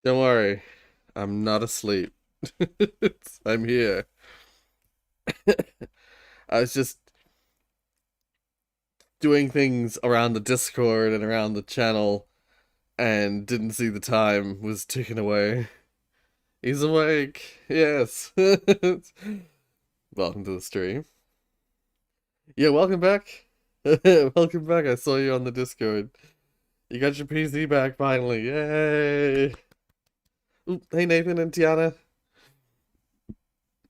Don't worry, I'm not asleep. I'm here. I was just doing things around the Discord and around the channel and didn't see the time was ticking away. He's awake. Yes. Welcome to the stream. Yeah, welcome back. Welcome back. I saw you on the Discord. You got your PC back finally. Yay. Ooh, hey Nathan and Tiana.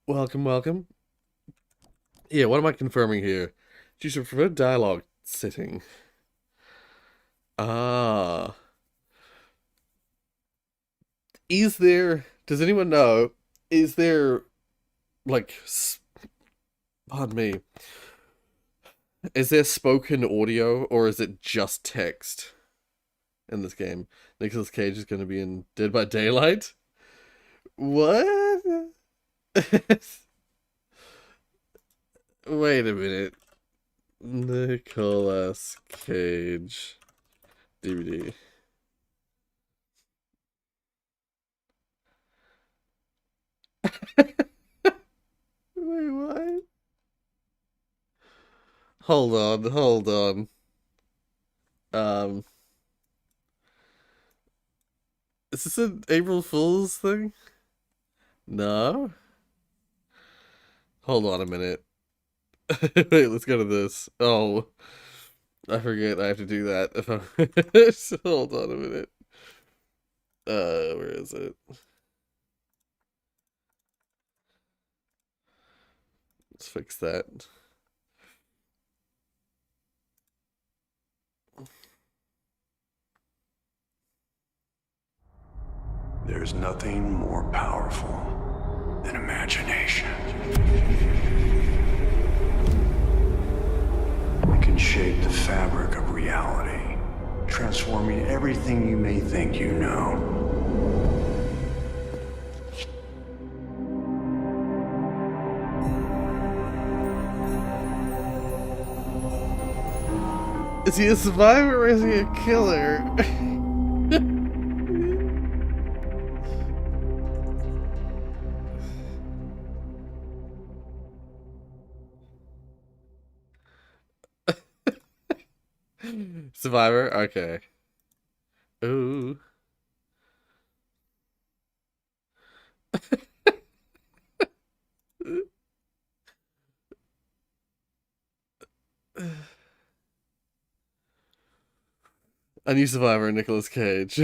Welcome, welcome. Yeah, what am I confirming here? Choose your preferred dialogue setting. Ah. Does anyone know, is there, like, pardon me, is there spoken audio or is it just text in this game? Nicolas Cage is going to be in Dead by Daylight? What? Wait a minute. Nicolas Cage DVD. Wait, what? Hold on. Um, is this an April Fool's thing? No? Hold on a minute. Wait, let's go to this. Oh, I forget I have to do that. If I hold on a minute. Where is it? Let's fix that. There's nothing more powerful than imagination. It can shape the fabric of reality, transforming everything you may think you know. Is he a survivor or is he a killer? Survivor? Okay. Ooh. A new survivor, Nicolas Cage.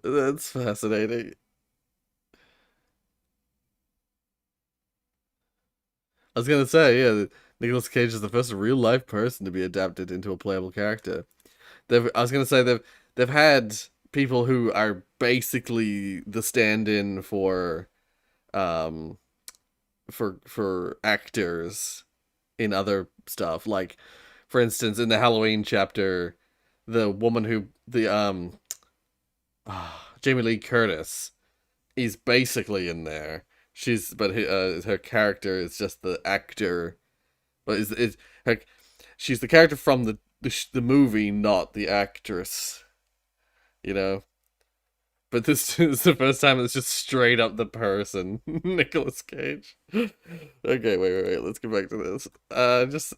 That's fascinating. I was gonna say, yeah, Nicolas Cage is the first real life person to be adapted into a playable character. I was gonna say they've had people who are basically the stand-in um for actors in other stuff. Like, for instance, in the Halloween chapter, the woman who the Jamie Lee Curtis is basically in there. Her character is just the actor, but is her she's the character from the movie, not the actress. You know. But this is the first time it's just straight up the person, Nicolas Cage. Okay, wait. Let's get back to this. Just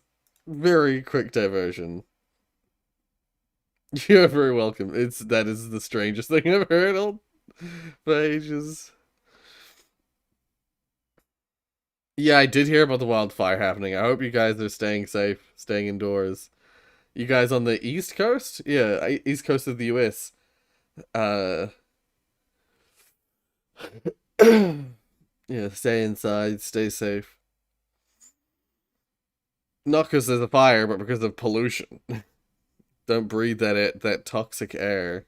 very quick diversion. You're very welcome. That is the strangest thing I've heard all for ages. Yeah, I did hear about the wildfire happening. I hope you guys are staying safe, staying indoors. You guys on the East Coast? Yeah, East Coast of the US. Uh, yeah, stay inside, stay safe. Not because there's a fire, but because of pollution. Don't breathe that toxic air.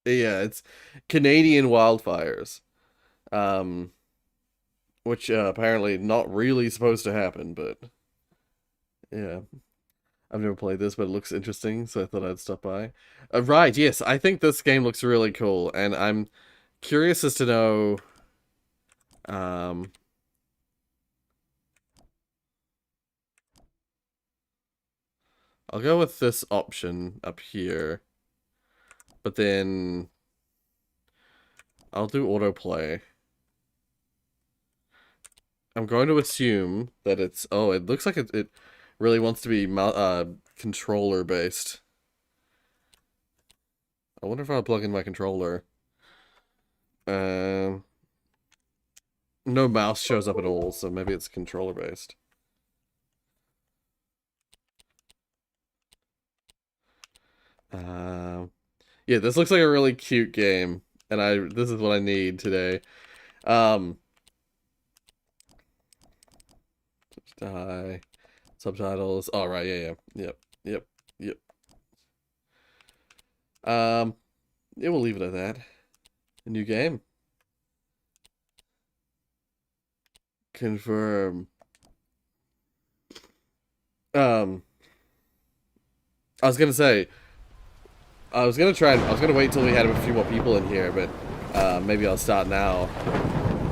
Yeah, it's Canadian wildfires. Um, which apparently not really supposed to happen, but yeah. I've never played this, but it looks interesting, so I thought I'd stop by. Right, yes, I think this game looks really cool, and I'm curious as to know. Um, I'll go with this option up here. But then I'll do autoplay. I'm going to assume that it's... Oh, it looks like it really wants to be controller based. I wonder if I'll plug in my controller. No mouse shows up at all, so maybe it's controller based. Yeah, this looks like a really cute game, and this is what I need today. Subtitles. All right, yeah. Yep. Yeah, we'll leave it at that. A new game. Confirm. I was gonna say, I was gonna wait until we had a few more people in here, but maybe I'll start now.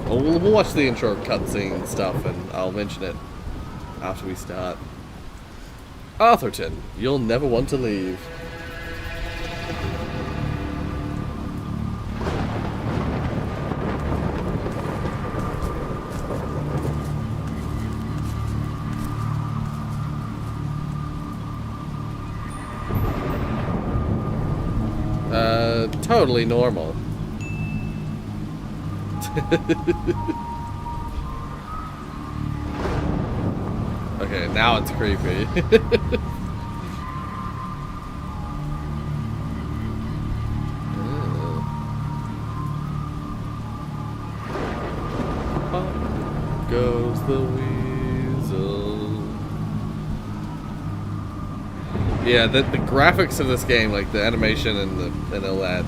We'll watch the intro cutscene stuff, and I'll mention it after we start. Atherton, you'll never want to leave. Totally normal. Okay, now it's creepy. Up goes the weasel. Yeah, the graphics of this game, like the animation and all that,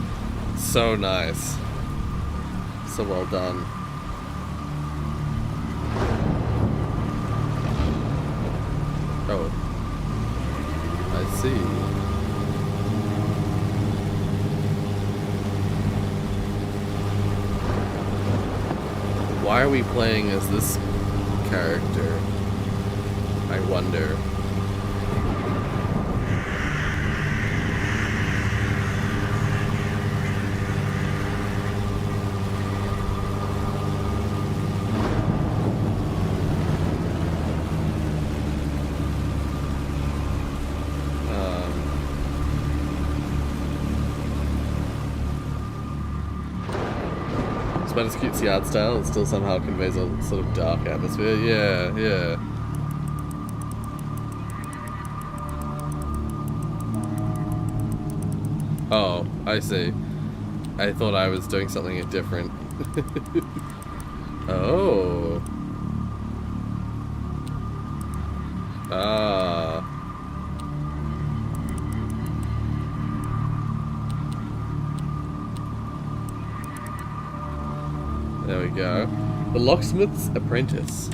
so nice. So well done. Oh. I see. Why are we playing as this character? I wonder. Despite its cutesy art style, it still somehow conveys a sort of dark atmosphere. Yeah. Oh, I see. I thought I was doing something different. Oh. Ah. There we go. The Locksmith's Apprentice.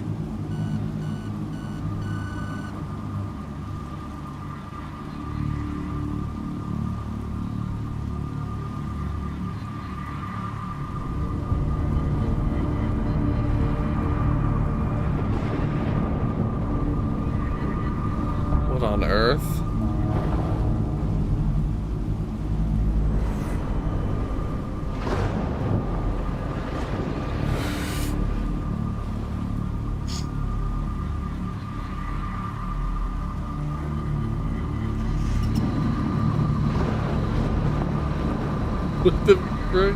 What on earth? What the frick?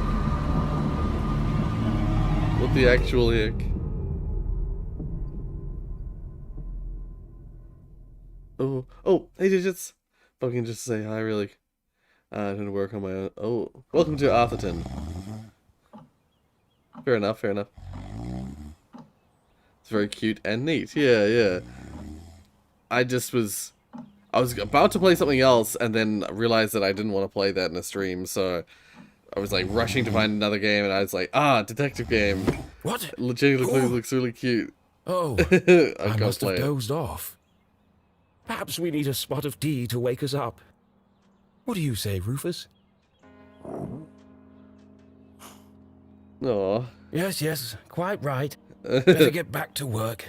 What the actual heck? Oh, hey digits! If I can just say hi, really. I didn't work on my own. Oh, welcome to Atherton. Fair enough. It's very cute and neat. Yeah. I was about to play something else and then realized that I didn't want to play that in a stream, so I was like rushing to find another game, and I was like, detective game. What? Jenny LeClue looks really cute. Oh, I must have dozed off. Perhaps we need a spot of tea to wake us up. What do you say, Rufus? Aw. Yes, quite right. Better get back to work.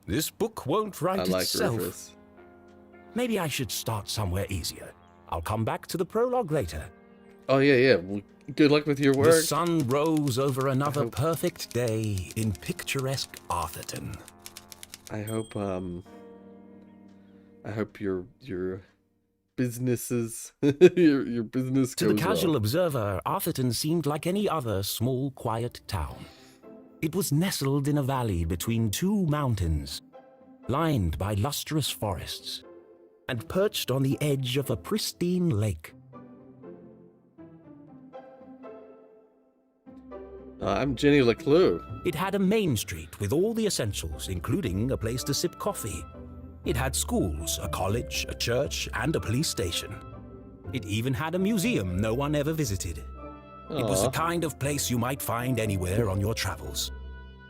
This book won't write I like itself. Rufus. Maybe I should start somewhere easier. I'll come back to the prologue later. Oh, yeah. Well, good luck with your work. The sun rose over another perfect day in picturesque Arthurton. I hope your businesses, your business To goes the casual well. observer, Arthurton seemed like any other small, quiet town. It was nestled in a valley between two mountains, lined by lustrous forests, and perched on the edge of a pristine lake. I'm Jenny LeClue. It had a main street with all the essentials, including a place to sip coffee. It had schools, a college, a church, and a police station. It even had a museum no one ever visited. It was the kind of place you might find anywhere on your travels.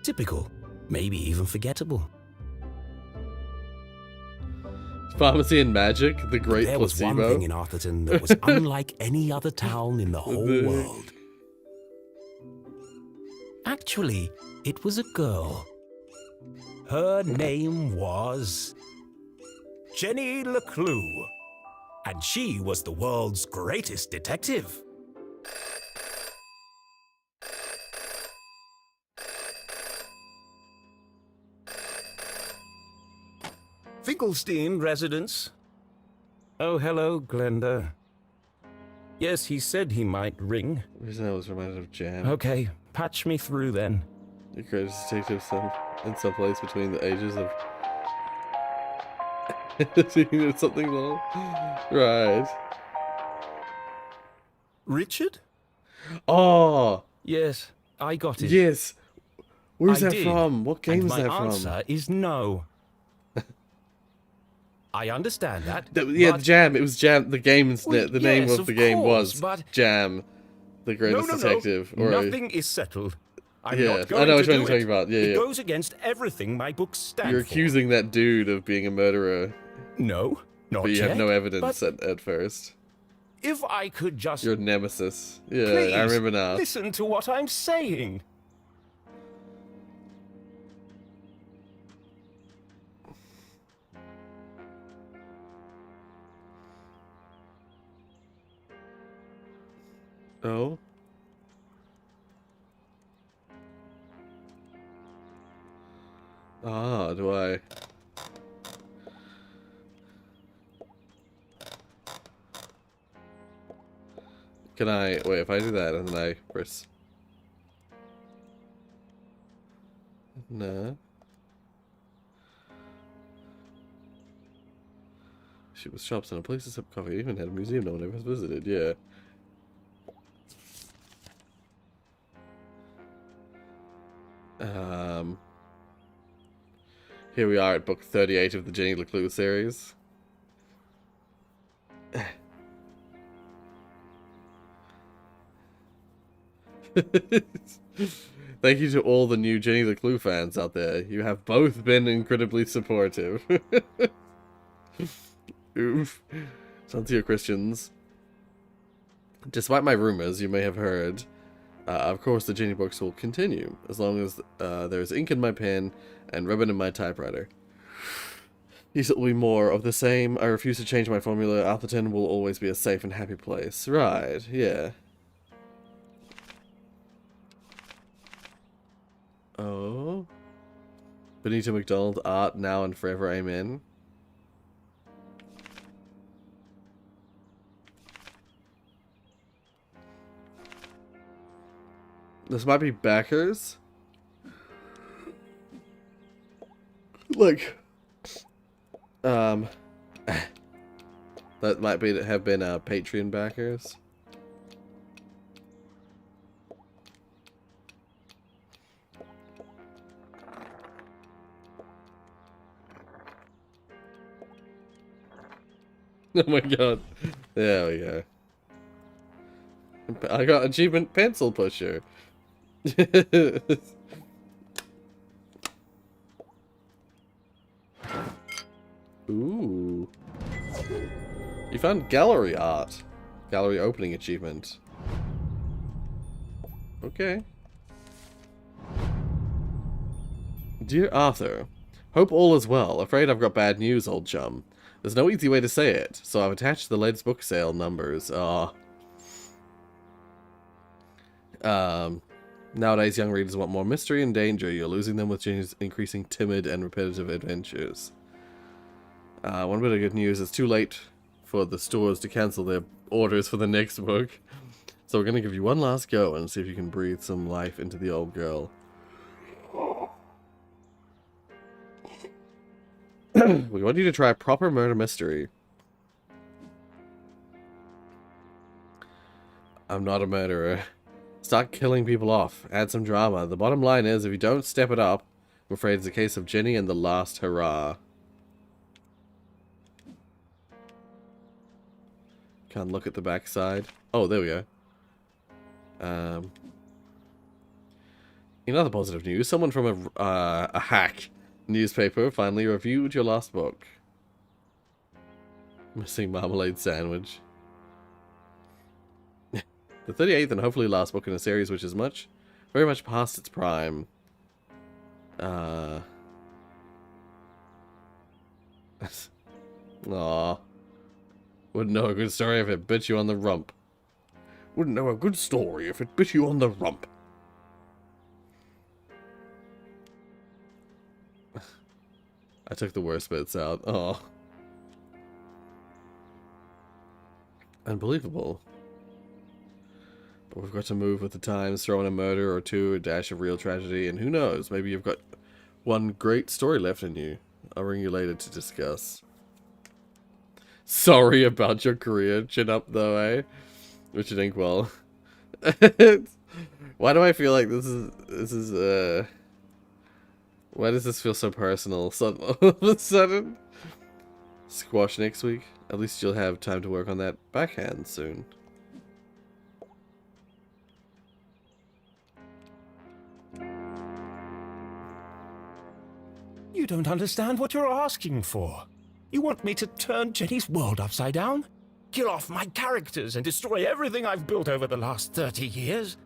Typical, maybe even forgettable. Pharmacy and magic, the great There was placebo. one thing in Arthurton that was unlike any other town in the whole world. Actually, it was a girl. Her name was Jenny LeClue, and she was the world's greatest detective. Finkelstein residence. Oh, hello, Glenda. Yes, he said he might ring. The reason I was reminded of Jam. Okay, patch me through then. The greatest detective in some place between the ages of... something wrong? Right. Richard? Oh! Yes, I got it. Yes! Where's I that did, from? What game and is that my from? answer is no. I understand that. Yeah, but... Jam. It was Jam. The game's Well, the name yes, of the game course, was but... Jam, the greatest detective. No. Or Nothing is settled. I'm yeah, not going I know to which one do you're talking about. Yeah, it yeah. goes against everything my books stand You're for. accusing that dude of being a murderer, No, not but you yet. have no evidence But at first. if I could just... Your nemesis. Yeah, Please, I remember now. listen to what I'm saying. Oh? Ah, do I? Can I... Wait, if I do that and then I press... No. She was shops and a place to sip coffee. Even had a museum no one ever visited, yeah. Here we are at book 38 of the Jenny LeClue series. Thank you to all the new Jenny LeClue fans out there. You have both been incredibly supportive. Oof. Shout out to your Christians. Despite my rumors, you may have heard, of course the Jenny books will continue, as long as there's ink in my pen and ribbon in my typewriter. These will be more of the same. I refuse to change my formula. Atherton will always be a safe and happy place. Right, yeah. Oh. Benito McDonald, art now and forever, amen. This might be backers. Like, that might be have been Patreon backers. Oh my god. There we go. I got achievement pencil pusher. Ooh. You found gallery art. Gallery opening achievement. Okay. Dear Arthur, hope all is well. Afraid I've got bad news, old chum. There's no easy way to say it, so I've attached the latest book sale numbers. Nowadays, young readers want more mystery and danger. You're losing them with Jenny's increasing timid and repetitive adventures. One bit of good news, it's too late for the stores to cancel their orders for the next book. So we're going to give you one last go and see if you can breathe some life into the old girl. We want you to try a proper murder mystery. I'm not a murderer. Start killing people off. Add some drama. The bottom line is, if you don't step it up, I'm afraid it's a case of Jenny and the last hurrah. Can't look at the backside. Oh, there we go. In other positive news, someone from a hack newspaper finally reviewed your last book. Missing marmalade sandwich. The 38th and hopefully last book in a series which is very much past its prime. Aww. Wouldn't know a good story if it bit you on the rump. Wouldn't know a good story if it bit you on the rump. I took the worst bits out. Oh. Unbelievable. But we've got to move with the times, throw in a murder or two, a dash of real tragedy, and who knows, maybe you've got one great story left in you. I'll ring you later to discuss. Sorry about your career. Chin up though, eh? Richard Inkwell. Why do I feel like this is why does this feel so personal all of a sudden? Squash next week. At least you'll have time to work on that backhand soon. You don't understand what you're asking for. You want me to turn Jenny's world upside down? Kill off my characters and destroy everything I've built over the last 30 years?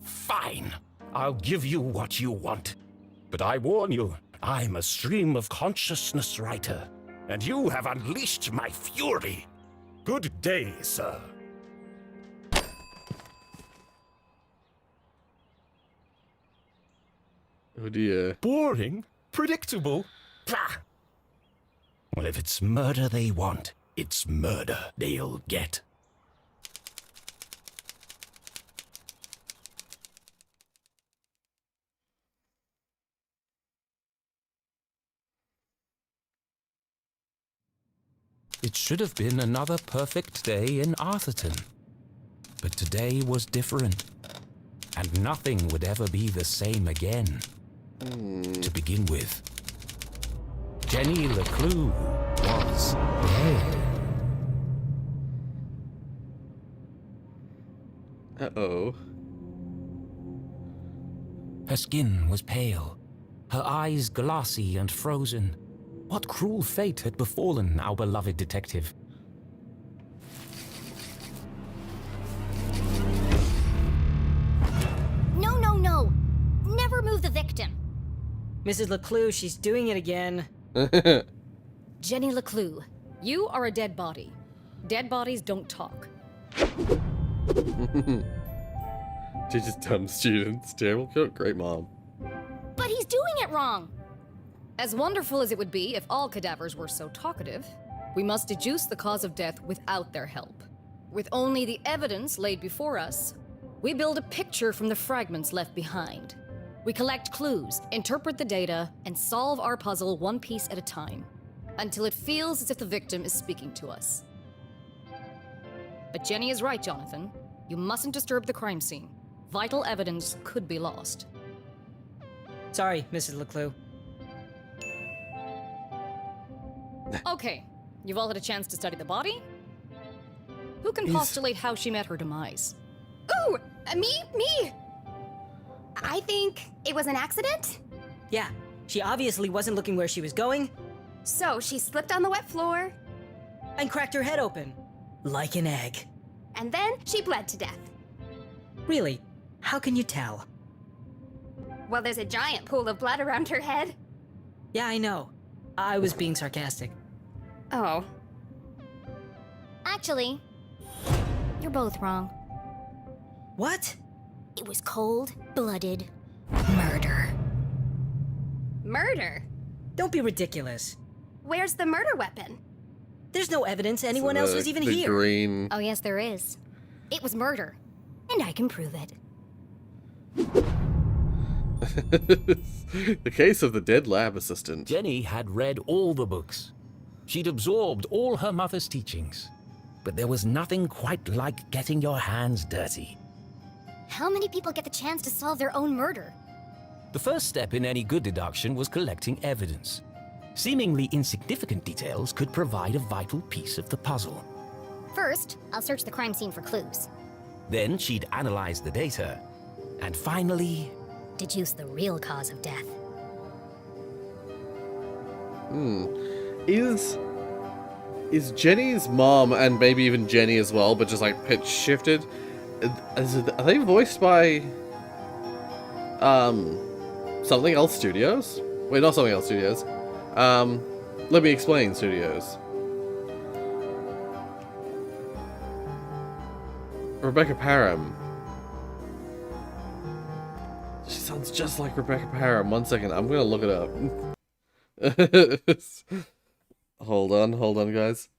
Fine. I'll give you what you want. But I warn you, I'm a stream of consciousness writer, and you have unleashed my fury. Good day, sir. Oh dear. Boring? Predictable? Pah! Well, if it's murder they want, it's murder they'll get. It should have been another perfect day in Arthurton. But today was different. And nothing would ever be the same again. To begin with, Jenny LeClue was dead. Uh-oh. Her skin was pale, her eyes glassy and frozen. What cruel fate had befallen our beloved detective? No, no, no! Never move the victim! Mrs. LeClue, she's doing it again. Jenny LeClue, you are a dead body. Dead bodies don't talk. Teaches dumb students. Terrible cook, great mom. But he's doing it wrong! As wonderful as it would be if all cadavers were so talkative, we must deduce the cause of death without their help. With only the evidence laid before us, we build a picture from the fragments left behind. We collect clues, interpret the data, and solve our puzzle one piece at a time, until it feels as if the victim is speaking to us. But Jenny is right, Jonathan. You mustn't disturb the crime scene. Vital evidence could be lost. Sorry, Mrs. LeClue. Okay, you've all had a chance to study the body? Who can postulate how she met her demise? Ooh, me! I think it was an accident. Yeah, she obviously wasn't looking where she was going So she slipped on the wet floor, and cracked her head open. Like an egg. and then she bled to death. Really? How can you tell? Well, there's a giant pool of blood around her head. Yeah, I know. I was being sarcastic. Oh. Actually, you're both wrong. What? It was cold-blooded murder. Murder? Don't be ridiculous. Where's the murder weapon? There's no evidence anyone else was even the here. green. Oh, yes, there is. It was murder. And I can prove it. The case of the dead lab assistant. Jenny had read all the books. She'd absorbed all her mother's teachings. But there was nothing quite like getting your hands dirty. How many people get the chance to solve their own murder? The first step in any good deduction was collecting evidence. Seemingly insignificant details could provide a vital piece of the puzzle. First, I'll search the crime scene for clues. Then she'd analyze the data. And finally, Deduce the real cause of death. Is Jenny's mom, and maybe even Jenny as well, but just like pitch shifted? Are they voiced by Something Else Studios? Wait, not Something Else Studios. Let Me Explain Studios. Rebecca Parham. She sounds just like Rebecca Parham. 1 second, I'm gonna look it up. Hold on, guys.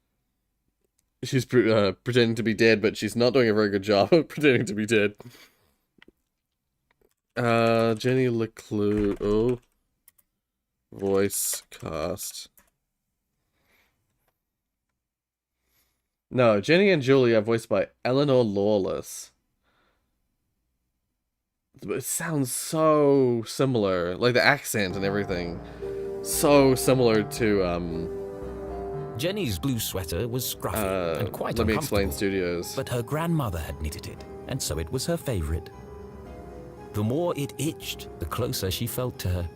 She's pretending to be dead, but she's not doing a very good job of pretending to be dead. Jenny LeClue. Oh. Voice cast. No, Jenny and Julie are voiced by Eleanor Lawless. But it sounds so similar. Like the accent and everything. So similar to, Jenny's blue sweater was scruffy and quite Let Me uncomfortable. Explain Studios. But her grandmother had knitted it, and so it was her favorite. The more it itched, the closer she felt to her.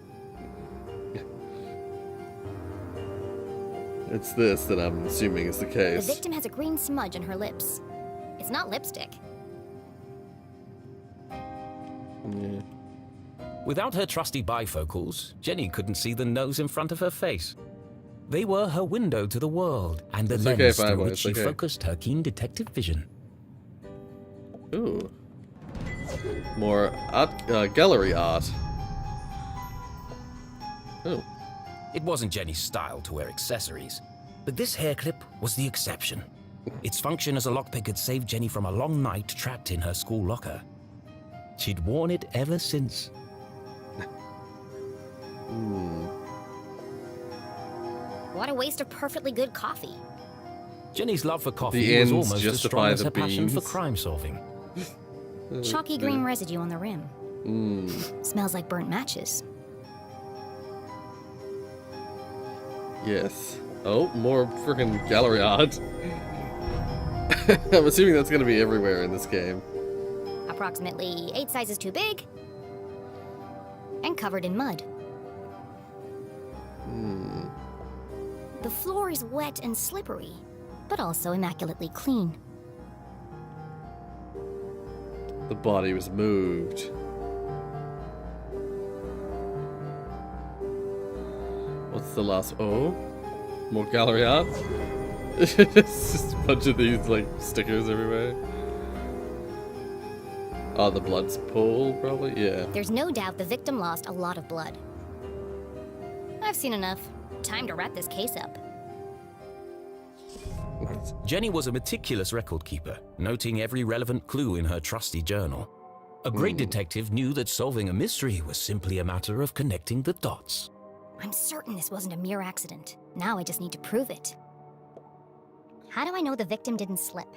It's this that I'm assuming is the The case. victim has a green smudge on her lips. It's not lipstick. Yeah. Without her trusty bifocals, Jenny couldn't see the nose in front of her face. They were her window to the world, and the It's lens okay, through Fireboy, which it's she okay. focused her keen detective vision. Ooh. More art, gallery art. Oh. It wasn't Jenny's style to wear accessories, but this hair clip was the exception. Its function as a lockpick had saved Jenny from a long night trapped in her school locker. She'd worn it ever since. What a waste of perfectly good coffee. Jenny's love for The coffee was ends almost as justify strong as the her passion for beans. crime solving. Chalky green residue on the rim. Smells like burnt matches. Yes. Oh, more freaking gallery art. I'm assuming that's gonna be everywhere in this game. Approximately 8 sizes too big. And covered in mud. The floor is wet and slippery, but also immaculately clean. The body was moved. What's the last? Oh, more gallery art. It's just a bunch of these like stickers everywhere. Oh, the blood's pool, probably. Yeah. There's no doubt the victim lost a lot of blood. I've seen enough. Time to wrap this case up. Jenny was a meticulous record keeper, noting every relevant clue in her trusty journal. A great detective knew that solving a mystery was simply a matter of connecting the dots. I'm certain this wasn't a mere accident. Now I just need to prove it. How do I know the victim didn't slip?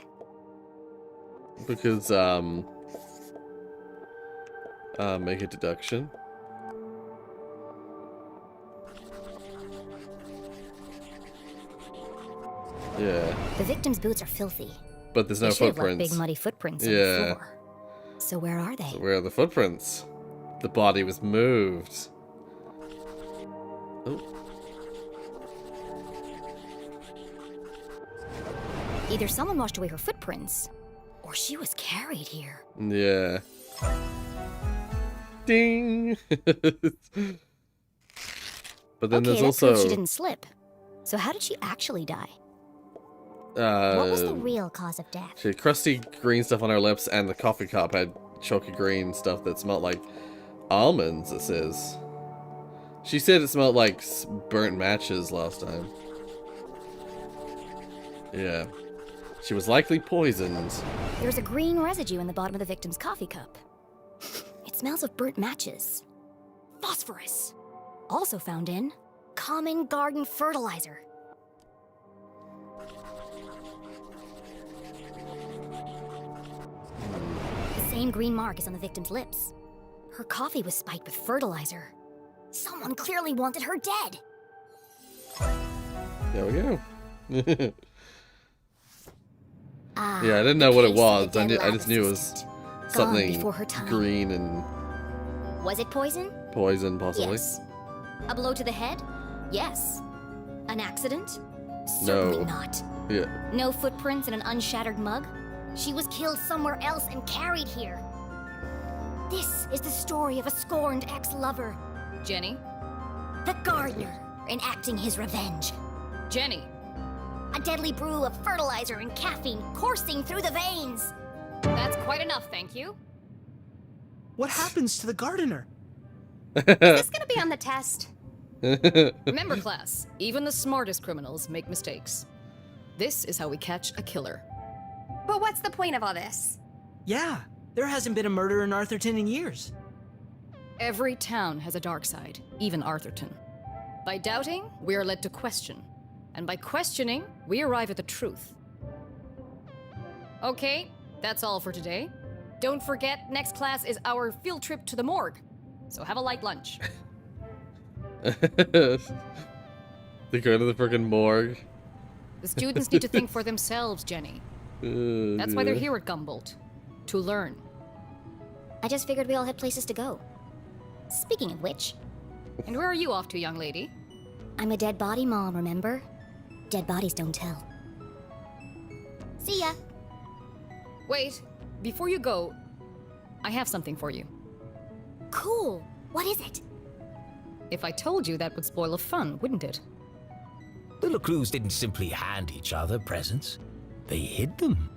Because make a deduction. Yeah, The victim's boots are filthy. but there's They no should have left footprints. big muddy footprints on Yeah. the floor. So where are they? Where are the footprints? The body was moved. Oh, Either someone washed away her footprints, or she was carried here. yeah. Ding! But then okay, there's that also proves she didn't slip. So how did she actually die? What was the real cause of death? she had crusty green stuff on her lips, and the coffee cup had chalky green stuff that smelled like almonds, it says. She said it smelled like burnt matches last time. Yeah. She was likely poisoned. There's a green residue in the bottom of the victim's coffee cup. It smells of burnt matches. Phosphorus. Also found in common garden fertilizer. The same green mark is on the victim's lips. Her coffee was spiked with fertilizer. Someone clearly wanted her dead. There we go. Ah, Yeah, I didn't the know what it case of was. the dead I lab just knew it was assistant. Gone something before her time. green and Was it poison? poison, possibly. Yes. A blow to the head? Yes. An accident? Certainly No. not. Yeah. No footprints in an unshattered mug? She was killed somewhere else and carried here. This is the story of a scorned ex-lover, Jenny? the gardener, enacting his revenge. Jenny! A deadly brew of fertilizer and caffeine coursing through the veins. That's quite enough, thank you. What happens to the gardener? Is this gonna be on the test? Remember, class, even the smartest criminals make mistakes. This is how we catch a killer. But what's the point of all this? Yeah, there hasn't been a murder in Arthurton in years. Every town has a dark side, even Arthurton. By doubting, we are led to question. And by questioning, we arrive at the truth. Okay, that's all for today. Don't forget, next class is our field trip to the morgue. So have a light lunch. They go to the freaking morgue. The students need to think for themselves, Jenny. That's why they're here at Gumboldt. To learn. I just figured we all had places to go. Speaking of which, And where are you off to, young lady? I'm a dead body mom, remember? Dead bodies don't tell. See ya. Wait, before you go, I have something for you. Cool. What is it? If I told you, that would spoil the fun, wouldn't it? The LeClues didn't simply hand each other presents, they hid them.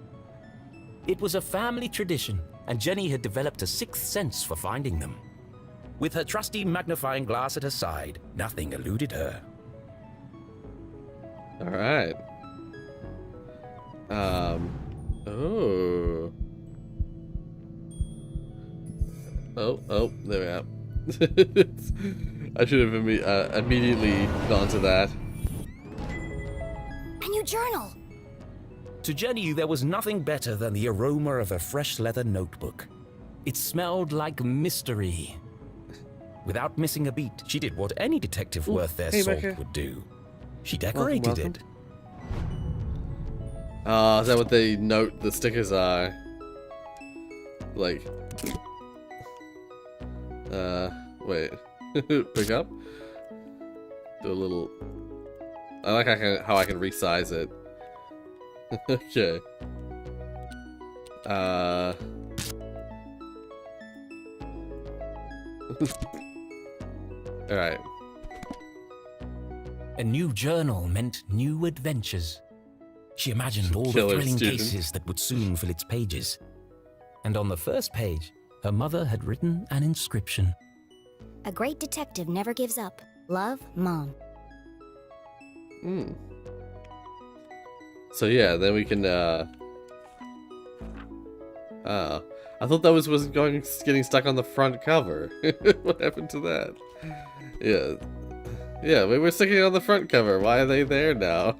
It was a family tradition, and Jenny had developed a sixth sense for finding them. With her trusty magnifying glass at her side, nothing eluded her. All right. Oh. Oh, there we are. I should have immediately gone to that. A new journal. To Jenny, there was nothing better than the aroma of a fresh leather notebook. It smelled like mystery. Without missing a beat, she did what any detective worth their hey, salt Becca. would do. She decorated Welcome. it. Is that what they note the stickers are? Like, wait. Pick up? Do a little... I like how I can resize it. Okay. Alright. A new journal meant new adventures. She imagined all the Killer thrilling student. cases that would soon fill its pages. And on the first page, her mother had written an inscription. A great detective never gives up. Love, Mom. So yeah, then we can, I thought that was getting stuck on the front cover. What happened to that? Yeah, we were sticking it on the front cover. Why are they there now?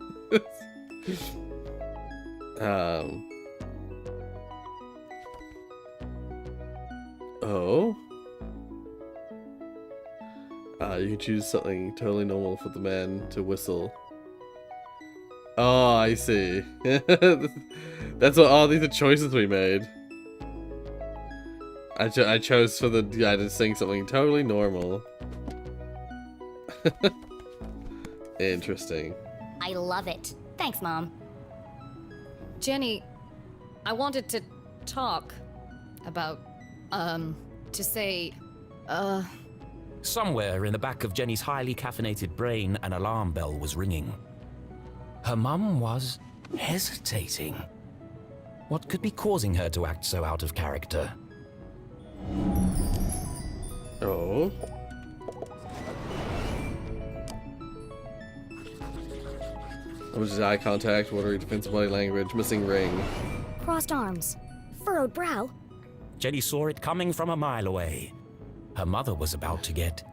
Oh. You can choose something totally normal for the man to whistle. Oh, I see. That's what all these are choices we made. I chose for the guy to sing something totally normal. Interesting. I love it. Thanks, Mom. Jenny, I wanted to talk about, Somewhere in the back of Jenny's highly caffeinated brain, an alarm bell was ringing. Her mum was hesitating. What could be causing her to act so out of character? Oh. Which is eye contact, watery defensive body language, missing ring. Crossed arms. Furrowed brow. Jenny saw it coming from a mile away. Her mother was about to get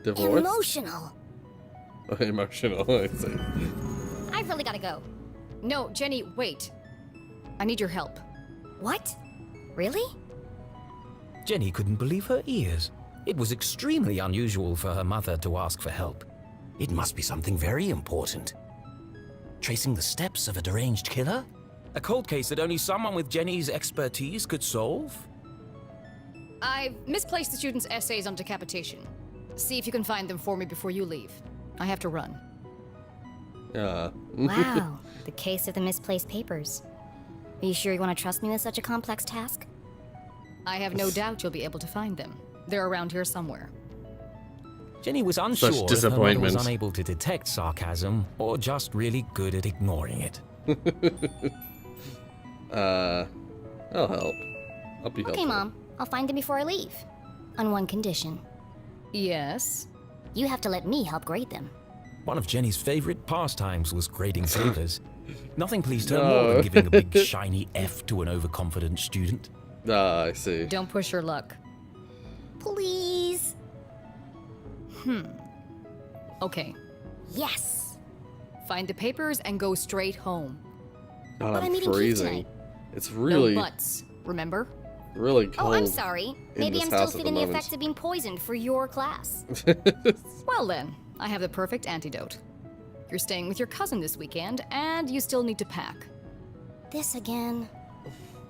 Divorce? Emotional. Emotional, I see. I've really gotta go. No, Jenny, wait. I need your help. What? Really? Jenny couldn't believe her ears. It was extremely unusual for her mother to ask for help. It must be something very important. Tracing the steps of a deranged killer? A cold case that only someone with Jenny's expertise could solve? I've misplaced the students' essays on decapitation. See if you can find them for me before you leave. I have to run. Wow, the case of the misplaced papers. Are you sure you want to trust me with such a complex task? I have no doubt you'll be able to find them. They're around here somewhere. Jenny was unsure if her mother disappointment. was unable to detect sarcasm or just really good at ignoring it. I'll help. I'll be helpful. Okay, Mom. I'll find them before I leave. On one condition. Yes? You have to let me help grade them. One of Jenny's favorite pastimes was grading papers. Nothing pleased her more than giving a big shiny F to an overconfident student. Ah, I see. Don't push your luck. Please. Okay. Yes. Find the papers and go straight home. God, But I'm I'm eating cake freezing. tonight. It's really, No buts, remember? really cold. Oh, I'm sorry. Maybe this I'm still house at the feeling the moment. effects of being poisoned for your class. Well then, I have the perfect antidote. You're staying with your cousin this weekend, and you still need to pack. This again.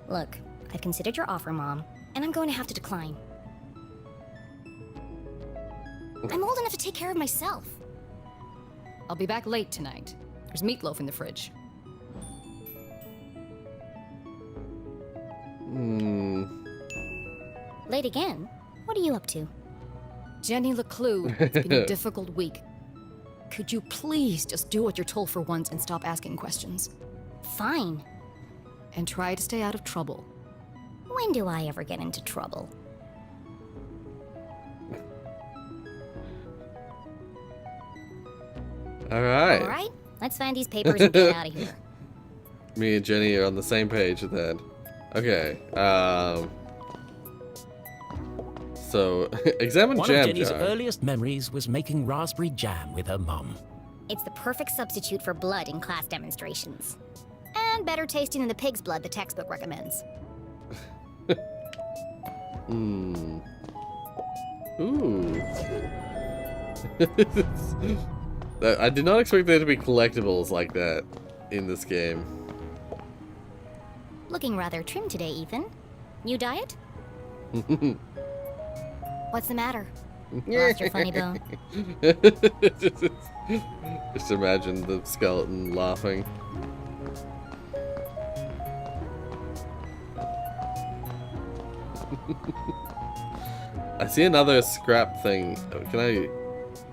Look, I've considered your offer, Mom, and I'm going to have to decline. I'm old enough to take care of myself. I'll be back late tonight. There's meatloaf in the fridge. Late again? What are you up to? Jenny LeClue, it's been a difficult week. Could you please just do what you're told for once and stop asking questions? Fine. And try to stay out of trouble. When do I ever get into trouble? Alright. Alright, let's find these papers and get out of here. Me and Jenny are on the same page with that. Okay, so, examine One jam of Jenny's jar. earliest memories was making raspberry jam with her mum. It's the perfect substitute for blood in class demonstrations. And better tasting than the pig's blood the textbook recommends. Ooh. I did not expect there to be collectibles like that in this game. Looking rather trim today, Ethan. New diet? What's the matter? Lost your funny bone? Just imagine the skeleton laughing. I see another scrap thing. Oh, can I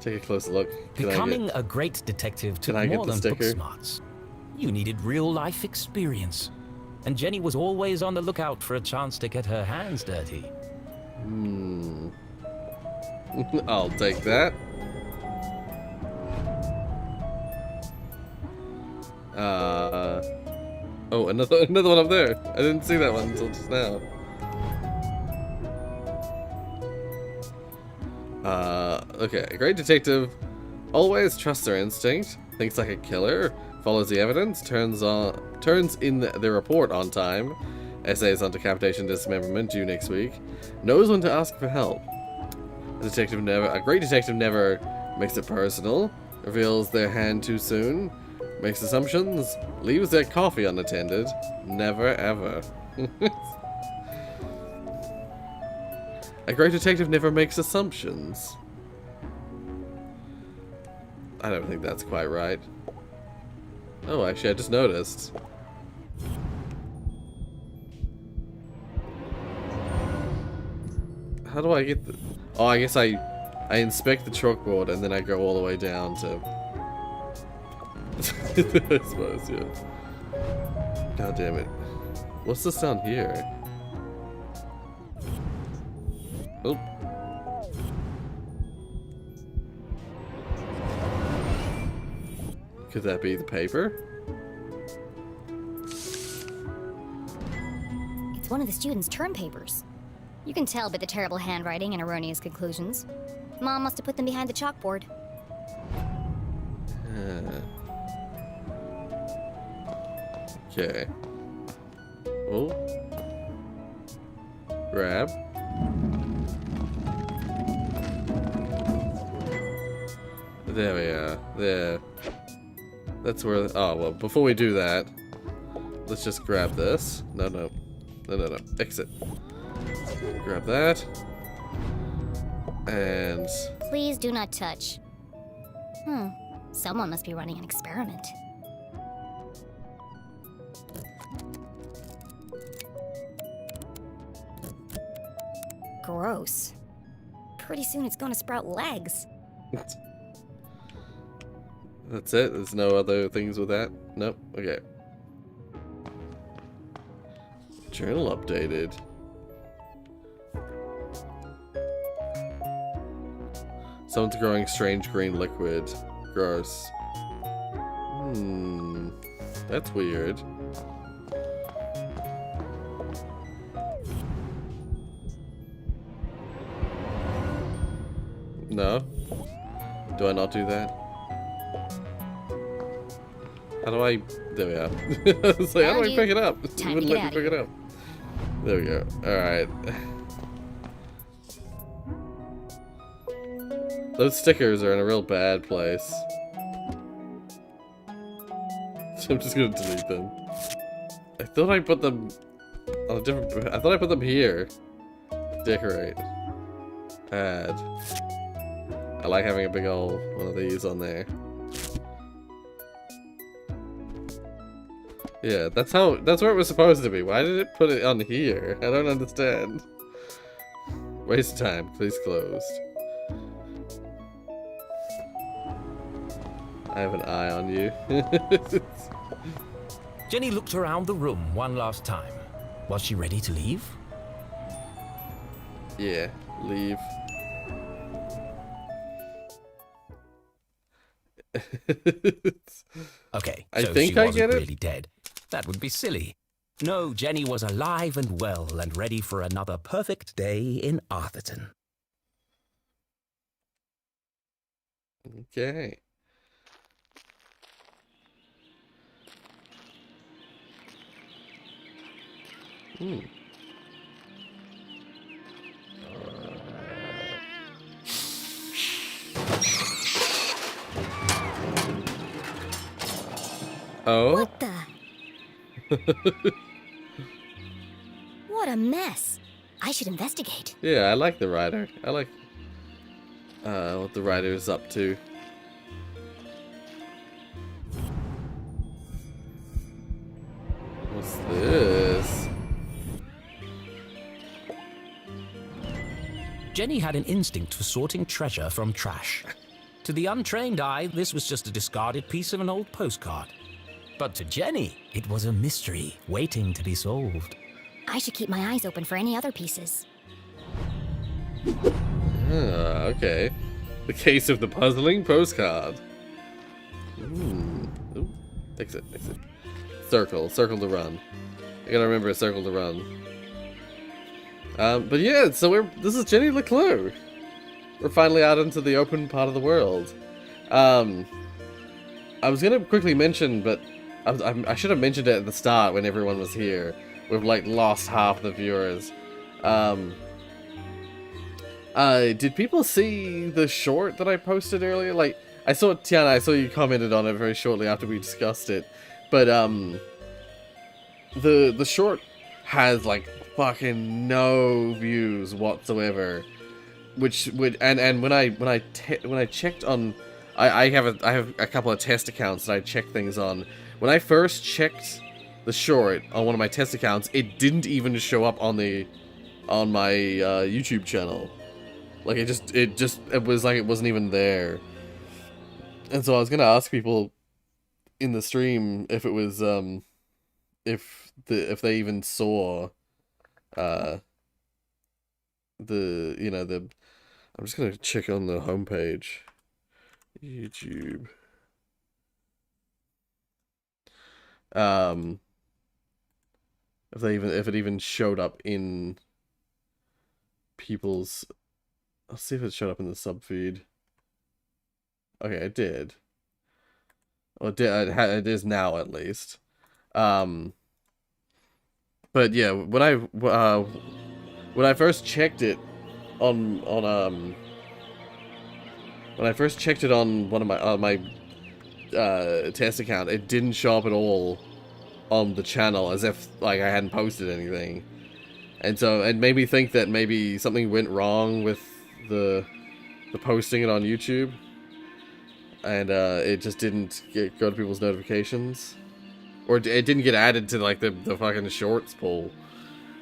take a closer look? Can Becoming a great detective took I get more the than book sticker? smarts. You needed real-life experience. And Jenny was always on the lookout for a chance to get her hands dirty. I'll take that. Oh, another one up there. I didn't see that one until just now. Okay. A great detective always trusts their instinct, thinks like a killer, follows the evidence, turns in the report on time, essays on decapitation and dismemberment due next week, knows when to ask for help. A great detective never makes it personal, reveals their hand too soon, makes assumptions, leaves their coffee unattended, never ever. A great detective never makes assumptions. I don't think that's quite right. Oh, actually, I just noticed. How do I get the... Oh, I guess I I inspect the chalkboard and then I go all the way down to... I suppose, yeah. God damn it. What's this down here? Oh. Could that be the paper? It's one of the students' term papers. You can tell by the terrible handwriting and erroneous conclusions. Mom must have put them behind the chalkboard. Okay. Oh. Grab. There we are. There. That's where... Oh, well, before we do that, let's just grab this. No, no. No, no, no. Exit. Grab that. And... Please do not touch. Someone must be running an experiment. Gross. Pretty soon it's gonna sprout legs. That's it? There's no other things with that? Nope. Okay. Journal updated. Someone's growing strange green liquid. Gross. That's weird. No? Do I not do that? How do I... There we are. I was like, how do I pick it up? It Time to wouldn't get let me out of pick it up. There we go. Alright. Those stickers are in a real bad place. So I'm just gonna delete them. I thought I put them on a different... I thought I put them here. Decorate. Add. I like having a big old one of these on there. Yeah, that's where it was supposed to be. Why did it put it on here? I don't understand. Waste of time. Please closed. I have an eye on you. Jenny looked around the room one last time. Was she ready to leave? Yeah, leave. Okay, I so think she I wasn't get it. really dead. That would be silly. No, Jenny was alive and well and ready for another perfect day in Arthurton. Okay. Oh? What the? What a mess. I should investigate. Yeah, I like the writer. I like what the writer is up to. What's this? Jenny had an instinct for sorting treasure from trash. To the untrained eye, this was just a discarded piece of an old postcard. But to Jenny, it was a mystery waiting to be solved. I should keep my eyes open for any other pieces. Okay. The case of the puzzling postcard. Ooh. Exit, exit. Circle to run. I gotta remember a circle to run. But yeah, so this is Jenny LeClue. We're finally out into the open part of the world. I was gonna quickly mention, but I should have mentioned it at the start when everyone was here. We've like lost half the viewers. Did people see the short that I posted earlier? Like, I saw Tiana, I saw you commented on it very shortly after we discussed it. But the short has like fucking no views whatsoever. Which would and when I checked on, I have a couple of test accounts that I check things on. When I first checked the short on one of my test accounts, it didn't even show up on my YouTube channel. Like, it was like it wasn't even there. And so I was gonna ask people in the stream if it was, if they even saw, I'm just gonna check on the homepage. YouTube. If it even showed up in people's, I'll see if it showed up in the sub feed. Okay, it did. Well, it is now at least. But yeah, when I first checked it on when I first checked it on one of my test account, it didn't show up at all on the channel, as if like I hadn't posted anything. And so it made me think that maybe something went wrong with the posting it on YouTube, and it just didn't go to people's notifications, or it didn't get added to like the fucking shorts poll.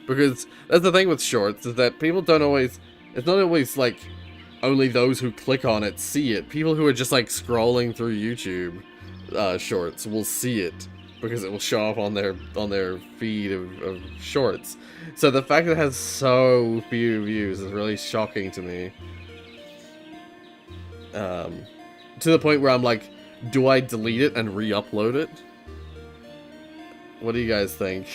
Because that's the thing with shorts, is that people don't always, it's not always like only those who click on it see it. People who are just like scrolling through YouTube shorts will see it, because it will show up on their feed of shorts. So the fact that it has so few views is really shocking to me. To the point where I'm like, do I delete it and re-upload it? What do you guys think?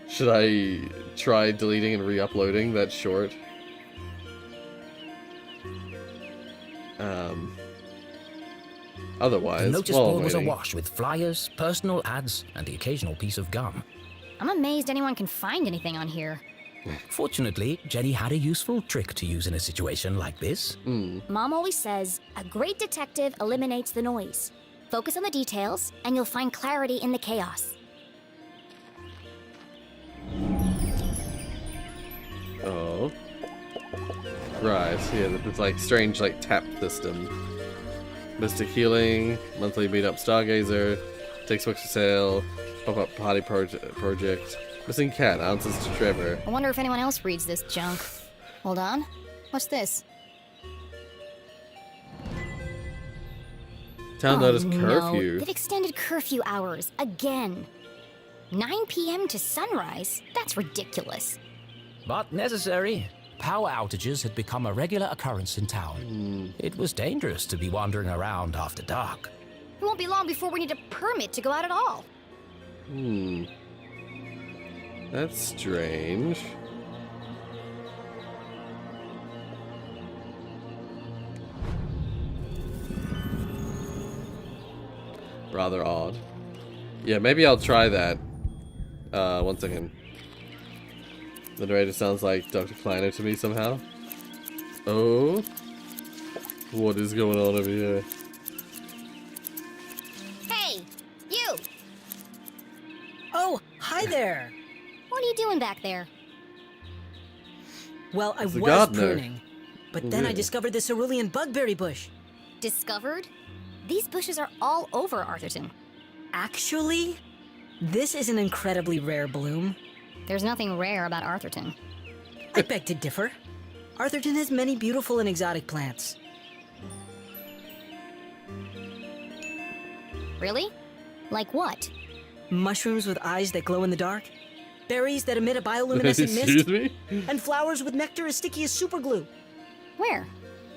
Should I try deleting and re-uploading that short? Otherwise, The notice while board was waiting- awash with flyers, personal ads, and the occasional piece of gum. I'm amazed anyone can find anything on here. Fortunately, Jenny had a useful trick to use in a situation like this. Mom always says, a great detective eliminates the noise. Focus on the details, and you'll find clarity in the chaos. Oh. Right, yeah, it's like strange like tap system. Mystic Healing, monthly meetup Stargazer, textbooks for sale, pop-up party project, missing cat, answers to Trevor. I wonder if anyone else reads this junk. Hold on. What's this? Town notice No, curfew. they've extended curfew hours again. 9 p.m. to sunrise? That's ridiculous. But necessary. Power outages had become a regular occurrence in town. It was dangerous to be wandering around after dark. It won't be long before we need a permit to go out at all. That's strange. Rather odd. Yeah, maybe I'll try that. One second. The narrator sounds like Dr. Kleiner to me somehow. Oh? What is going on over here? Hey, you! Oh, hi there. What are you doing back there? Well, I It's a was gardener. pruning, but then I Yeah. discovered the cerulean bugberry bush. Discovered? These bushes are all over Arthurton. Actually, this is an incredibly rare bloom. There's nothing rare about Arthurton. I beg to differ. Arthurton has many beautiful and exotic plants. Really? Like what? Mushrooms with eyes that glow in the dark, berries that emit a bioluminescent Excuse mist, me? and flowers with nectar as sticky as superglue. Where?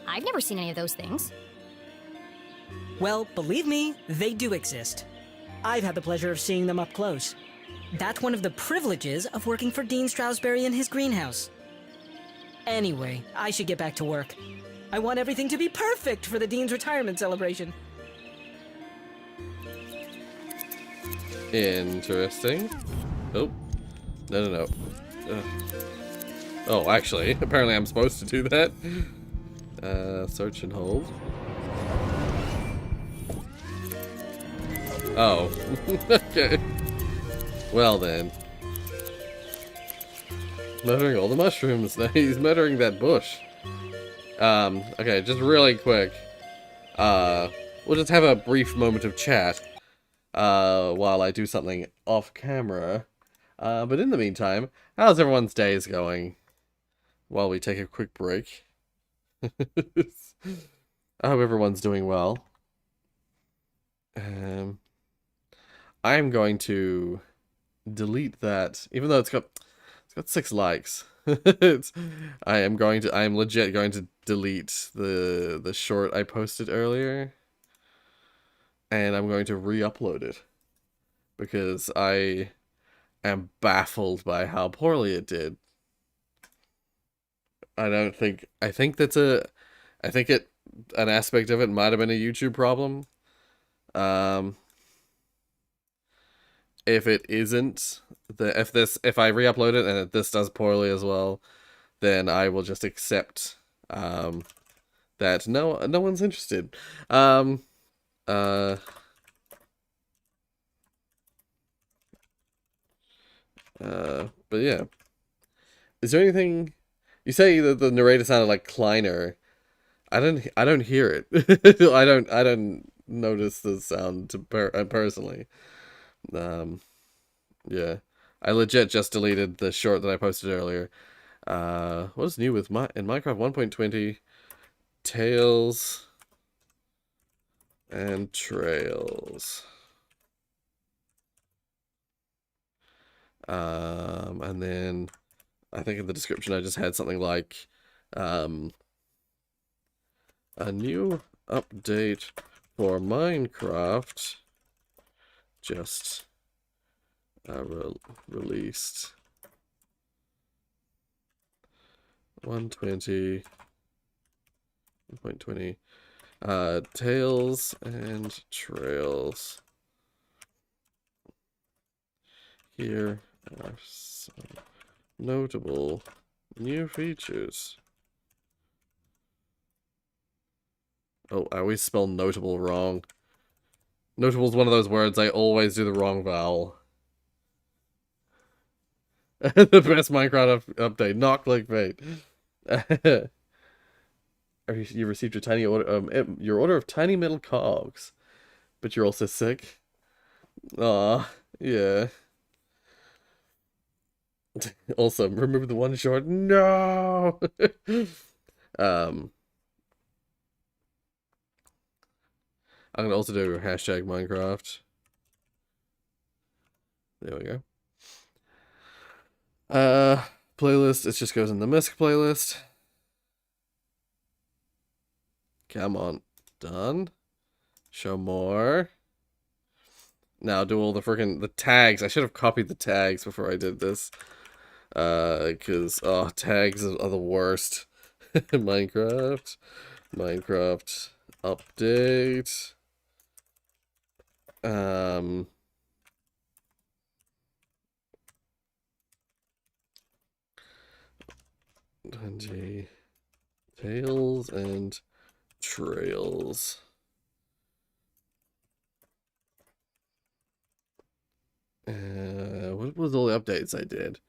I've never seen any of those things. Well, believe me, they do exist. I've had the pleasure of seeing them up close. That's one of the privileges of working for Dean Stroudsbury in his greenhouse. Anyway, I should get back to work. I want everything to be perfect for the Dean's retirement celebration. Interesting. Oh. No. Ugh. Oh, actually, apparently I'm supposed to do that. Search and hold. Oh. Okay. Well then. Murdering all the mushrooms. He's murdering that bush. Okay, just really quick. We'll just have a brief moment of chat. While I do something off camera. But in the meantime, how's everyone's days going? while we take a quick break. I hope everyone's doing well. I'm going to delete that, even though it's got 6 likes. I am legit going to delete the short I posted earlier, and I'm going to re-upload it because I am baffled by how poorly it did. I think an aspect of it might have been a YouTube problem. If it isn't, if I re-upload it and this does poorly as well, then I will just accept that no one's interested. Uh but yeah. Is there anything you say that the narrator sounded like Kleiner? I don't hear it. I don't notice the sound personally. Yeah. I legit just deleted the short that I posted earlier. What's new with in Minecraft 1.20? Tales and trails. And then I think in the description I just had something like a new update for Minecraft just released 1.20 Tales and Trails. Here are some notable new features. Oh, I always spell notable wrong. Notable is one of those words I always do the wrong vowel. The best Minecraft update, not clickbait. You received your tiny order, your order of tiny metal cogs, but you're also sick. Aw, yeah. Also, remember the one short? No. I'm gonna also do hashtag Minecraft. There we go. Playlist. It just goes in the MISC playlist. Come on, done. Show more. Now do all the tags. I should have copied the tags before I did this. Because tags are the worst. Minecraft update. 20 Tales and Trails. What was all the updates I did?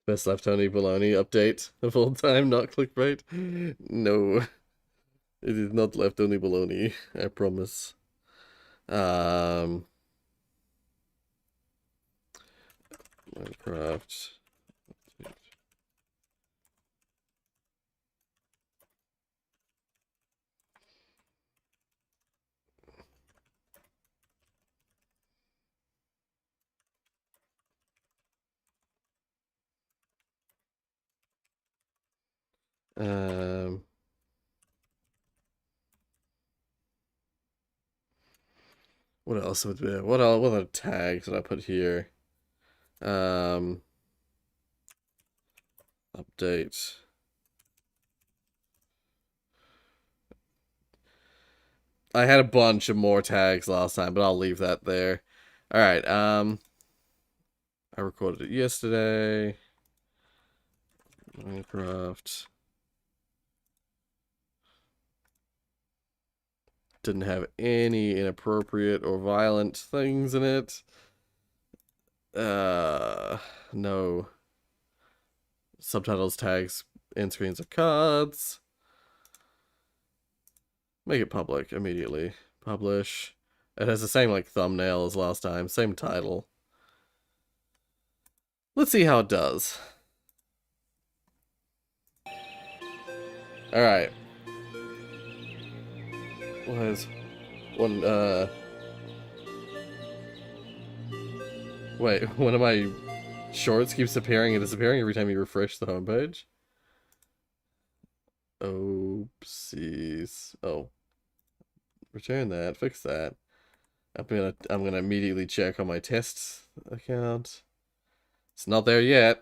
Best left Tony Baloney update of all time, not clickbait. No, it is not left Tony Baloney, I promise. Minecraft. What else would be? What other tags did I put here? Update. I had a bunch of more tags last time, but I'll leave that there. All right. I recorded it yesterday. Minecraft. Didn't have any inappropriate or violent things in it. No subtitles, tags, end screens, or cards. Make it public immediately. Publish. It has the same like thumbnail as last time, same title. Let's see how it does. Alright. What is one wait, one of my shorts keeps appearing and disappearing every time you refresh the homepage? Oopsies. Oh. Return that, fix that. I'm gonna immediately check on my test account. It's not there yet.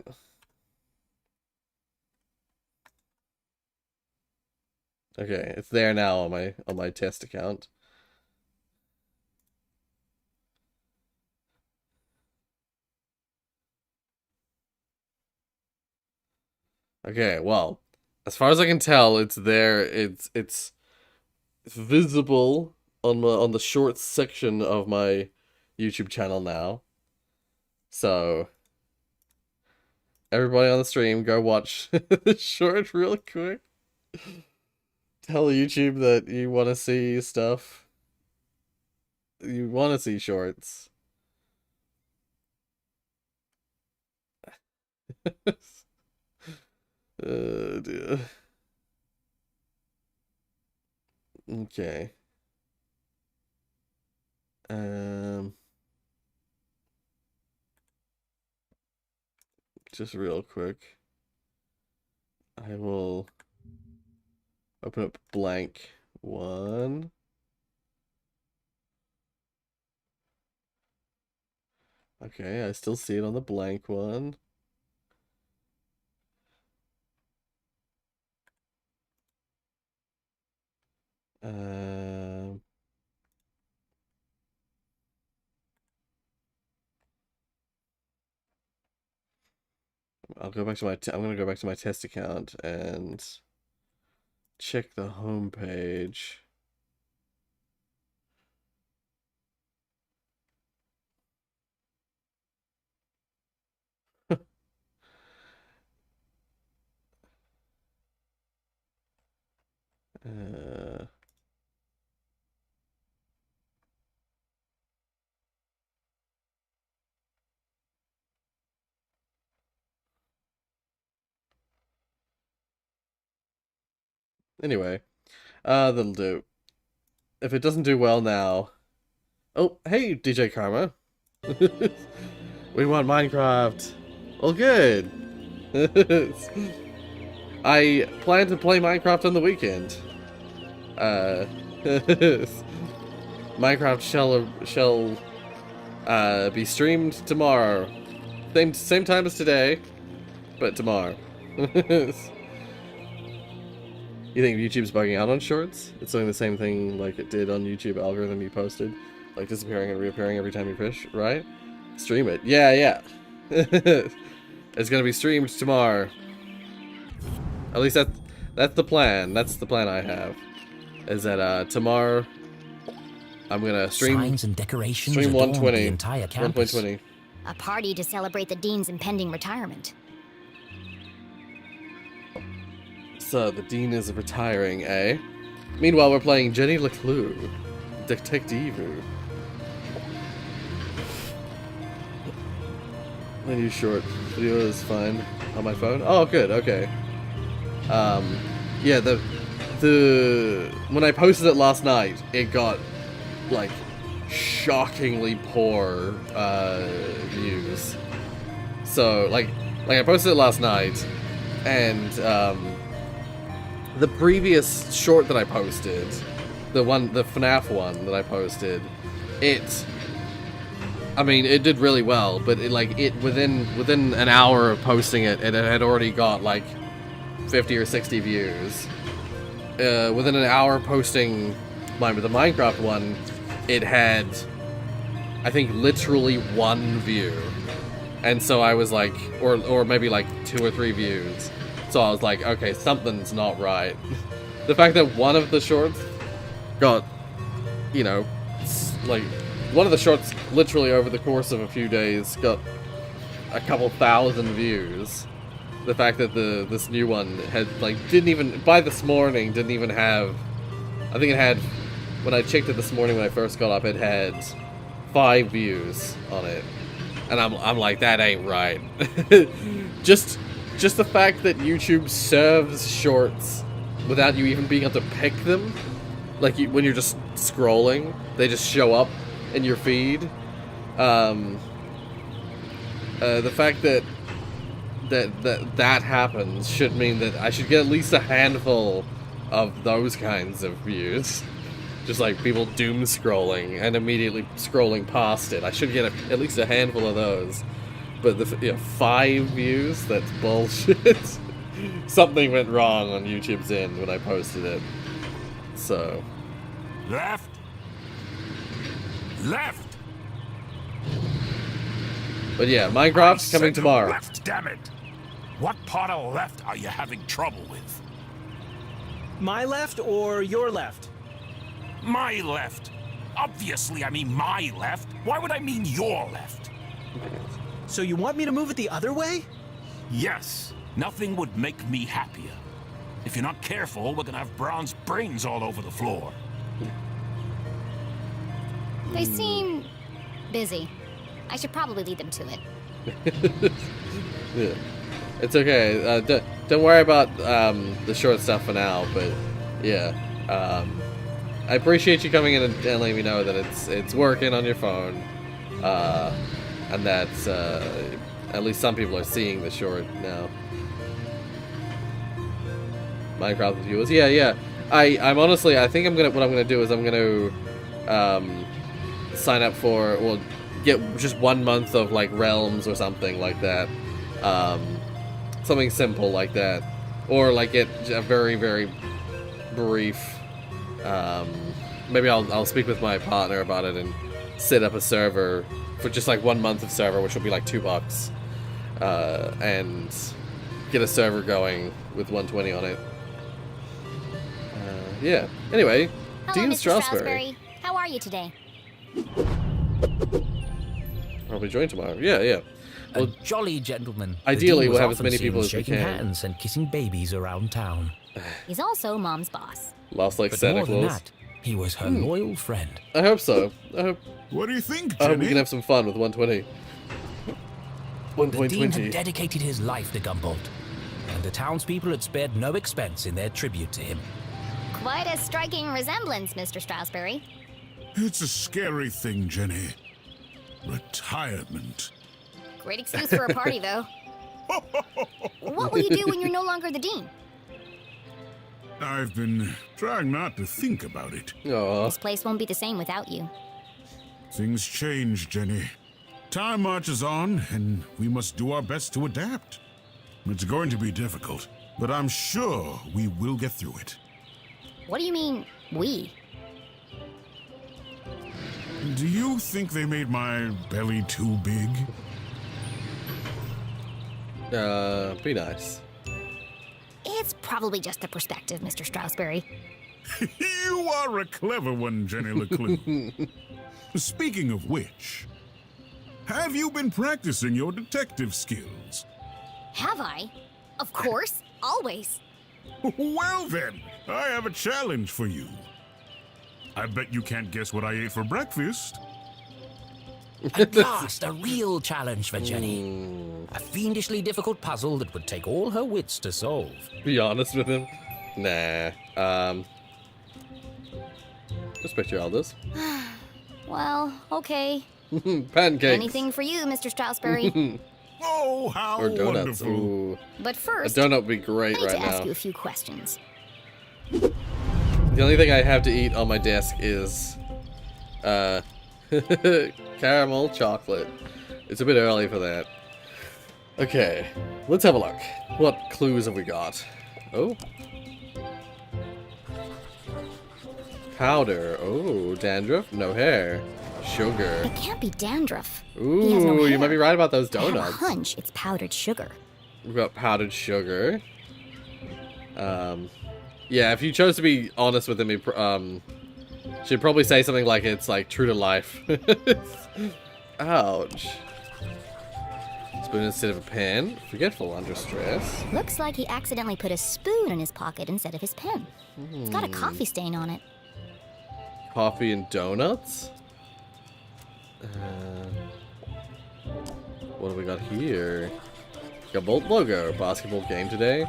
Okay, it's there now on my test account. Okay, well, as far as I can tell, it's there. It's visible on the shorts section of my YouTube channel now. So everybody on the stream, go watch the short real quick. Tell YouTube that you want to see stuff. You want to see shorts. Dear. Okay. Just real quick. I will open up blank one. Okay, I still see it on the blank one. I'll go back to I'm gonna go back to my test account and check the home page. Anyway, that'll do. If it doesn't do well now... Oh, hey, DJ Karma. We want Minecraft. Well, good. I plan to play Minecraft on the weekend. Minecraft shall be streamed tomorrow. Same time as today, but tomorrow. You think YouTube's bugging out on shorts? It's doing the same thing like it did on YouTube algorithm you posted, like disappearing and reappearing every time you fish, right? Stream it. Yeah. It's gonna be streamed tomorrow. At least that's the plan. That's the plan I have. Is that tomorrow I'm gonna stream Signs and decorations stream adorn 120. the entire campus. 1.20. A party to celebrate the dean's impending retirement. So the dean is retiring, eh? Meanwhile, we're playing Jenny LeClue, Detectivu. My new short video is fine on my phone. Oh, good. Okay. Yeah. The when I posted it last night, it got like shockingly poor views. So like I posted it last night, and the previous short that I posted, the FNAF one that I posted, I mean, it did really well, but within an hour of posting it, it had already got like 50 or 60 views. Within an hour of posting the Minecraft one, it had, I think, literally 1 view. And so I was like, or maybe like 2 or 3 views. So I was like, okay, something's not right. The fact that one of the shorts got you know, like, one of the shorts literally over the course of a few days got a couple thousand views. The fact that this new one had, like, didn't even, by this morning, didn't even have, I think it had, when I checked it this morning when I first got up, it had 5 views on it. And I'm like, that ain't right. just the fact that YouTube serves shorts without you even being able to pick them, like when you're just scrolling, they just show up in your feed. The fact that happens should mean that I should get at least a handful of those kinds of views. Just like people doom scrolling and immediately scrolling past it. I should get at least a handful of those. But 5 views? That's bullshit. Something went wrong on YouTube's end when I posted it. So. Left. Left. But yeah, Minecraft's coming I said tomorrow. Left, damn it. What part of left are you having trouble with? My left or your left? My left. Obviously, I mean my left. Why would I mean your left? So you want me to move it the other way? Yes. Nothing would make me happier. If you're not careful, we're gonna have bronze brains all over the floor. They seem busy. I should probably lead them to it. Yeah. It's okay. Don't worry about the short stuff for now, but yeah. I appreciate you coming in and letting me know that it's working on your phone, and that at least some people are seeing the short now. Minecraft with viewers, yeah. I'm honestly, I think what I'm gonna do is I'm gonna sign up for, well, get just 1 month of like realms or something like that, something simple like that, or like get a very, very brief. Maybe I'll speak with my partner about it and set up a server for just like 1 month of server, which will be like $2, and get a server going with 120 on it. Yeah. Anyway, Hello, Dean Mr. Strasberry. How are you today? I'll be joined tomorrow. Yeah. A Well, jolly gentleman. ideally, The dean we'll have was as many often people seen as we shaking can. hands and kissing babies around town. He's also Mom's boss. lost like But Santa more than Claus. that, he was her loyal friend. I hope so. What do you think, I hope we Jenny? can have some fun with 120. The dean had 1.20. dedicated his life to Gumboldt, and the townspeople had spared no expense in their tribute to him. Quite a striking resemblance, Mr. Strasberry. It's a scary thing, Jenny. Retirement. Great excuse for a party, though. What will you do when you're no longer the dean? I've been trying not to think about it. Aw. This place won't be the same without you. Things change, Jenny. Time marches on, and we must do our best to adapt. It's going to be difficult, but I'm sure we will get through it. What do you mean, we? Do you think they made my belly too big? Be nice. It's probably just the perspective, Mr. Strasberry. You are a clever one, Jenny LeClue. Speaking of which, have you been practicing your detective skills? Have I? Of course, always. Well then, I have a challenge for you. I bet you can't guess what I ate for breakfast. At last, a real challenge for Jenny. A fiendishly difficult puzzle that would take all her wits to solve. Be honest with him. Nah. Respect your elders. Well, okay. Pancakes. Anything for you, Mr. Strasberry. Oh, how Or donuts. wonderful. Ooh. But A first, donut would be I great need right to ask now. you a few questions. The only thing I have to eat on my desk is caramel chocolate. It's a bit early for that. Okay, let's have a look. What clues have we got? Oh. Powder. Oh, dandruff. No hair. Sugar. It can't be dandruff. Ooh, He has no you hair. might be right about those I have a donuts. hunch it's powdered sugar. We've got powdered sugar. Yeah, if you chose to be honest with him, She'd probably say something like it's like true to life. Ouch. Spoon instead of a pen. Forgetful under stress. Looks like he accidentally put a spoon in his pocket instead of his pen. It's got a coffee stain on it. Coffee and donuts? What do we got here? Gumboldt logo. Basketball game today.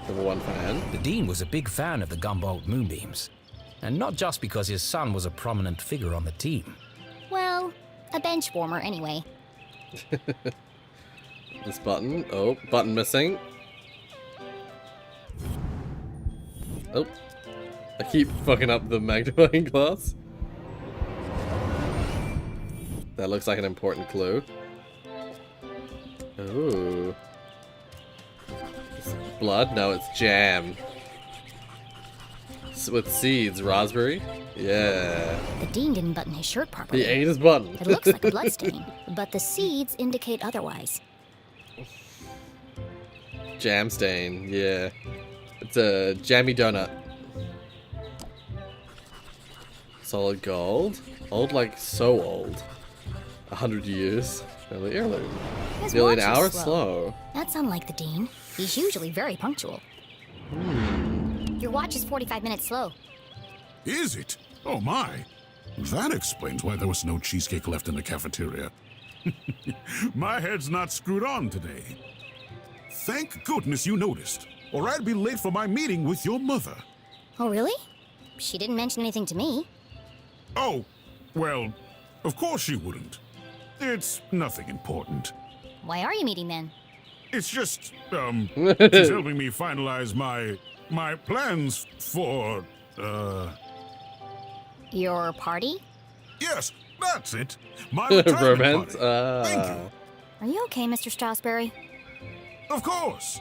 Number 1 fan. The Dean was a big fan of the Gumboldt moonbeams. And not just because his son was a prominent figure on the team. Well, a bench warmer anyway. This button. Oh, button missing. Oh. I keep fucking up the magnifying glass. That looks like an important clue. Ooh. Blood? No, it's jam. With seeds. Raspberry? Yeah. The Dean didn't button his shirt properly. He ate his button. It looks like a blood stain, but the seeds indicate otherwise. Jam stain, yeah. It's a jammy donut. Solid gold. Old like so old. 100 years. Early heirloom. His Nearly an watch hour is slow. That's unlike the Dean. He's usually very punctual. Your watch is 45 minutes slow. Is it? Oh my. That explains why there was no cheesecake left in the cafeteria. My head's not screwed on today. Thank goodness you noticed, or I'd be late for my meeting with your mother. Oh, really? She didn't mention anything to me. Oh, well, of course she wouldn't. It's nothing important. Why are you meeting then? It's just, she's helping me finalize my plans for, Your party? yes, that's it. My retirement Romance. party. Thank you. Are you okay, Mr. Strasberry? Of course.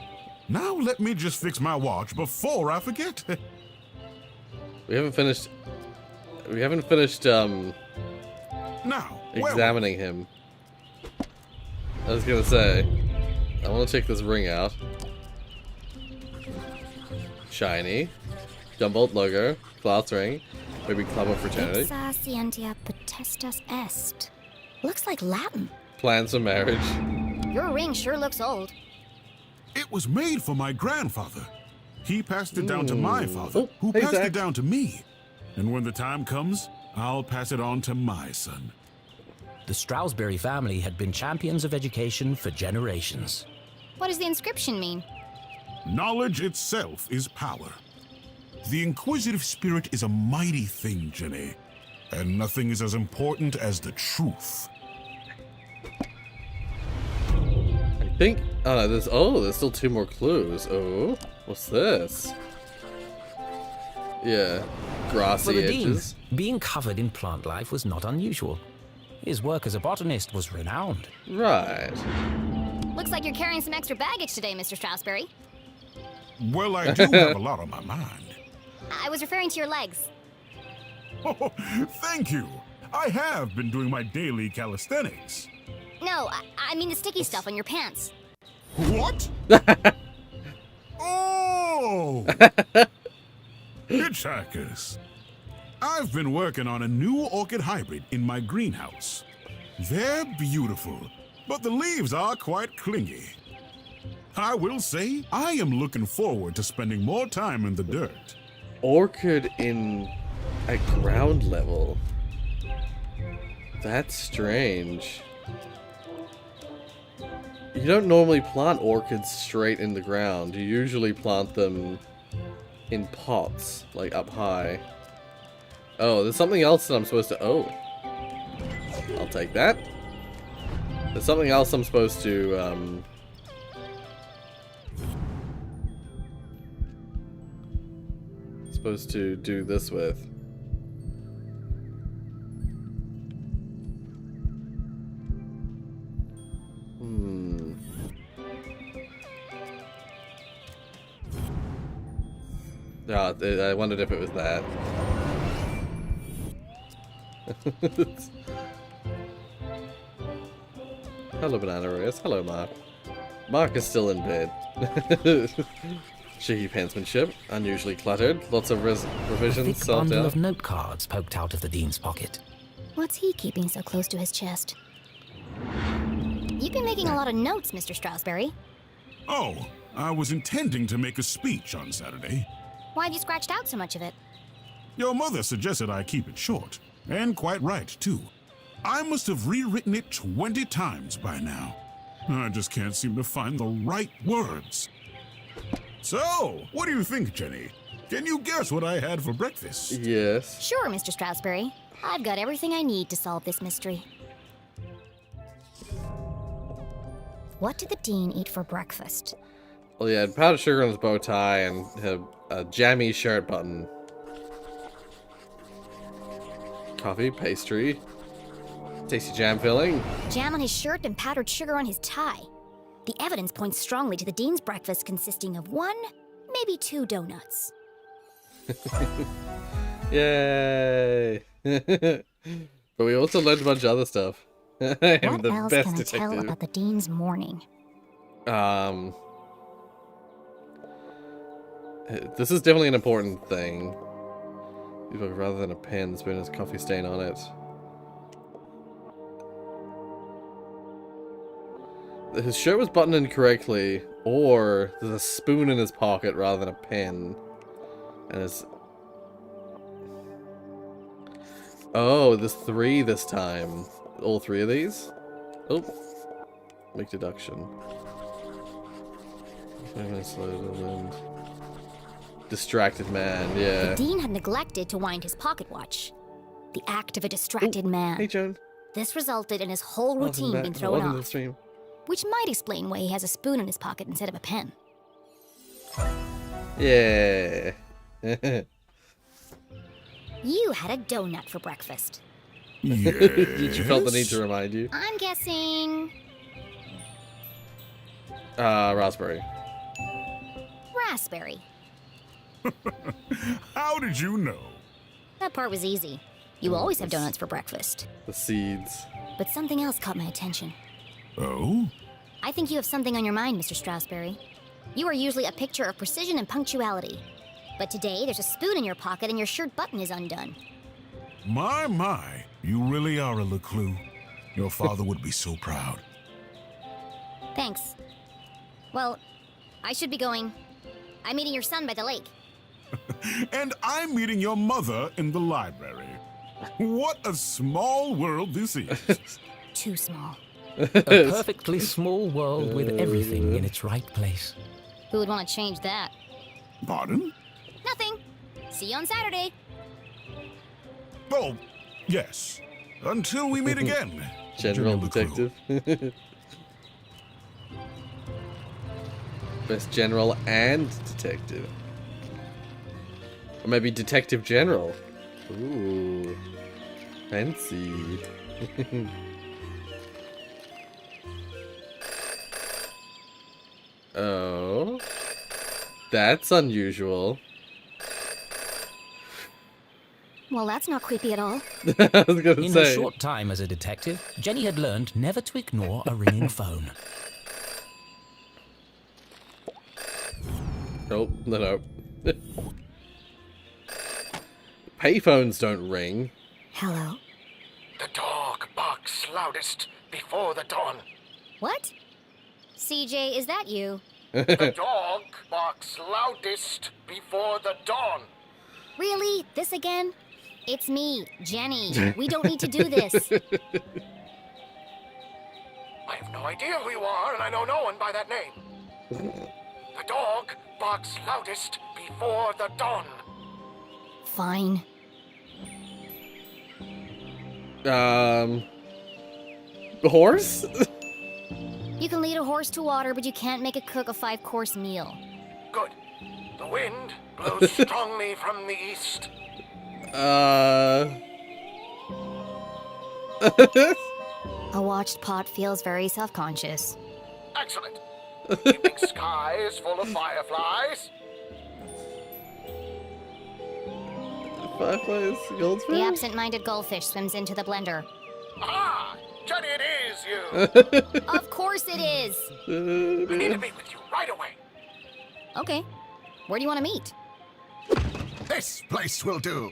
Now let me just fix my watch before I forget. We haven't finished. Now, where Examining him. I was gonna say, I want to check this ring out. Shiny. Gumboldt logo. Class ring. Maybe Club of Fraternity. Exa scientia potestas est. Looks like Latin. Plans for marriage. Your ring sure looks old. It was made for my grandfather. He passed it down to my father, Oh, who hey, passed Zach. it down to me. And when the time comes, I'll pass it on to my son. The Stroudsbury family had been champions of education for generations. What does the inscription mean? Knowledge itself is power. The inquisitive spirit is a mighty thing, Jenny. And nothing is as important as the truth. I think. Oh no, there's still 2 more clues. Oh, what's this? Yeah, grassy For the Dean, edges. being covered in plant life was not unusual. His work as a botanist was renowned. Right. Looks like you're carrying some extra baggage today, Mr. Strasberry. Well, I do have a lot on my mind. I was referring to your legs. Oh, thank you. I have been doing my daily calisthenics. No, I mean the sticky stuff on your pants. What? Oh! Hitchhikers. I've been working on a new orchid hybrid in my greenhouse. They're beautiful, but the leaves are quite clingy. I will say, I am looking forward to spending more time in the dirt. Orchid at ground level. That's strange. You don't normally plant orchids straight in the ground. You usually plant them in pots, like up high. Oh, there's something else that I'm supposed to... Oh. I'll take that. There's something else I'm supposed to, supposed to do this with. Yeah, I wondered if it was that. Hello, Banana Reyes. Hello, Mark. Mark is still in bed. Cheeky penmanship, unusually cluttered, lots of A revisions, thick solved bundle out. of note cards poked out of the dean's pocket. What's he keeping so close to his chest? You've been making a lot of notes, Mr. Stroudsbury. Oh, I was intending to make a speech on Saturday. Why have you scratched out so much of it? Your mother suggested I keep it short, and quite right, too. I must have rewritten it 20 times by now. I just can't seem to find the right words. So, what do you think, Jenny? Can you guess what I had for breakfast? Yes. Sure, Mr. Stroudsbury. I've got everything I need to solve this mystery. What did the Dean eat for breakfast? Well, he had powdered sugar on his bow tie and had a jammy shirt button. Coffee, pastry, tasty jam filling. Jam on his shirt and powdered sugar on his tie. The evidence points strongly to the Dean's breakfast consisting of 1, maybe 2 donuts. Yay! But we also learned a bunch of other stuff. I am What the else best can I detective. tell about the Dean's morning? This is definitely an important thing. Rather than a pen, there's been a coffee stain on it. His shirt was buttoned incorrectly, or there's a spoon in his pocket rather than a pen. And his... Oh, there's 3 this time. All 3 of these? Oh. Make deduction. 5 minutes later, and... Distracted man, yeah. The Dean had neglected to wind his pocket watch. The act of a distracted man. Hey, Joan. This resulted in his whole Welcome routine back. being thrown Welcome to the off. stream. Which might explain why he has a spoon in his pocket instead of a pen. Yeah. You had a donut for breakfast. Yes. You felt the need to remind you. I'm guessing... Raspberry. raspberry. How did you know? That part was easy. You always have donuts for breakfast. The seeds. But something else caught my attention. Oh? I think you have something on your mind, Mr. Stroudsbury. You are usually a picture of precision and punctuality. But today, there's a spoon in your pocket and your shirt button is undone. My, you really are a LeClue. Your father would be so proud. Thanks. Well, I should be going. I'm meeting your son by the lake. And I'm meeting your mother in the library. What a small world this is. Too small. A perfectly small world with everything in its right place. Who would want to change that? Pardon? Nothing. See you on Saturday. Oh, yes. Until we meet again. General Jenny LeClue. detective. Best general and detective. Or maybe detective general. Ooh. Fancy. Oh. That's unusual. Well, that's not creepy at all. I was gonna In her say. short time as a detective, Jenny had learned never to ignore a ringing phone. Nope, no. Payphones don't ring. Hello? The dog barks loudest before the dawn. What? CJ, is that you? The dog barks loudest before the dawn. Really? This again? It's me, Jenny. We don't need to do this. I have no idea who you are, and I know no one by that name. The dog barks loudest before the dawn. Fine. Horse? You can lead a horse to water, but you can't make it cook a 5-course meal. Good. The wind blows strongly from the east. A watched pot feels very self-conscious. Excellent. Evening sky is full of fireflies. Fireflies, Goldsmith? The absent-minded goldfish swims into the blender. Ah, Jenny, it is you. Of course it is! I need to meet with you right away. Okay. Where do you want to meet? This place will do.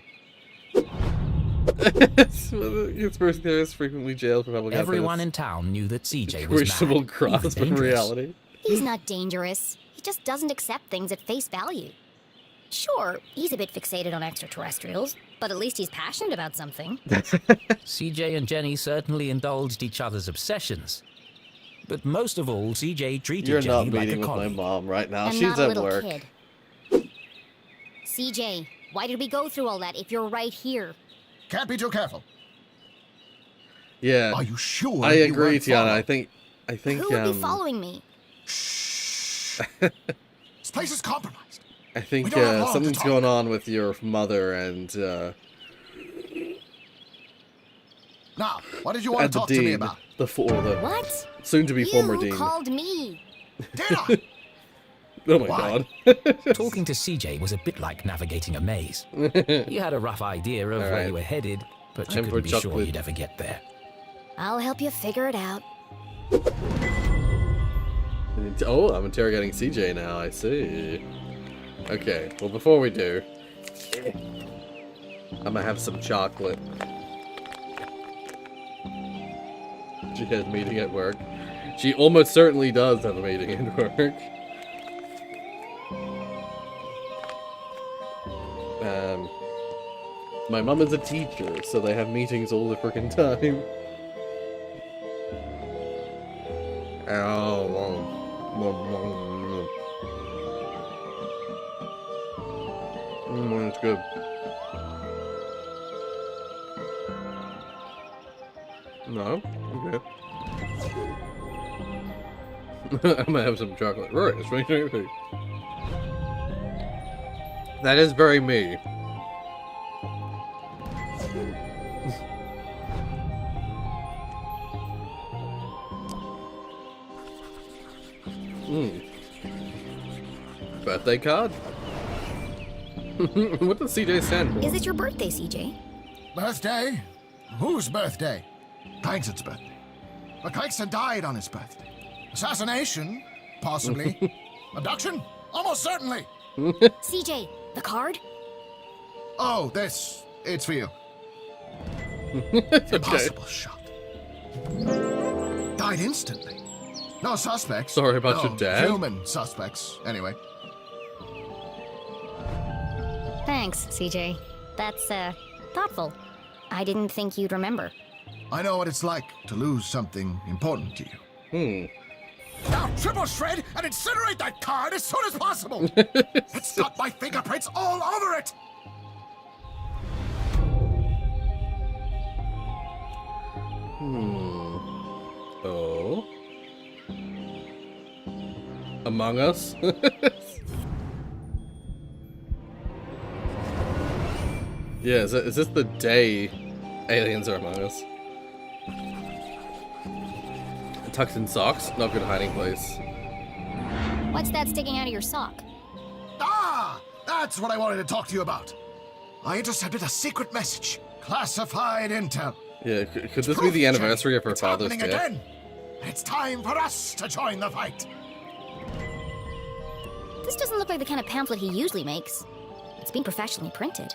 Conspiracy theorists frequently jailed for public Everyone in offense. town knew that CJ was Questionable mad, grasp even of dangerous. reality. He's not dangerous. He just doesn't accept things at face value. Sure, he's a bit fixated on extraterrestrials, but at least he's passionate about something. CJ and Jenny certainly indulged each other's obsessions. But most of all, CJ treated You're Jenny not like a meeting with my colleague. mom right now. I'm She's not a at little work. kid. CJ, why did we go through all that if you're right here? Can't be too careful. Yeah, Are you sure? I you agree, weren't Tiana. followed? I think Who would be following me? This place is compromised. I think We don't have long to something's talk. going on with your mother and Now, what did you want to the talk to me dean, about? the What? soon-to-be former You dean. called me. Did I? Oh my Why? god. Talking to CJ was a bit like navigating a maze. You had a rough idea of where Alright. you were headed, but you Time for couldn't be sure chocolate. you'd ever get there. I'll help you figure it out. Oh, I'm interrogating CJ now. I see. Okay, well before we do, I'm gonna have some chocolate. She has a meeting at work. She almost certainly does have a meeting at work. My mom is a teacher, so they have meetings all the freaking time. That's good. No? Okay. I'm gonna have some chocolate. Rorius, what do you think? That is very me. Birthday card? What does CJ stand for? Is it your birthday, CJ? Birthday? Whose birthday? Kingston's birthday. But Kingston died on his birthday. Assassination? Possibly. Abduction? Almost certainly. CJ, the card? Oh, this. It's for you. Okay. Impossible shot. Died instantly. No suspects. Sorry about No your dad. Human suspects, anyway. Thanks, CJ. That's, thoughtful. I didn't think you'd remember. I know what it's like to lose something important to you. Now triple shred and incinerate that card as soon as possible! It's got my fingerprints all over it! Oh. Among Us? Yeah, is this the day aliens are among us? Tucked in socks? Not good hiding place. What's that sticking out of your sock? Ah! That's what I wanted to talk to you about. I intercepted a secret message. Classified intel. Yeah, could this be the anniversary of her It's father's happening death? again. It's time for us to join the fight. This doesn't look like the kind of pamphlet he usually makes. It's been professionally printed.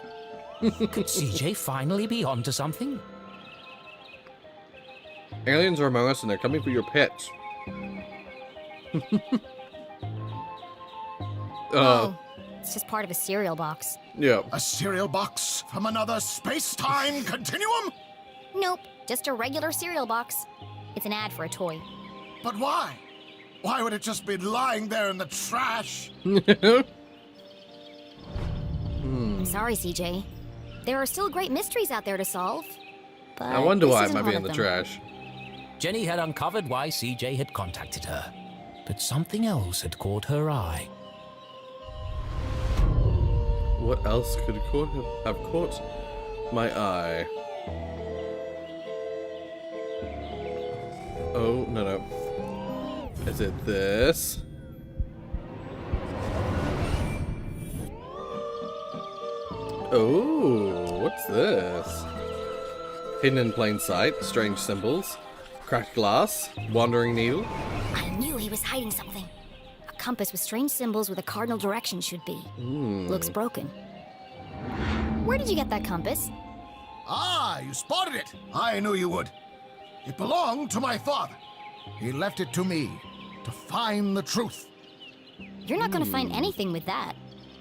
Could CJ finally be onto something? Aliens are among us and they're coming for your pets. Oh, it's just part of a cereal box. Yeah. A cereal box from another space-time continuum? Nope, just a regular cereal box. It's an ad for a toy. But why? Why would it just be lying there in the trash? I'm sorry, CJ. There are still great mysteries out there to solve. But I wonder this why it isn't might be one in of the them. trash. Jenny had uncovered why CJ had contacted her, but something else had caught her eye. What else could have caught my eye? Oh, no. Is it this? Oh, what's this? Hidden in plain sight, strange symbols, cracked glass, wandering needle. I knew he was hiding something. A compass with strange symbols where the cardinal direction should be. Looks broken. Where did you get that compass? Ah, you spotted it. I knew you would. It belonged to my father. He left it to me to find the truth. You're not gonna find anything with that.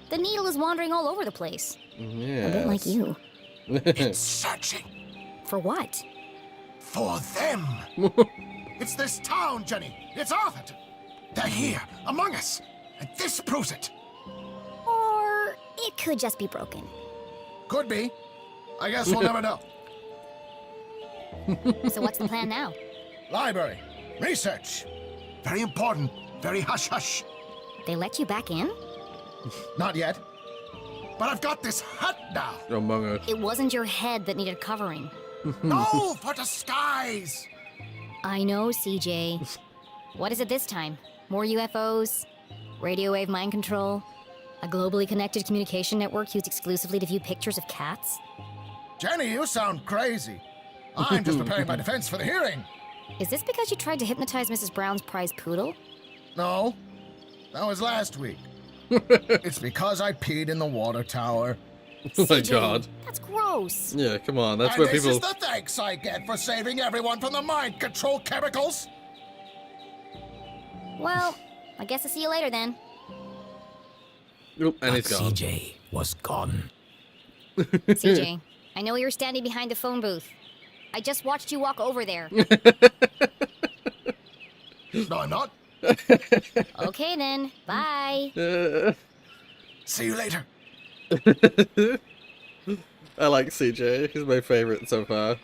The needle is wandering all over the place. Yes. A bit like you. It's searching For what? for them. It's this town, Jenny. It's Arthurton. They're here, among us. And this proves it. Or it could just be broken. Could be. I guess we'll never know. So what's the plan now? Library. Research. Very important. Very hush-hush. They let you back in? Not yet. But I've got this hat now. Among Us. It wasn't your head that needed covering. No, for disguise. I know, CJ. What is it this time? More UFOs? Radio wave mind control? A globally connected communication network used exclusively to view pictures of cats? Jenny, you sound crazy. I'm just preparing my defense for the hearing. Is this because you tried to hypnotize Mrs. Brown's prize poodle? No, that was last week. It's because I peed in the water tower. Oh my CJ, god. That's gross. Yeah, come on. That's And where this people. is the thanks I get for saving everyone from the mind control chemicals. Well, I guess I'll see you later then. Oop, and But he's gone. CJ was gone. CJ, I know you're standing behind the phone booth. I just watched you walk over there. No, I'm not. Okay then, bye. See you later. I like CJ. He's my favorite so far.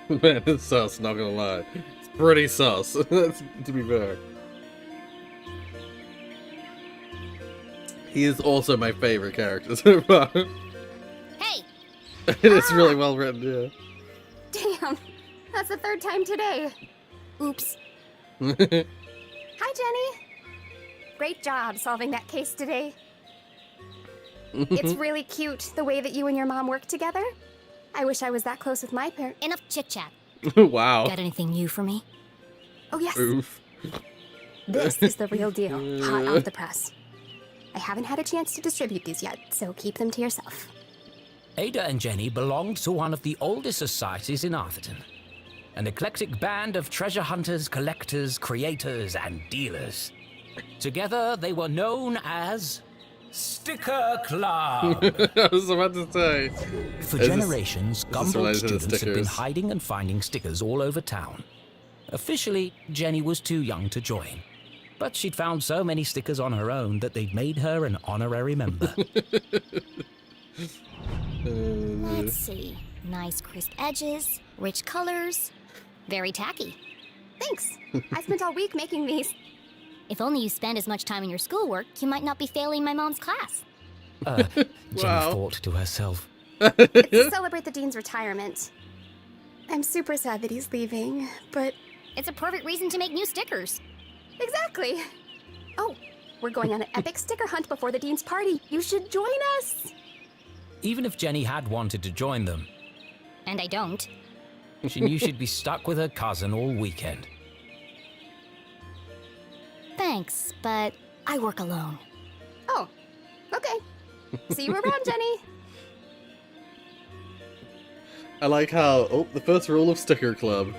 Man, it's sus, not gonna lie. It's pretty sus, to be fair. He is also my favorite character so far. Hey! It's really well written, yeah. Damn, that's the third time today. Oops. Hi, Jenny. Great job solving that case today. It's really cute the way that you and your mom work together. I wish I was that close with my parents. Enough chit-chat. Wow. Got anything new for me? Oh, yes. Oof. This is the real deal, hot off the press. I haven't had a chance to distribute these yet, so keep them to yourself. Ada and Jenny belonged to one of the oldest societies in Arthurton. An eclectic band of treasure hunters, collectors, creators, and dealers. Together, they were known as Sticker Club. I was about to say. For Is this- generations, is this Gumball related to the students had been stickers? hiding and finding stickers all over town. Officially, Jenny was too young to join. But she'd found so many stickers on her own that they'd made her an honorary member. Let's see. Nice crisp edges, rich colors, very tacky. Thanks. I spent all week making these. If only you spend as much time in your schoolwork, you might not be failing my mom's class. Jenny Wow. thought to herself. It's to celebrate the dean's retirement. I'm super sad that he's leaving, but It's a perfect reason to make new stickers. exactly. Oh, we're going on an epic sticker hunt before the dean's party. You should join us. Even if Jenny had wanted to join them, And I don't. she knew she'd be stuck with her cousin all weekend. Thanks, but I work alone. Oh, okay. See you around, Jenny. I like how, the first rule of Sticker Club.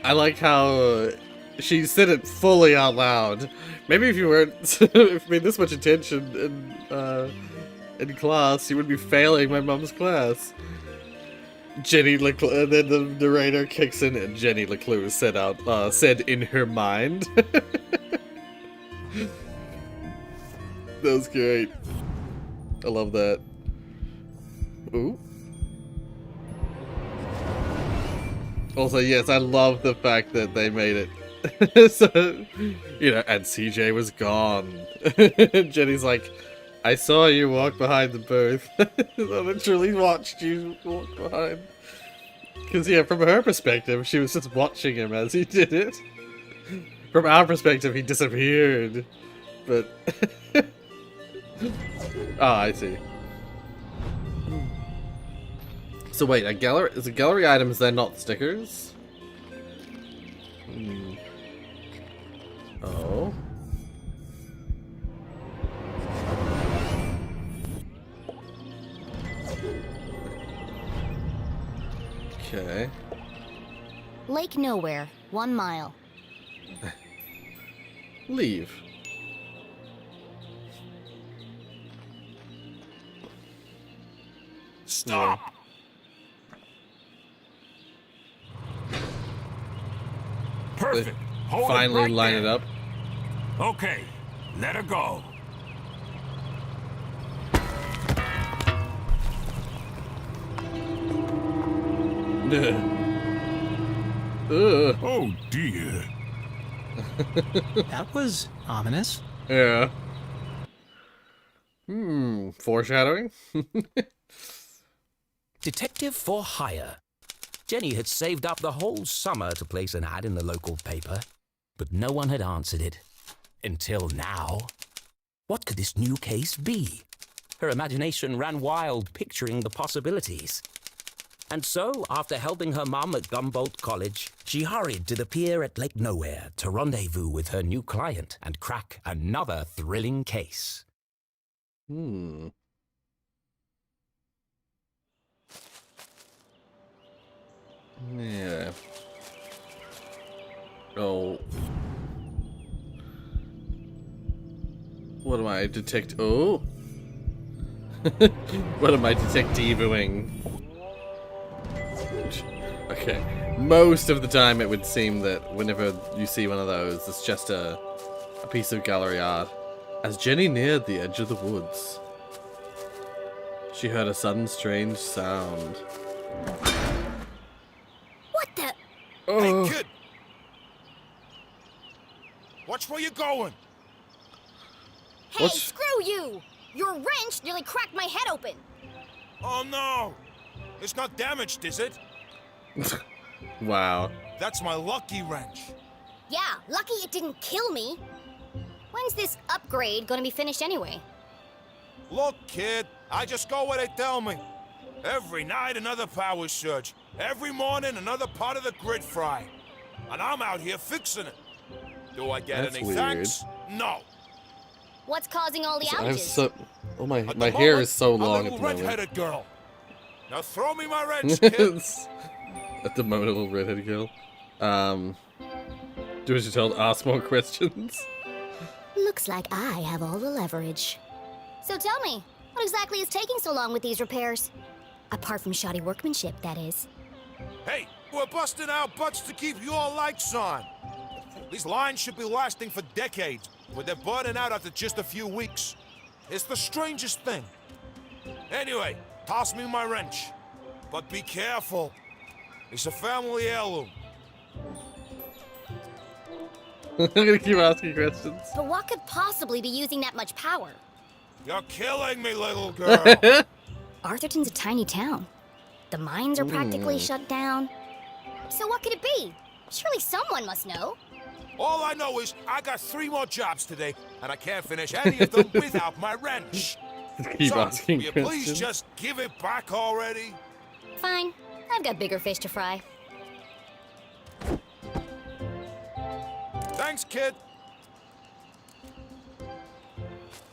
I like how she said it fully out loud. Maybe if you weren't, if you paid this much attention in class, you would be failing my mom's class. Jenny LeClue, and then the narrator kicks in, and Jenny LeClue said in her mind. That was great. I love that. Ooh. Also, yes, I love the fact that they made it. So, and CJ was gone. Jenny's like, I saw you walk behind the booth. I literally watched you walk behind. Because, from her perspective, she was just watching him as he did it. From our perspective, he disappeared. But... I see. So wait, is a gallery items then not stickers? Oh. Okay. Lake Nowhere, 1 mile. Leave. Stop! Perfect. Hold Finally right line there. it up. Okay, let her go. Ugh. Oh dear. That was ominous. Yeah. Foreshadowing? Detective for hire. Jenny had saved up the whole summer to place an ad in the local paper, but no one had answered it. Until now. What could this new case be? Her imagination ran wild, picturing the possibilities. And so, after helping her mum at Gumboldt College, she hurried to the pier at Lake Nowhere to rendezvous with her new client and crack another thrilling case. Yeah. Oh. What am I Oh. What am I detectiving? Okay. Most of the time it would seem that whenever you see one of those, it's just a piece of gallery art. As Jenny neared the edge of the woods, she heard a sudden strange sound. What the? Oh. Hey, kid! Watch where you're going! Hey, What's- screw you! Your wrench nearly cracked my head open. Oh no! It's not damaged, is it? Wow. That's my lucky wrench. Yeah, lucky it didn't kill me. When's this upgrade gonna be finished anyway? Look, kid, I just go where they tell me. Every night another power surge. Every morning another part of the grid fry. And I'm out here fixing it. Do I get That's any weird. thanks? No. What's causing all the I have outages? so. Oh my! At My the hair moment, is so a long at little the moment. red-headed girl. Now throw me my wrench, kid. At the moment, a little redheaded girl. Do as you're told. Ask more questions. Looks like I have all the leverage. So tell me, what exactly is taking so long with these repairs? Apart from shoddy workmanship, that is. Hey, we're busting our butts to keep your lights on. These lines should be lasting for decades, but they're burning out after just a few weeks. It's the strangest thing. Anyway, toss me my wrench. But be careful. It's a family heirloom. I'm gonna keep asking questions. But what could possibly be using that much power? You're killing me, little girl. Arthurton's a tiny town. The mines are practically shut down. So what could it be? Surely someone must know. All I know is I got 3 more jobs today, and I can't finish any of them without my wrench. Keep So, asking will you questions. please just give it back already? Fine. I've got bigger fish to fry. Thanks, kid.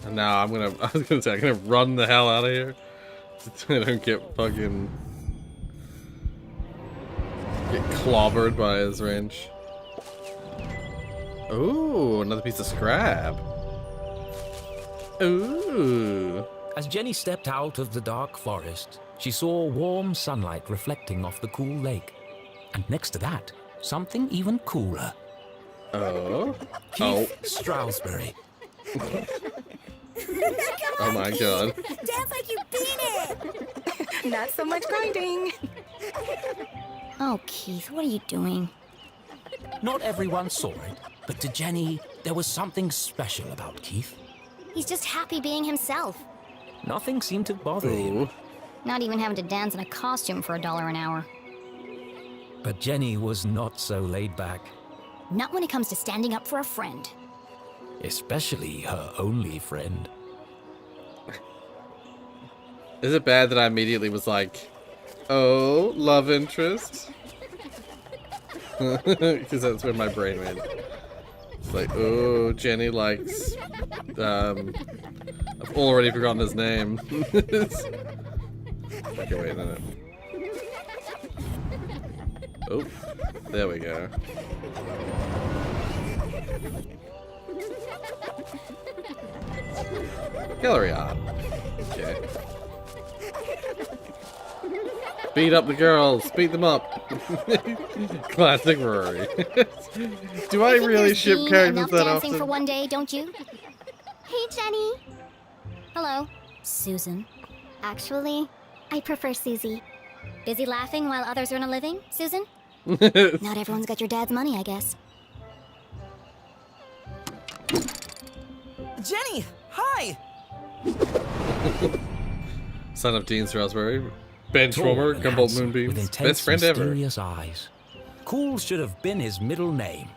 And now I was gonna say I'm gonna run the hell out of here. So I don't get clobbered by his wrench. Ooh, another piece of scrap. Ooh. As Jenny stepped out of the dark forest, she saw warm sunlight reflecting off the cool lake. And next to that, something even cooler. Oh. Keith Stroudsbury. Oh my god. Dance like you beat it! Not so much grinding. Oh, Keith, what are you doing? Not everyone saw it, but to Jenny, there was something special about Keith. He's just happy being himself. Nothing seemed to bother him. Ooh. Not even having to dance in a costume for $1 an hour. But Jenny was not so laid back, Not when it comes to standing up for a friend. especially her only friend. Is it bad that I immediately was like, Oh, love interest. Because that's where my brain went. It's like, oh, Jenny likes. I've already forgotten his name. Okay, wait, no. Oh, there we go. Gallery art. Okay. Beat up the girls. Beat them up. Classic Rory. Do I really ship characters that dancing often? for one day, don't you? Hey, Jenny. Hello. Susan. Actually, I prefer Susie. Busy laughing while others earn a living, Susan? Not everyone's got your dad's money, I guess. Jenny, hi! Son of Dean Strasberg. Bench Tall warmer, and Gumball handsome, with Moonbeams. intense, Best friend ever. mysterious eyes. Cool should have been his middle name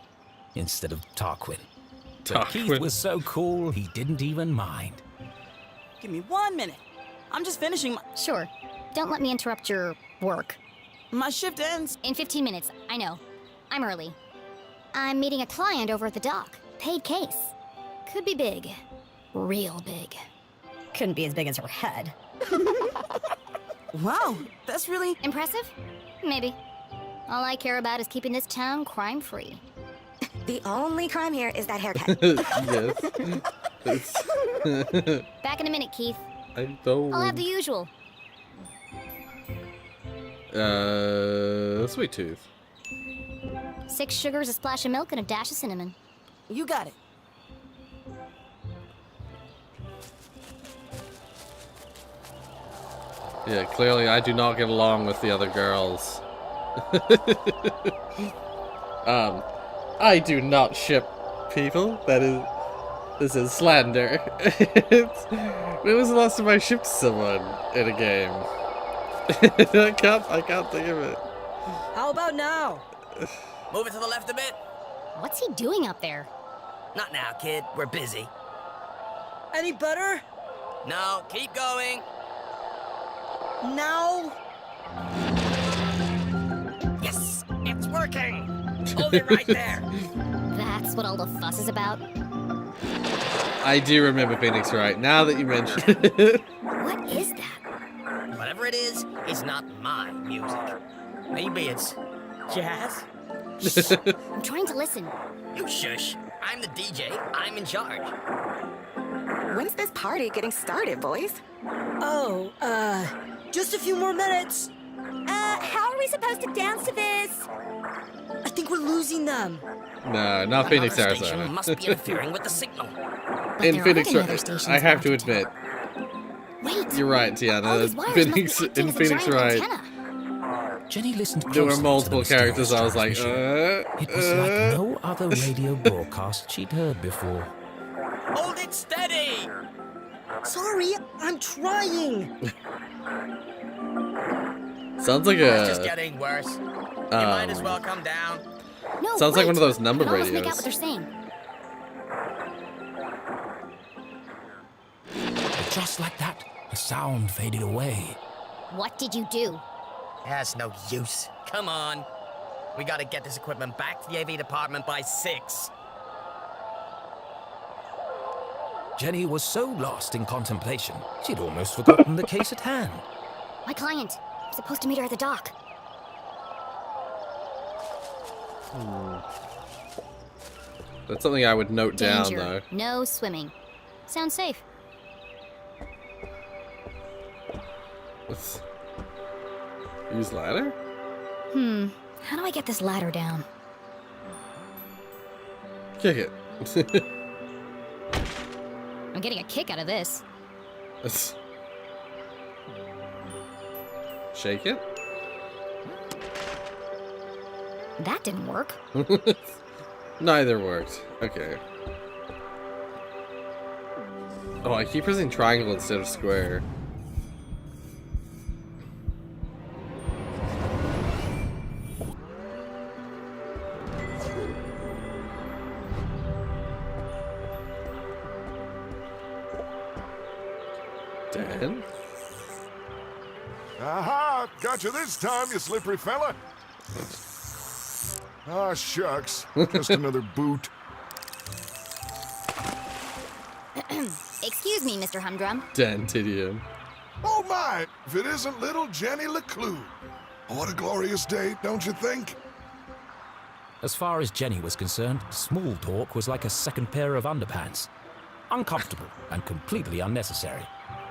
instead of Tarquin. But Keith Tarquin. was so cool, he didn't even mind. Give me 1 minute. I'm just finishing my... Sure. Don't let me interrupt your work. My shift ends. In 15 minutes, I know. I'm early. I'm meeting a client over at the dock. Paid case. Could be big. Real big. Couldn't be as big as her head. Wow, that's really... Impressive? Maybe. All I care about is keeping this town crime-free. The only crime here is that haircut. Yes. Back in a minute, Keith. I don't. I'll have the usual. Sweet tooth. 6 sugars, a splash of milk, and a dash of cinnamon. You got it. Yeah, clearly I do not get along with the other girls. I do not ship people. This is slander. When was the last time I shipped someone in a game? I can't think of it. How about now? Move it to the left a bit. What's he doing up there? Not now, kid. We're busy. Any better? No, keep going. Now? Yes, it's working. Hold it right there. That's what all the fuss is about? I do remember Phoenix Wright, now that you mention it. What is that? Whatever it is, it's not my music. Maybe it's Jazz? I'm trying to listen. you shush. I'm the DJ. I'm in charge. When's this party getting started, boys? Oh, just a few more minutes. How are we supposed to dance to this? I think we're losing them. No, not Phoenix, Another station Arizona. must be interfering with the signal. But In there Phoenix, are other stations I have to around town. admit, Wait. you're right, All Tiana. these wires must be Phoenix, acting in as a Phoenix giant Wright, antenna. Jenny listened there closely were to multiple the mysterious characters. I was like, transmission. It was like no other radio broadcast she'd heard before. Hold it steady. Sorry, I'm trying. Sounds like It's just a. getting worse. You might as well come down. No, Sounds like wait. one of those number I can almost make out radios. what they're saying. But just like that, the sound faded away. What did you do? That's no use. Come on. We gotta get this equipment back to the AV department by 6. Jenny was so lost in contemplation, she'd almost forgotten the case at hand. My client. I'm supposed to meet her at the dock. That's something I would note Danger. down, though. No swimming. Sounds safe. Use ladder? How do I get this ladder down? Kick it. I'm getting a kick out of this. Shake it? That didn't work. Neither worked. Okay. Oh, I keep pressing triangle instead of square. Dan? Aha! Got you this time, you slippery fella. Ah, shucks. Just another boot. Excuse me, Mr. Humdrum. Dantidium. Oh my! If it isn't little Jenny LeClue. What a glorious day, don't you think? As far as Jenny was concerned, small talk was like a second pair of underpants. Uncomfortable and completely unnecessary.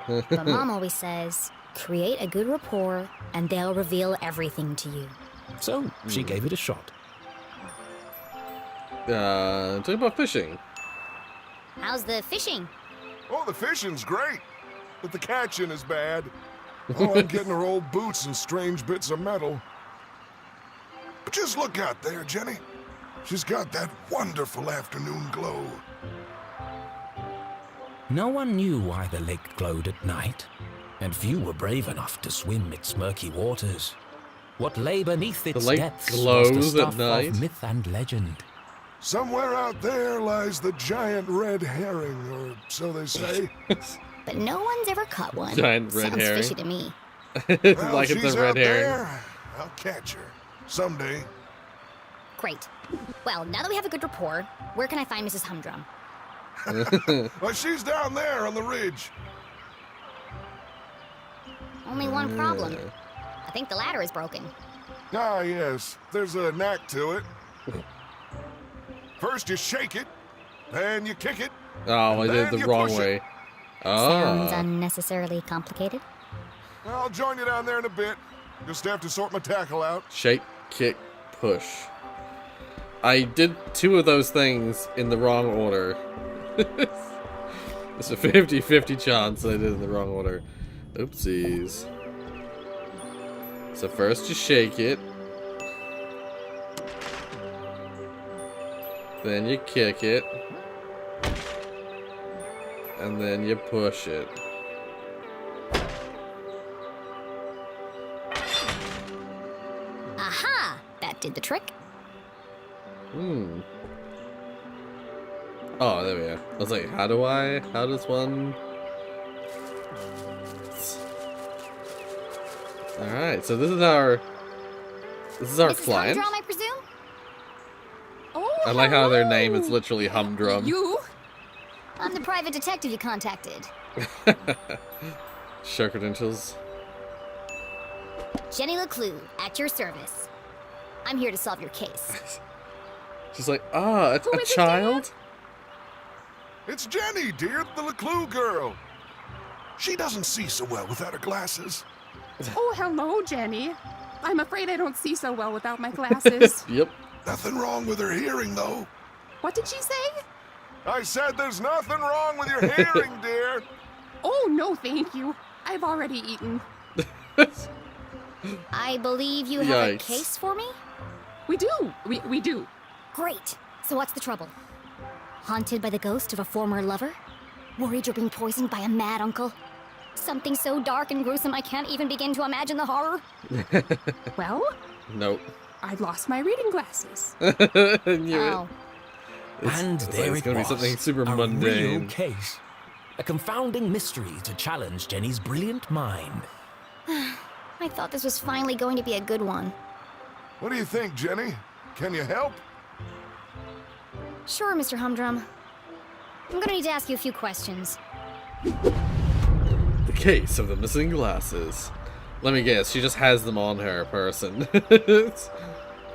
But Mom always says, create a good rapport and they'll reveal everything to you. So she gave it a shot. Talk about fishing. How's the fishing? Oh, the fishing's great, but the catching is bad. Oh, I'm getting her old boots and strange bits of metal. But just look out there, Jenny. She's got that wonderful afternoon glow. No one knew why the lake glowed at night, and few were brave enough to swim its murky waters. What lay beneath its lake depths glows was the at stuff night? of myth and legend. Somewhere out there lies the giant red herring, or so they say. But no one's ever caught one. Giant red Sounds herring. fishy to me. Well, Like it's she's a red out herring. there. I'll catch her. Someday. Great. Well, now that we have a good rapport, where can I find Mrs. Humdrum? Well, she's down there on the ridge. Only one problem. I think the ladder is broken. Ah, yes. There's a knack to it. First you shake it, then you kick it. Oh, I did then the you wrong push it. way. Sounds Ah. unnecessarily complicated. I'll join you down there in a bit. Just have to sort my tackle out. Shake, kick, push. I did 2 of those things in the wrong order. It's a 50-50 chance that I did it in the wrong order. Oopsies. So first you shake it. Then you kick it. And then you push it. Aha! That did the trick. Hmm. Oh, there we go. I was like, how does one... Alright, so this is our Mrs. client. Humdrum, I presume? Oh, I like how their name is hello. literally Humdrum. You? I'm the private detective you contacted. Show credentials. Jenny LeClue, at your service. I'm here to solve your case. She's like, a Who is it, child? It's Jenny, dear, the LeClue girl. She doesn't see so well without her glasses. Oh, hello, Jenny. I'm afraid I don't see so well without my glasses. Yep. Nothing wrong with her hearing, though. What did she say? I said there's nothing wrong with your hearing, dear. Oh, no, thank you. I've already eaten. I believe you have a Yikes. case for me? We do. We do. Great. So what's the trouble? Haunted by the ghost of a former lover? Worried you're being poisoned by a mad uncle? Something so dark and gruesome I can't even begin to imagine the horror? Well, Nope. I lost my reading glasses. Knew it. Oh. And it's there like it's it gonna be was, something super a mundane. real case. A confounding mystery to challenge Jenny's brilliant mind. I thought this was finally going to be a good one. What do you think, Jenny? Can you help? Sure, Mr. Humdrum. I'm gonna need to ask you a few questions. The case of the missing glasses. Let me guess, she just has them on her person.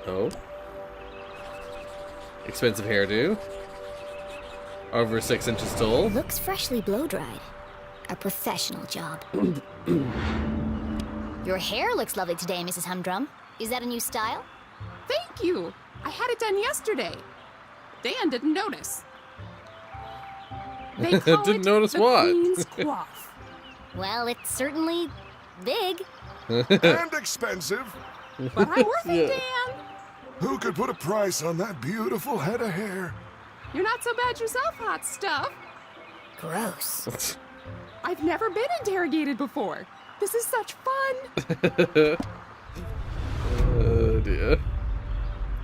Oh. Expensive hairdo. Over 6 inches tall. Looks freshly blow-dried. A professional job. Your hair looks lovely today, Mrs. Humdrum. Is that a new style? Thank you. I had it done yesterday. Dan didn't notice. They call Didn't it notice the what? Queen's Coif. Well, it's certainly big. And expensive. But I'm worth it, Yeah. Dan. Who could put a price on that beautiful head of hair? You're not so bad yourself, hot stuff. Gross. I've never been interrogated before. This is such fun. Oh dear.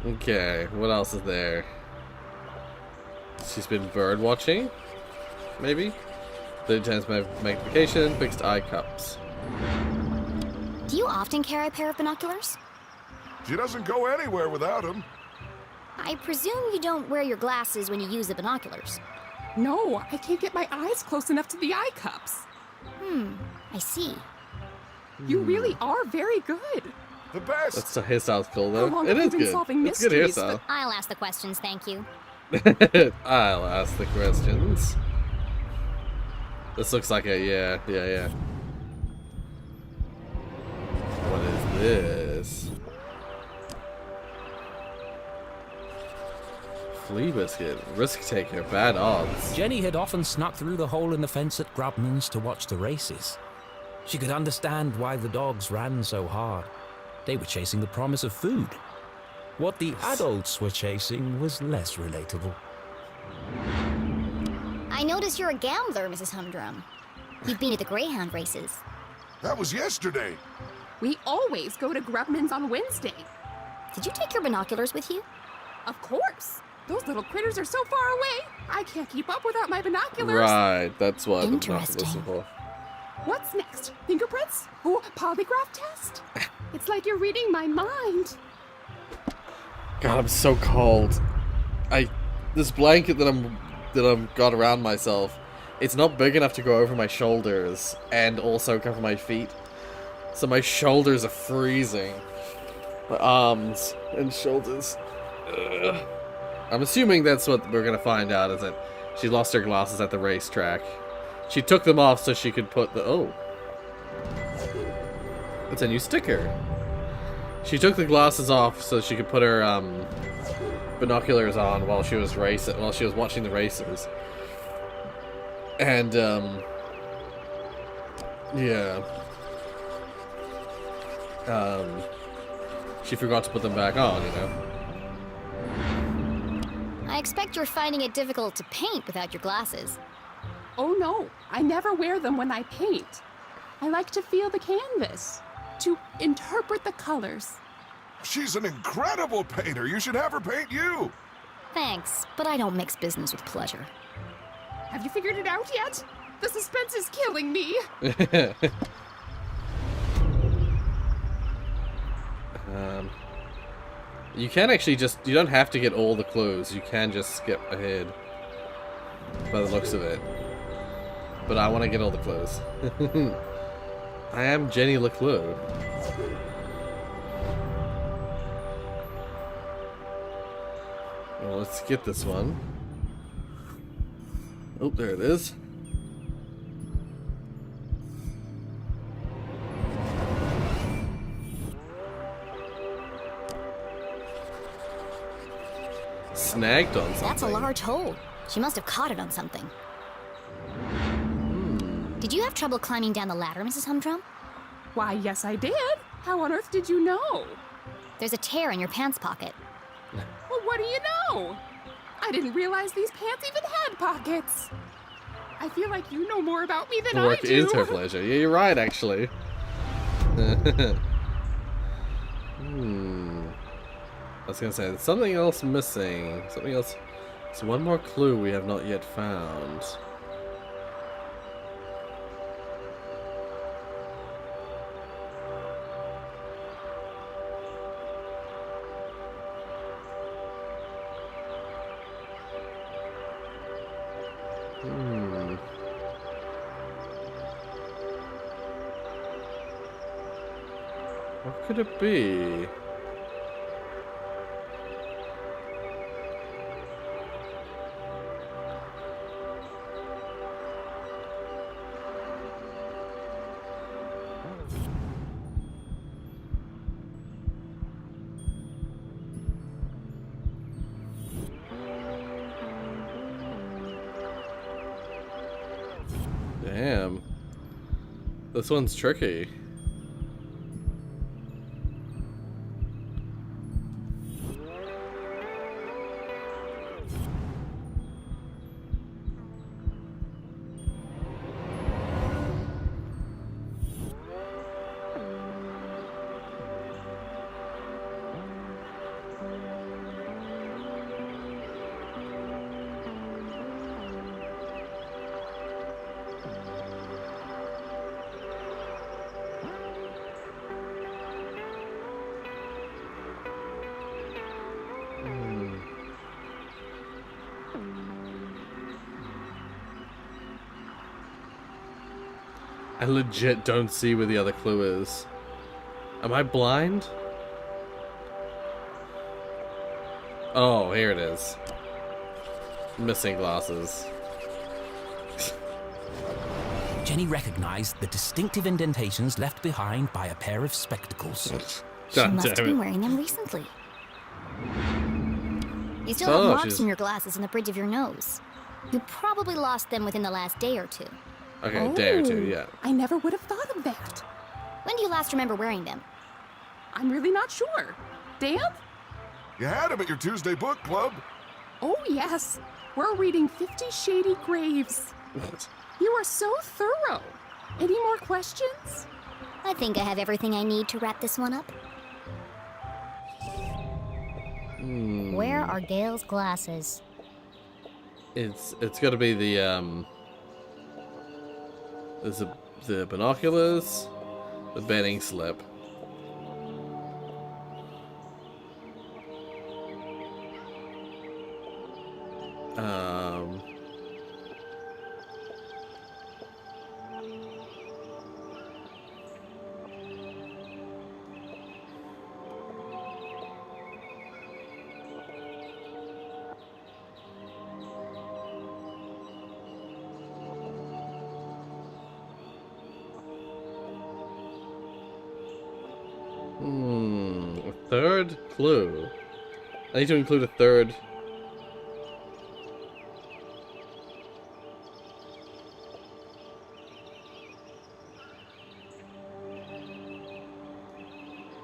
Okay, what else is there? She's been bird watching? Maybe? The intense magnification, fixed eye cups. Do you often carry a pair of binoculars? She doesn't go anywhere without them. I presume you don't wear your glasses when you use the binoculars. No, I can't get my eyes close enough to the eye cups. I see. You really are very good. The best. That's a hairstyle's cool How though. long It have you is been good. solving It's good mysteries, hairstyle. I'll ask the questions, thank you. I'll ask the questions. This looks like a yeah. What is this? Flea biscuit, risk taker, bad odds. Jenny had often snuck through the hole in the fence at Grubman's to watch the races. She could understand why the dogs ran so hard. They were chasing the promise of food. What the adults were chasing was less relatable. I notice you're a gambler, Mrs. Humdrum. You've been to the Greyhound races. That was yesterday. We always go to Grubman's on Wednesday. Did you take your binoculars with you? Of course. Those little critters are so far away. I can't keep up without my binoculars. Right, that's what the Interesting. binoculars are for. What's next? Fingerprints? Oh, polygraph test? It's like you're reading my mind. God, I'm so cold. This blanket that I've got around myself, it's not big enough to go over my shoulders and also cover my feet. So my shoulders are freezing. My arms and shoulders. Ugh. I'm assuming that's what we're gonna find out, is that she lost her glasses at the racetrack. She took them off so she could put the... Oh. It's a new sticker. She took the glasses off so she could put her binoculars on while she was watching the races. And she forgot to put them back on, you know. I expect you're finding it difficult to paint without your glasses. Oh no, I never wear them when I paint. I like to feel the canvas, to interpret the colors. She's an incredible painter. You should have her paint you. Thanks, but I don't mix business with pleasure. Have you figured it out yet? The suspense is killing me. You can actually you don't have to get all the clues. You can just skip ahead by the looks of it. But I want to get all the clues. I am Jenny LeClue. Well, let's get this one. Oh, there it is. Snagged on something. That's a large hole. She must have caught it on something. Did you have trouble climbing down the ladder, Mrs. Humdrum? Why, yes I did. How on earth did you know? There's a tear in your pants pocket. Well, what do you know? I didn't realize these pants even had pockets. I feel like you know more about me than I do. Work is her pleasure. Yeah, you're right, actually. I was gonna say, there's something else missing. Something else. There's one more clue we have not yet found. What could it be? Damn. This one's tricky. I legit don't see where the other clue is. Am I blind? Oh, here it is. Missing glasses. Jenny recognized the distinctive indentations left behind by a pair of spectacles. She must have been wearing them recently. You still have marks from your glasses on the bridge of your nose. You probably lost them within the last day or two. Okay, a day or two, yeah. I never would have thought of that. When do you last remember wearing them? I'm really not sure. Dan? You had him at your Tuesday book club. Oh, yes. We're reading 50 Shady Graves. You are so thorough. Any more questions? I think I have everything I need to wrap this one up. Where are Gail's glasses? It's got to be the there's the binoculars, the betting slip. A third clue. I need to include a third.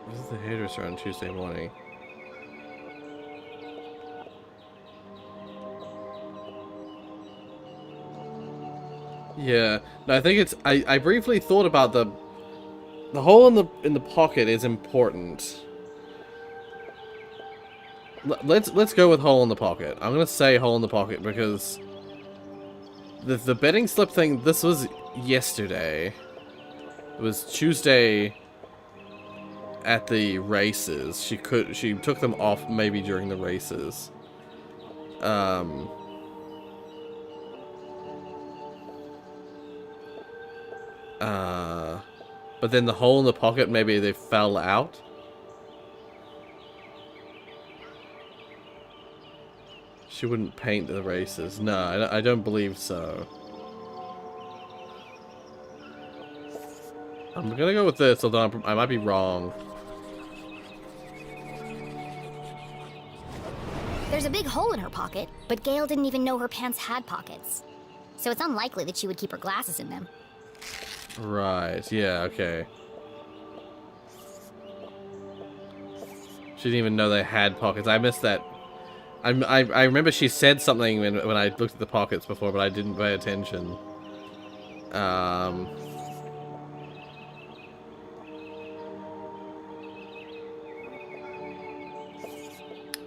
This is the hairdresser on Tuesday morning. Yeah, no, I think it's. I briefly thought about the hole in the pocket is important. Let's go with hole in the pocket. I'm gonna say hole in the pocket because the betting slip thing. This was yesterday. It was Tuesday at the races. She took them off maybe during the races. But then the hole in the pocket, maybe they fell out. She wouldn't paint the races. No, I don't believe so. I'm gonna go with this, although I might be wrong. There's a big hole in her pocket, but Gail didn't even know her pants had pockets. So it's unlikely that she would keep her glasses in them. Right, yeah, okay. She didn't even know they had pockets. I missed that. I remember she said something when I looked at the pockets before, but I didn't pay attention. I'm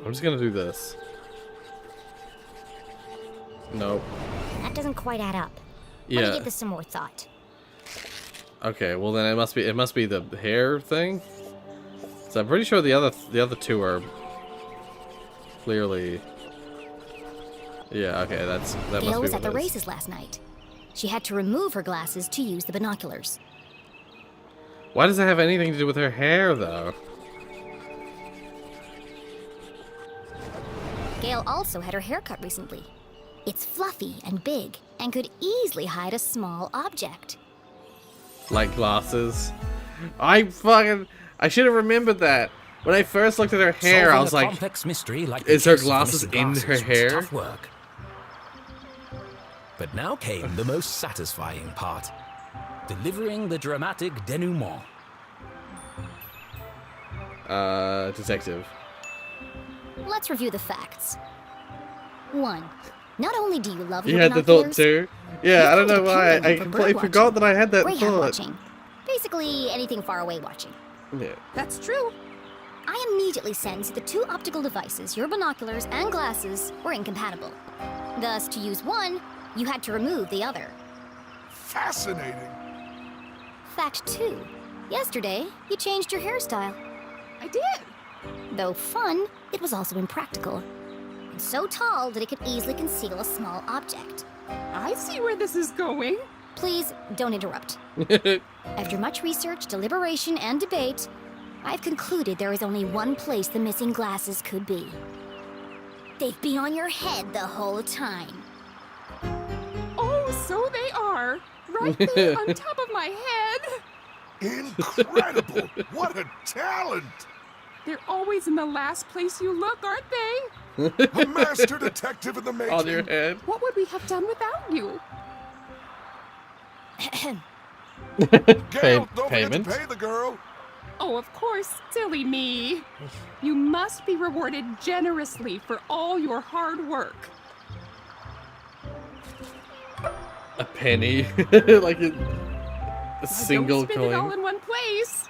just gonna do this. Nope. That doesn't quite add up. Yeah. Let me give this some more thought. Okay, well then it must be the hair thing. So I'm pretty sure the other two are clearly. Yeah, okay, that must be Gail was what at the it is. races last night. She had to remove her glasses to use the binoculars. Why does that have anything to do with her hair, though? Gail also had her hair cut recently. It's fluffy and big, and could easily hide a small object. Like glasses. I should have remembered that. When I first looked at her hair, Solving I was a like, complex mystery like is the her case of glasses missing in her glasses was hair? Tough work. But now came the most satisfying part. Delivering the dramatic denouement. Detective. Let's review the facts. 1. Not only do you love You your had the thought binoculars, too? Yeah, I don't know why. depend on I them for completely bird forgot that I had that greyhound thought. watching. Basically, anything far away watching. Yeah. That's true. I immediately sensed that the two optical devices, your binoculars and glasses, were incompatible. Thus, to use one, you had to remove the other. Fascinating. Fact 2. Yesterday, you changed your hairstyle. I did. Though fun, it was also impractical. And so tall that it could easily conceal a small object. I see where this is going. Please don't interrupt. After much research, deliberation, and debate, I've concluded there is only one place the missing glasses could be. They'd be on your head the whole time. Oh, so they are. Right there on top of my head. Incredible! What a talent! They're always in the last place you look, aren't they? A master detective in the making. On your head. What would we have done without you? Gail, don't Payment? forget to pay the girl. Oh, of course, silly me. You must be rewarded generously for all your hard work. A penny. Like a single Don't spend it all coin. in one place.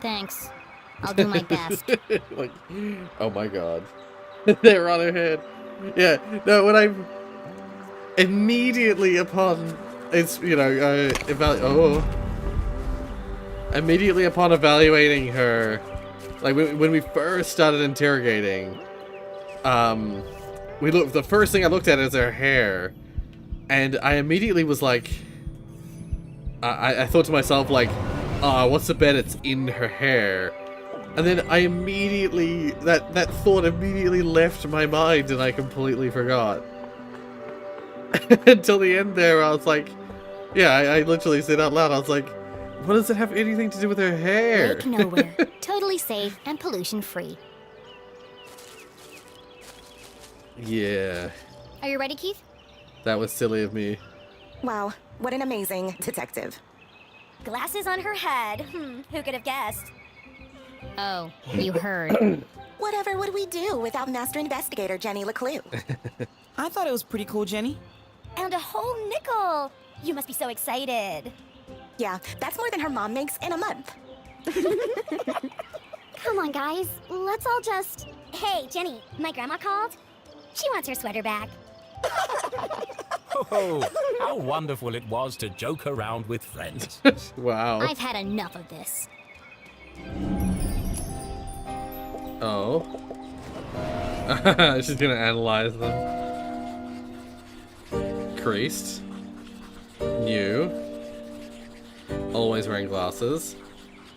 Thanks. I'll do my best. Like, oh my god. They're on her head. Yeah, no, when I immediately upon it's immediately upon evaluating her, like when we first started interrogating, the first thing I looked at is her hair, and I immediately was like, I thought to myself like, what's the bet it's in her hair? And then I immediately, that thought immediately left my mind and I completely forgot. Until the end there, I was like, yeah, I literally said out loud, I was like, what does it have anything to do with her hair? Lake Nowhere. Totally safe and pollution-free. Yeah, Are you ready, Keith? that was silly of me. Wow, what an amazing detective. Glasses on her head. Who could have guessed? Oh, you heard. Whatever would we do without Master Investigator Jenny LeClue? I thought it was pretty cool, Jenny. And a whole nickel. You must be so excited. Yeah, that's more than her mom makes in a month. Come on, guys. Let's all just... Hey, Jenny, my grandma called. She wants her sweater back. Oh, how wonderful it was to joke around with friends. Wow. I've had enough of this. Oh. She's gonna analyze them. Creased. New. Always wearing glasses.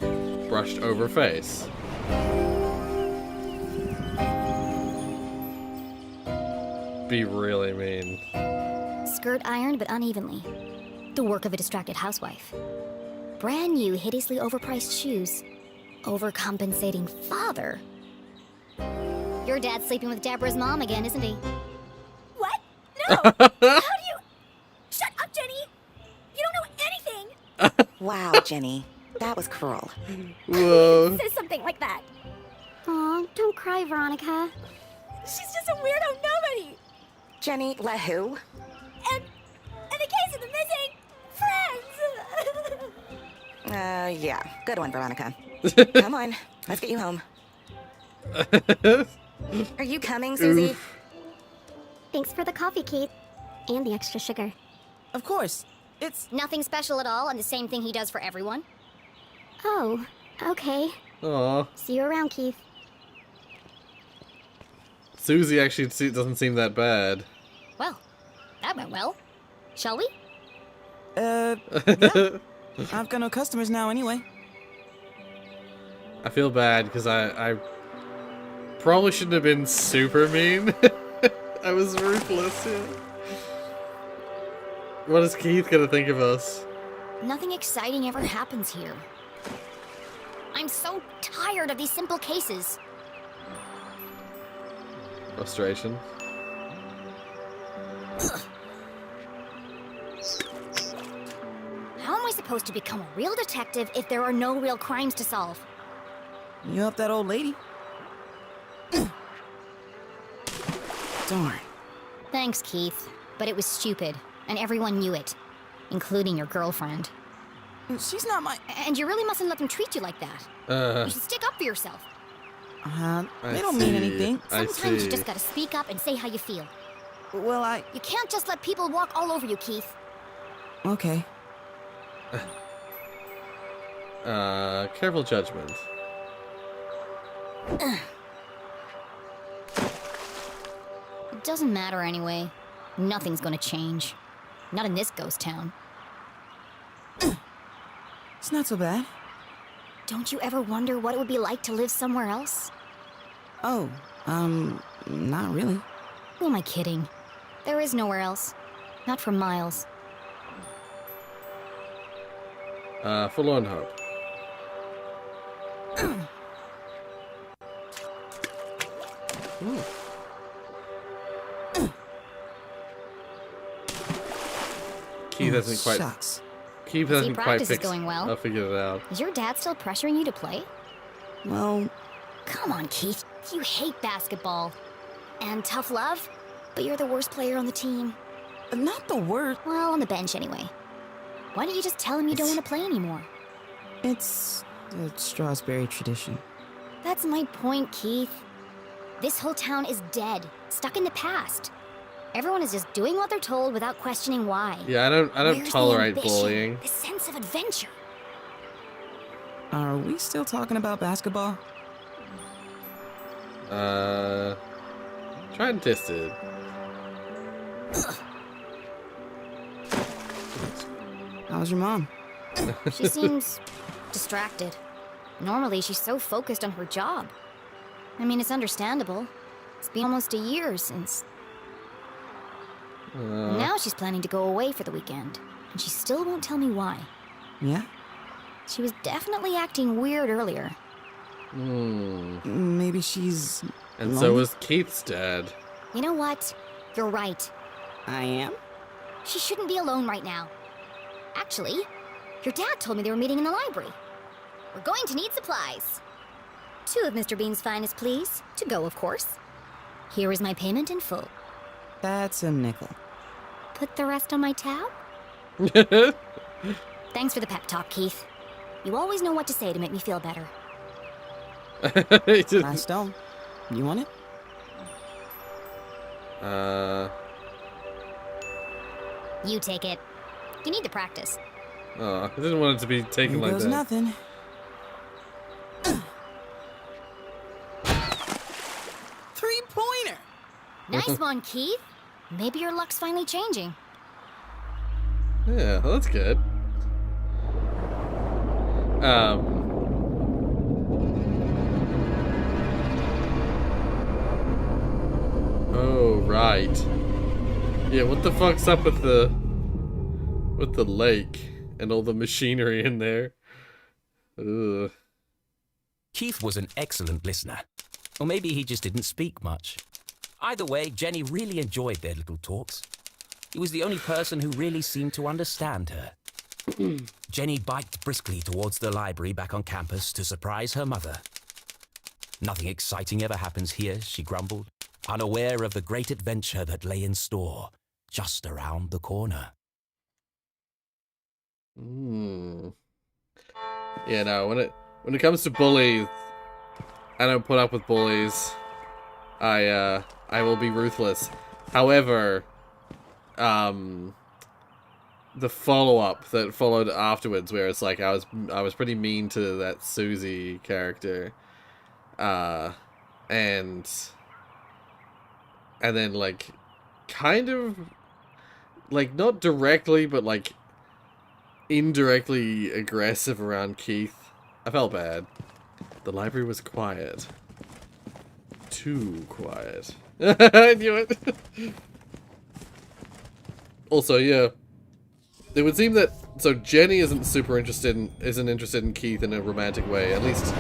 Brushed over face. Be really mean. Skirt ironed but unevenly. The work of a distracted housewife. Brand new, hideously overpriced shoes. Overcompensating father. Your dad's sleeping with Deborah's mom again, isn't he? What? No! How do you... Shut up, Jenny! You don't know anything! Wow, Jenny, that was cruel. Whoa. Say something like that. Aw, don't cry, Veronica. She's just a weirdo nobody! Jenny LeClue? And in the case of the missing friends! Yeah, good one, Veronica. Come on, let's get you home. Are you coming, Susie? Oof. Thanks for the coffee, Keith. And the extra sugar. Of course. It's nothing special at all, and the same thing he does for everyone. Oh, okay. Aw. See you around, Keith. Susie actually doesn't seem that bad. Well, that went well. Shall we? yeah. I've got no customers now anyway. I feel bad because I probably shouldn't have been super mean. I was ruthless. Yeah. What is Keith gonna think of us? Nothing exciting ever happens here. I'm so tired of these simple cases. Frustration. How am I supposed to become a real detective if there are no real crimes to solve? You helped that old lady. Darn. Thanks, Keith. But it was stupid, and everyone knew it. Including your girlfriend. She's not my... And you really mustn't let them treat you like that. You should stick up for yourself. They don't mean anything. Sometimes you just gotta speak up and say how you feel. Well, You can't just let people walk all over you, Keith. Okay. Careful judgment. It doesn't matter anyway. Nothing's gonna change. Not in this ghost town. It's not so bad. Don't you ever wonder what it would be like to live somewhere else? Oh, not really. Who am I kidding? There is nowhere else. Not for miles. Forlorn Hope. Ooh. Keith hasn't quite. Shucks. Keith See, hasn't quite practice is fixed. going well. Figured it out. Is your dad still pressuring you to play? Well, Come on, Keith. You hate basketball. And tough love? But you're the worst player on the team. not the worst. Well, on the bench anyway. Why don't you just tell him you don't want to play anymore? It's a Strasberry tradition. That's my point, Keith. This whole town is dead, stuck in the past. Everyone is just doing what they're told without questioning why. Yeah, I don't Where's the tolerate ambition, bullying. the sense of adventure. Are we still talking about basketball? Try and test it. How's your mom? She seems distracted. Normally, she's so focused on her job. I mean, it's understandable. It's been almost a year since... Now she's planning to go away for the weekend, and she still won't tell me why. Yeah? She was definitely acting weird earlier. Maybe she's... And lonely? so was Keith's dad. You know what? You're right. I am? She shouldn't be alone right now. Actually, your dad told me they were meeting in the library. We're going to need supplies. 2 of Mr. Bean's finest, please. To go, of course. Here is my payment in full. That's a nickel. Put the rest on my tab? Thanks for the pep talk, Keith. You always know what to say to make me feel better. I stone. You want it? You take it. You need to practice. Oh, I didn't want it to be taken Here like goes that. nothing. Three-pointer! Nice one, Keith. Maybe your luck's finally changing. Yeah, well, that's good. Oh, right. Yeah, what the fuck's up with the lake and all the machinery in there? Ugh. Keith was an excellent listener. Or maybe he just didn't speak much. Either way, Jenny really enjoyed their little talks. He was the only person who really seemed to understand her. Jenny biked briskly towards the library back on campus to surprise her mother. Nothing exciting ever happens here, she grumbled, unaware of the great adventure that lay in store just around the corner. Yeah, no, when it comes to bullies, I don't put up with bullies. I will be ruthless. However, the follow-up that followed afterwards, where it's like I was pretty mean to that Susie character, and then like kind of like not directly but like indirectly aggressive around Keith. I felt bad. The library was quiet. Too quiet. I knew it. Also, yeah, it would seem that Jenny isn't interested in Keith in a romantic way, at least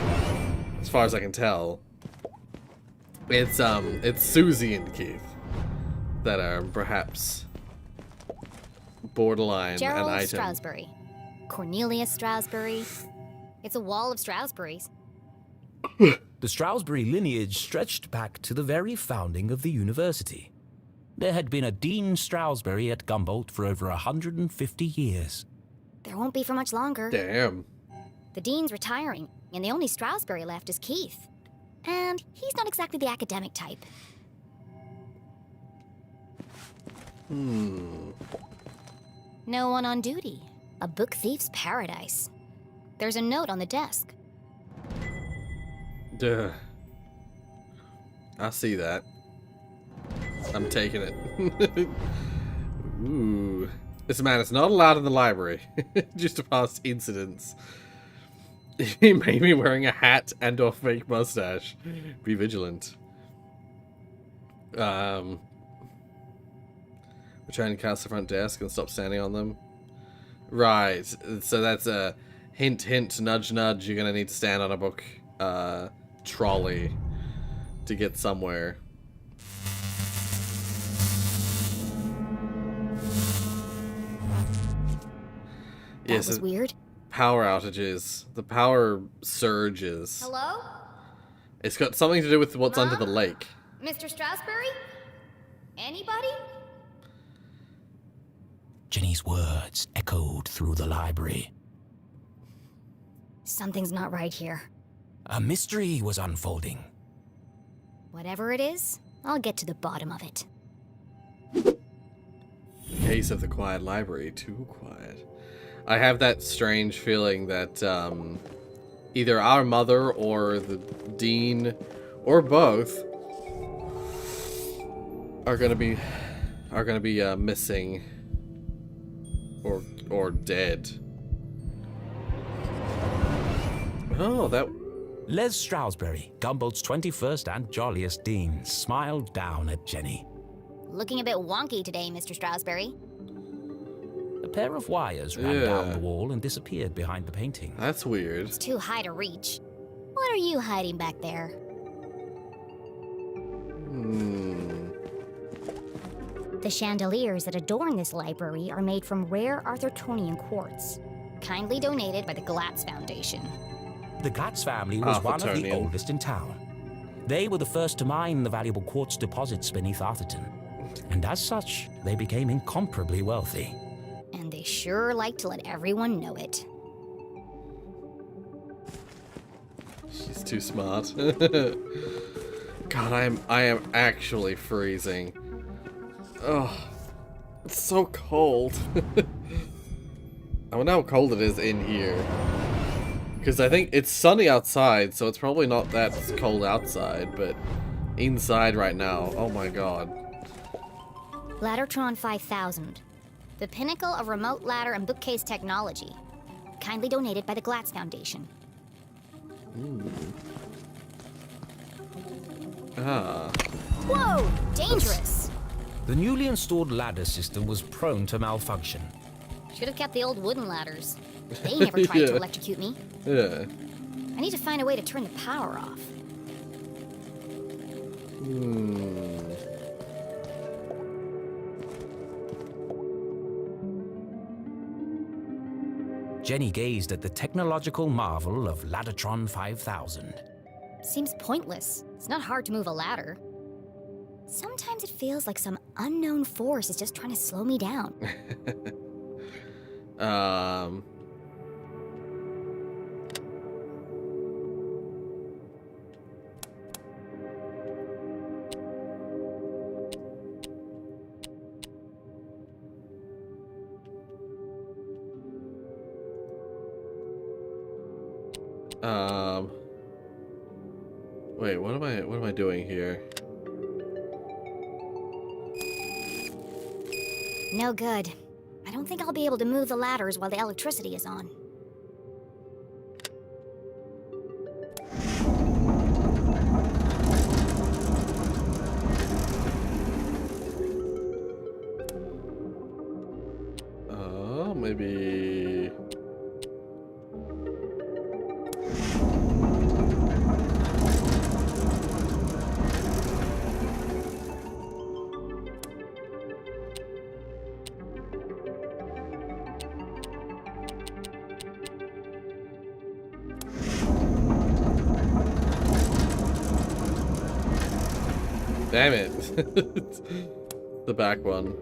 as far as I can tell. It's Susie and Keith that are perhaps borderline Gerald an item. Strasberry. Cornelius Strasberry. It's a wall of Strasberries. The Strasberry lineage stretched back to the very founding of the university. There had been a Dean Strasberry at Gumboldt for over 150 years. There won't be for much longer. Damn. The dean's retiring, and the only Strasberry left is Keith. And he's not exactly the academic type. No one on duty. A book thief's paradise. There's a note on the desk. Duh. I see that. I'm taking it. Ooh. This man is not allowed in the library. Just to pass incidents. He may be wearing a hat and or fake mustache. Be vigilant. We're trying to cast the front desk and stop standing on them. Right. So that's a hint, hint, nudge, nudge. You're gonna need to stand on a book trolley to get somewhere. That was weird. Power outages. The power surges. Hello? It's got something to do with what's under the lake. Mr. Strasberry? Anybody? Jenny's words echoed through the library. Something's not right here. A mystery was unfolding. Whatever it is, I'll get to the bottom of it. Case of the quiet library. Too quiet. I have that strange feeling that either our mother or the dean or both are gonna be missing or dead. Oh, that. Les Stroudsbury, Gumbold's 21st and jolliest dean, smiled down at Jenny. Looking a bit wonky today, Mr. Strasberry. A pair of wires ran down the wall and disappeared behind the painting. That's weird. It's too high to reach. What are you hiding back there? The chandeliers that adorn this library are made from rare Arthurtonian quartz, kindly donated by the Glatz Foundation. The Glatz family was one of the oldest in town. They were the first to mine the valuable quartz deposits beneath Arthurton, and as such, they became incomparably wealthy. And they sure like to let everyone know it. She's too smart. God, I am actually freezing. Oh, it's so cold. I wonder how cold it is in here. Because I think it's sunny outside, so it's probably not that cold outside, but inside right now, oh my god. Laddertron 5000. The pinnacle of remote ladder and bookcase technology. Kindly donated by the Glatz Foundation. Whoa! Dangerous! The newly installed ladder system was prone to malfunction. Should have kept the old wooden ladders. They never tried to electrocute me. Yeah. I need to find a way to turn the power off. Jenny gazed at the technological marvel of Laddertron 5000. Seems pointless. It's not hard to move a ladder. Sometimes it feels like some unknown force is just trying to slow me down. Wait, what am I doing here? No good. I don't think I'll be able to move the ladders while the electricity is on. Maybe... Damn it. The back one.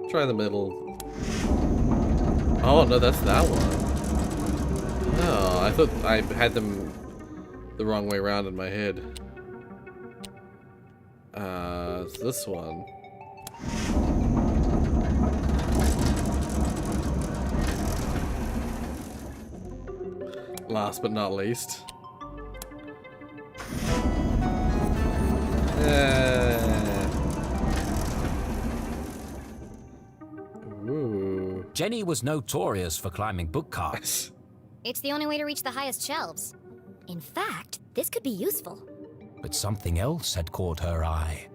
Try the middle. Oh, no, that's that one. No, I thought I had them the wrong way around in my head. It's this one. Last but not least. Jenny was notorious for climbing book carts. It's the only way to reach the highest shelves. In fact, this could be useful. But something else had caught her eye.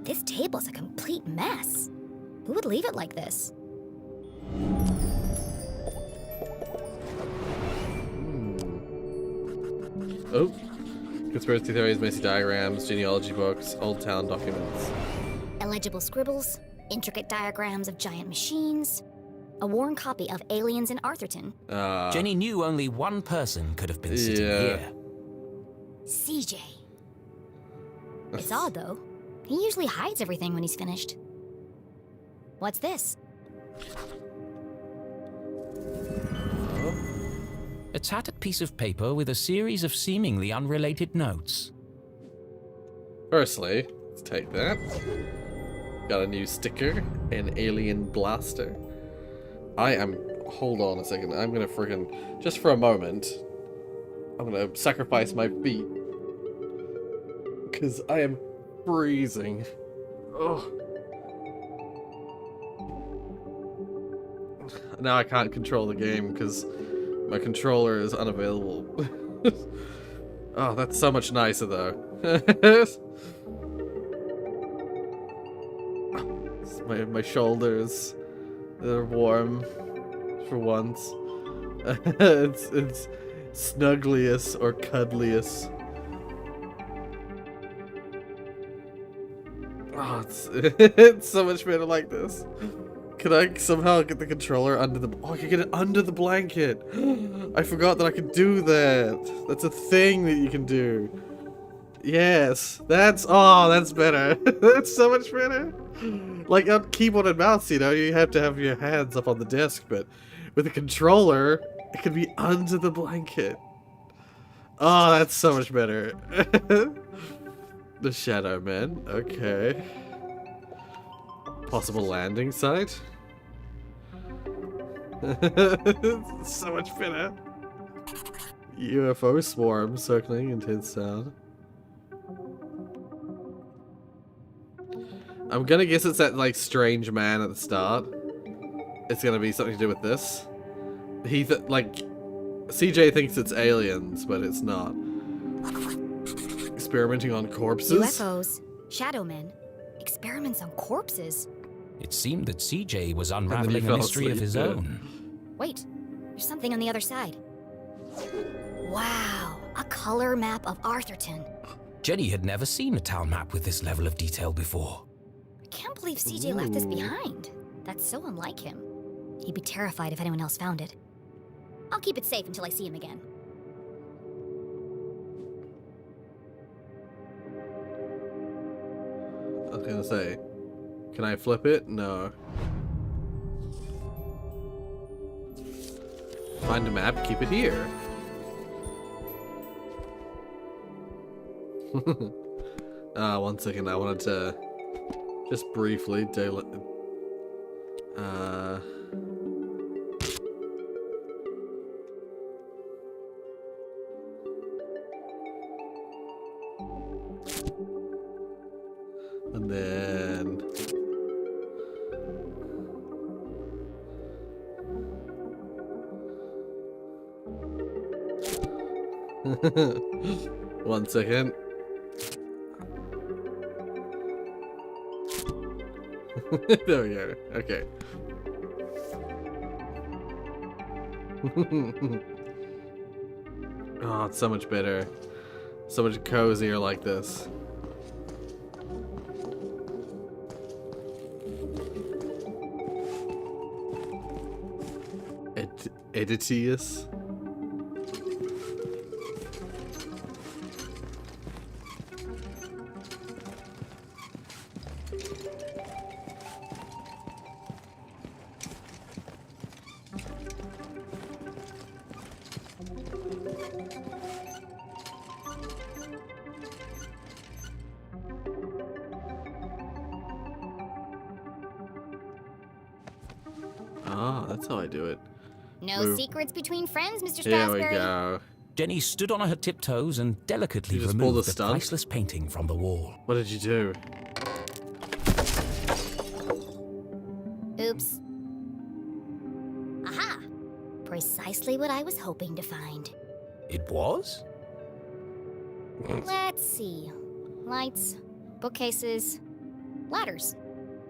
This table's a complete mess. Who would leave it like this? Oh. Conspiracy theories, messy diagrams, genealogy books, old town documents. Illegible scribbles, intricate diagrams of giant machines, a worn copy of Aliens in Arthurton. Jenny knew only one person could have been sitting here. CJ. It's odd, though. He usually hides everything when he's finished. What's this? A tattered piece of paper with a series of seemingly unrelated notes. Firstly, let's take that. Got a new sticker, an alien blaster. Hold on a second, I'm gonna friggin', just for a moment, I'm gonna sacrifice my feet. Because I am freezing. Oh. Now I can't control the game because my controller is unavailable. Oh, that's so much nicer though. my shoulders, they're warm for once. it's snuggliest or cuddliest. Oh, it's so much better like this. Can I somehow get the controller under the... Oh, I can get it under the blanket. I forgot that I could do that. That's a thing that you can do. Yes. That's better. That's so much better. Like on keyboard and mouse, you know, you have to have your hands up on the desk, but with a controller, it can be under the blanket. Oh, that's so much better. The Shadow Man. Okay. Possible landing site? So much better. UFO swarm circling intense sound. I'm gonna guess it's that like strange man at the start. It's gonna be something to do with this. CJ thinks it's aliens, but it's not. Experimenting on corpses? UFOs, shadow men, experiments on corpses. It seemed that CJ was unraveling a mystery of his own. Wait, there's something on the other side. Wow, a color map of Arthurton. Jenny had never seen a town map with this level of detail before. I can't believe CJ left this behind. That's so unlike him. He'd be terrified if anyone else found it. I'll keep it safe until I see him again. I was gonna say, can I flip it? No. Find a map, keep it here. One second, I wanted to just briefly and then one second. There we go. Okay. Oh, it's so much better. So much cozier like this. Editius. Ah, that's how I do it. No secrets between friends, Mr. There Strasberry. we go. Jenny stood on her tiptoes and delicately removed the priceless painting from the wall. What did you do? Oops. Aha! Precisely what I was hoping to find. It was? Let's see. Lights, bookcases, ladders.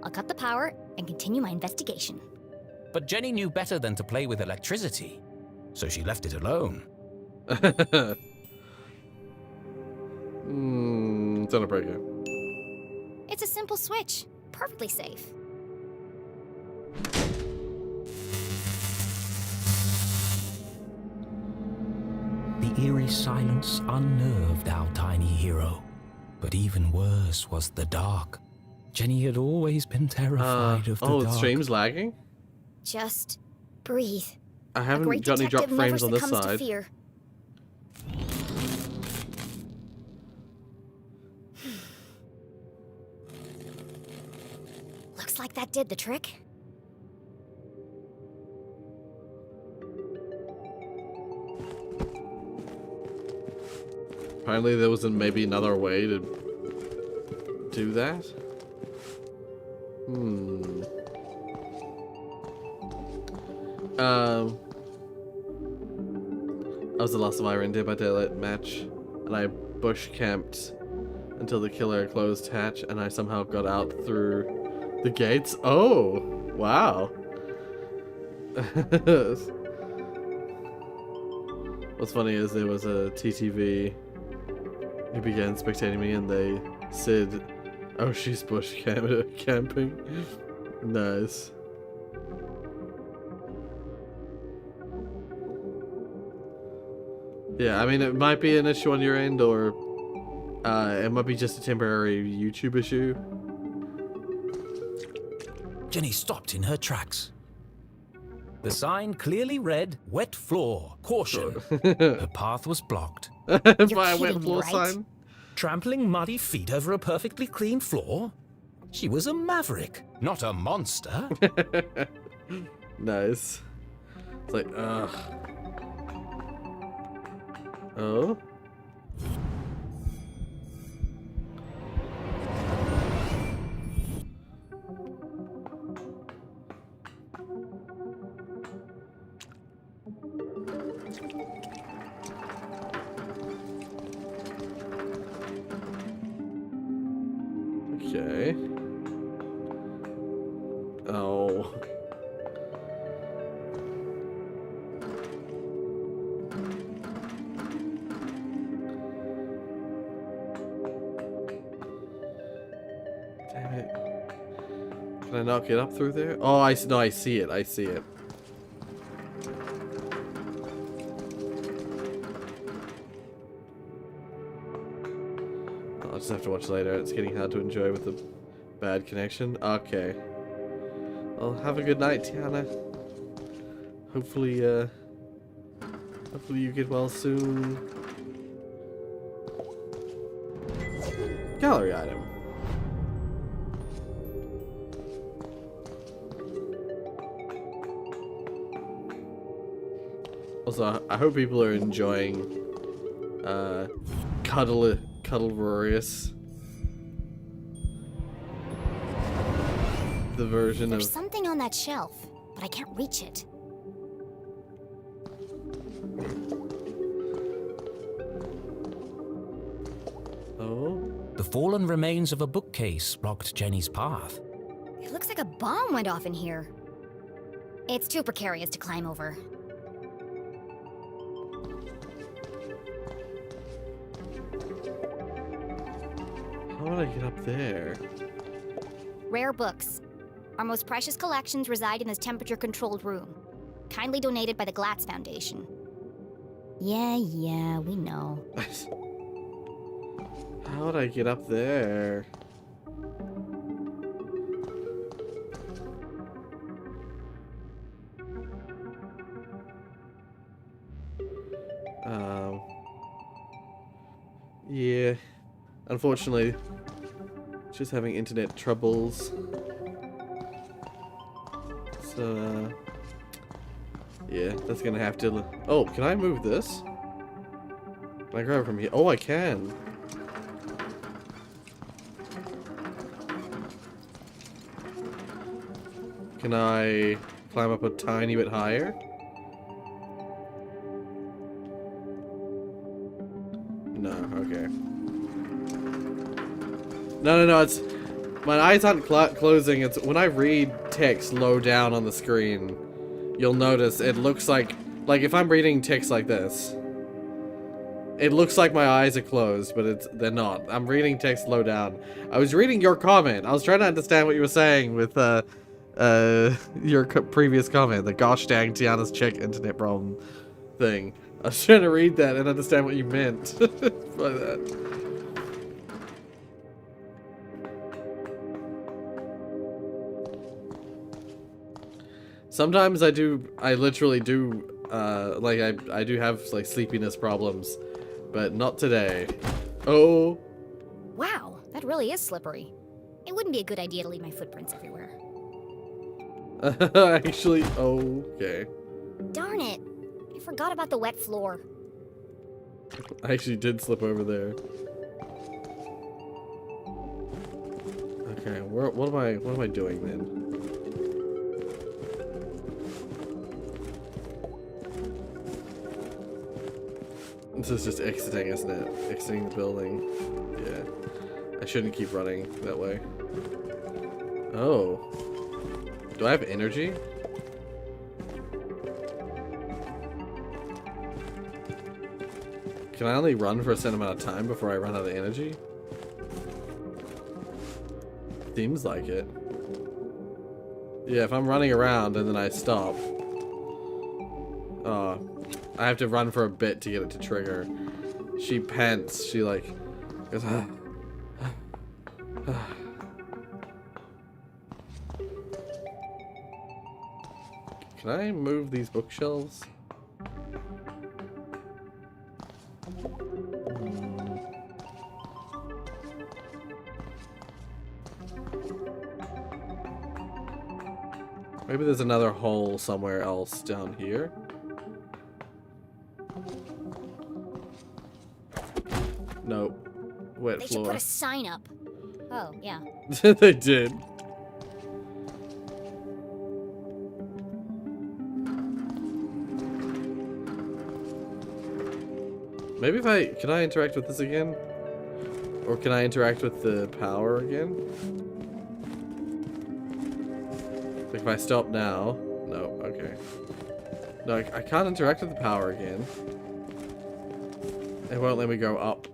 I'll cut the power and continue my investigation. But Jenny knew better than to play with electricity, so she left it alone. It's on a breaker. It's a simple switch. Perfectly safe. The eerie silence unnerved our tiny hero. But even worse was the dark. Jenny had always been terrified of the dark. Oh, the stream's lagging? Just breathe. I haven't got any drop frames on this side. Looks like that did the trick. Apparently there wasn't maybe another way to do that. I was the last survivor in Dead by Daylight match, and I bush camped until the killer closed hatch, and I somehow got out through the gates. Oh, wow. What's funny is there was a TTV who began spectating me, and they said, "Oh, she's bush camping." Nice. Yeah, I mean, it might be an issue on your end, or it might be just a temporary YouTube issue. Jenny stopped in her tracks. The sign clearly read, "Wet floor, caution." Her path was blocked. By a wet floor sign? Trampling muddy feet over a perfectly clean floor? She was a maverick, not a monster. Nice. It's like, ugh. Oh? Okay. Oh. Damn it. Can I not get up through there? Oh, I see it. I see it. I'll just have to watch later. It's getting hard to enjoy with the bad connection. Okay. Well, have a good night, Tiana. Hopefully, hopefully you get well soon. Gallery item. Also, I hope people are enjoying Cuddle Rorius. The version There's of something on that shelf, but I can't reach it. Oh? The fallen remains of a bookcase blocked Jenny's path. It looks like a bomb went off in here. It's too precarious to climb over. How would I get up there? Rare books. Our most precious collections reside in this temperature-controlled room. Kindly donated by the Glatz Foundation. Yeah, we know. How would I get up there? Yeah. Unfortunately, just having internet troubles. So, yeah, that's gonna have to... Oh, can I move this? Can I grab it from here? Oh, I can. Can I climb up a tiny bit higher? No, okay. No, it's... My eyes aren't closing, it's... When I read text low down on the screen, you'll notice it looks like if I'm reading text like this, it looks like my eyes are closed, but they're not. I'm reading text low down. I was reading your comment. I was trying to understand what you were saying with your previous comment, the gosh dang Tiana's check internet problem thing. I was trying to read that and understand what you meant by that. Sometimes I literally do, like, I do have, like, sleepiness problems, but not today. Oh. Wow, that really is slippery. It wouldn't be a good idea to leave my footprints everywhere. Actually, okay. Darn it. I forgot about the wet floor. I actually did slip over there. Okay, what am I doing then? This is just exiting, isn't it? Exiting the building. Yeah. I shouldn't keep running that way. Oh. Do I have energy? Can I only run for a certain amount of time before I run out of energy? Seems like it. Yeah, if I'm running around and then I stop. I have to run for a bit to get it to trigger. She pants. She like goes, Can I move these bookshelves? Maybe there's another hole somewhere else down here. Nope. Wet They floor. should put a sign up. Oh, yeah. They did. Maybe can I interact with this again? Or can I interact with the power again? Like if I stop now. No, okay. No, I can't interact with the power again. It won't let me go up.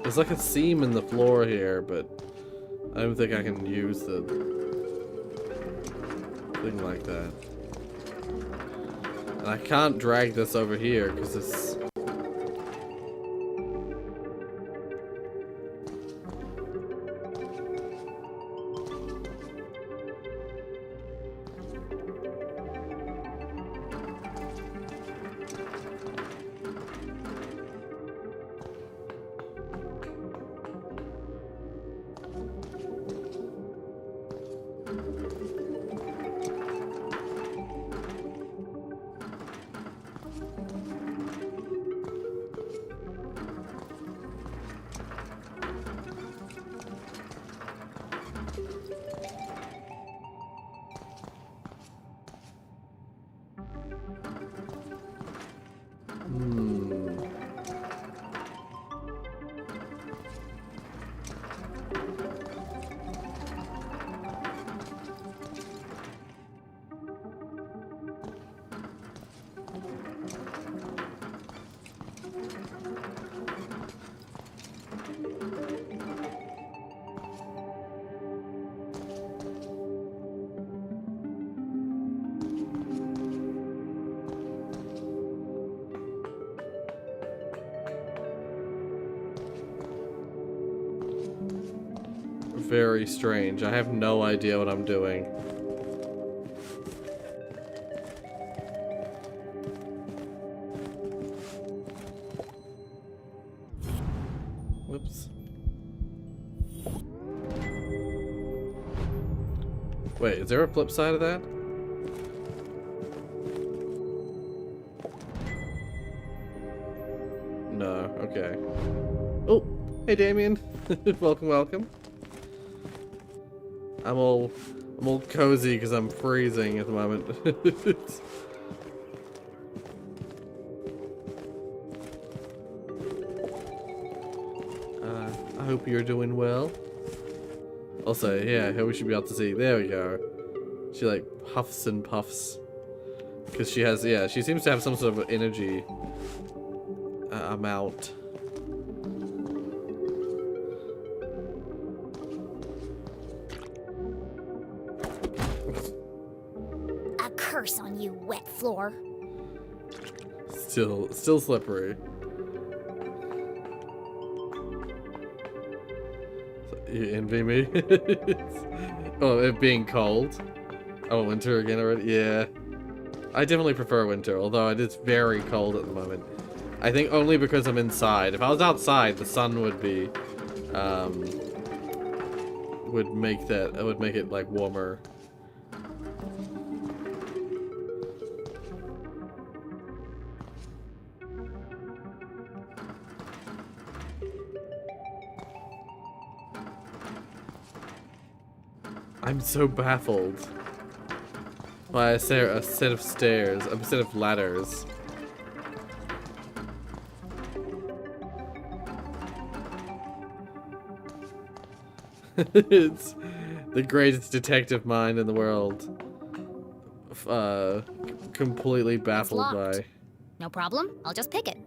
There's like a seam in the floor here, but I don't think I can use the thing like that. And I can't drag this over here because it's... very strange. I have no idea what I'm doing. Whoops. Wait, is there a flip side of that? No, okay. Oh, hey Damien. Welcome, welcome. I'm all cozy because I'm freezing at the moment. I hope you're doing well. Also, yeah, here we should be able to see. There we go. She like huffs and puffs because she has, yeah, she seems to have some sort of energy amount. A curse on you, wet floor. Still slippery. You envy me? Oh, it being cold. Oh, winter again already? Yeah. I definitely prefer winter, although it is very cold at the moment. I think only because I'm inside. If I was outside, the sun would be, would make it like warmer. I'm so baffled by a set of stairs, a set of ladders. It's the greatest detective mind in the world. Completely baffled by. No problem. I'll just pick it.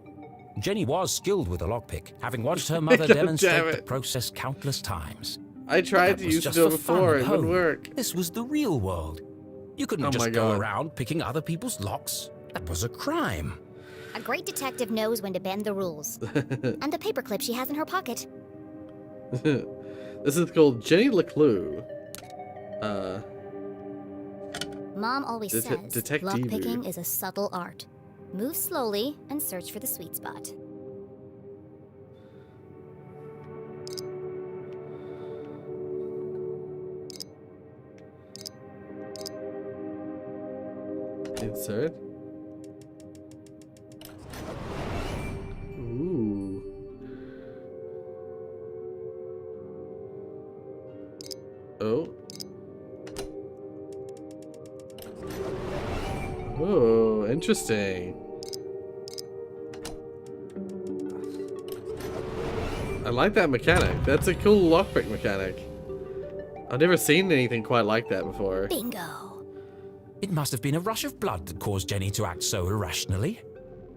Jenny was skilled with a lockpick, having watched her mother demonstrate the process countless times. I tried to use it before, it wouldn't work. This was the real world. You couldn't just go around picking other people's locks. That was a crime. A great detective knows when to bend the rules. And the paperclip she has in her pocket. This is called Jenny LeClue. Mom always says Detectivu. lockpicking is a subtle art. Move slowly and search for the sweet spot. Insert. Ooh. Oh. Oh, interesting. I like that mechanic. That's a cool lockpick mechanic. I've never seen anything quite like that before. Bingo. It must have been a rush of blood that caused Jenny to act so irrationally.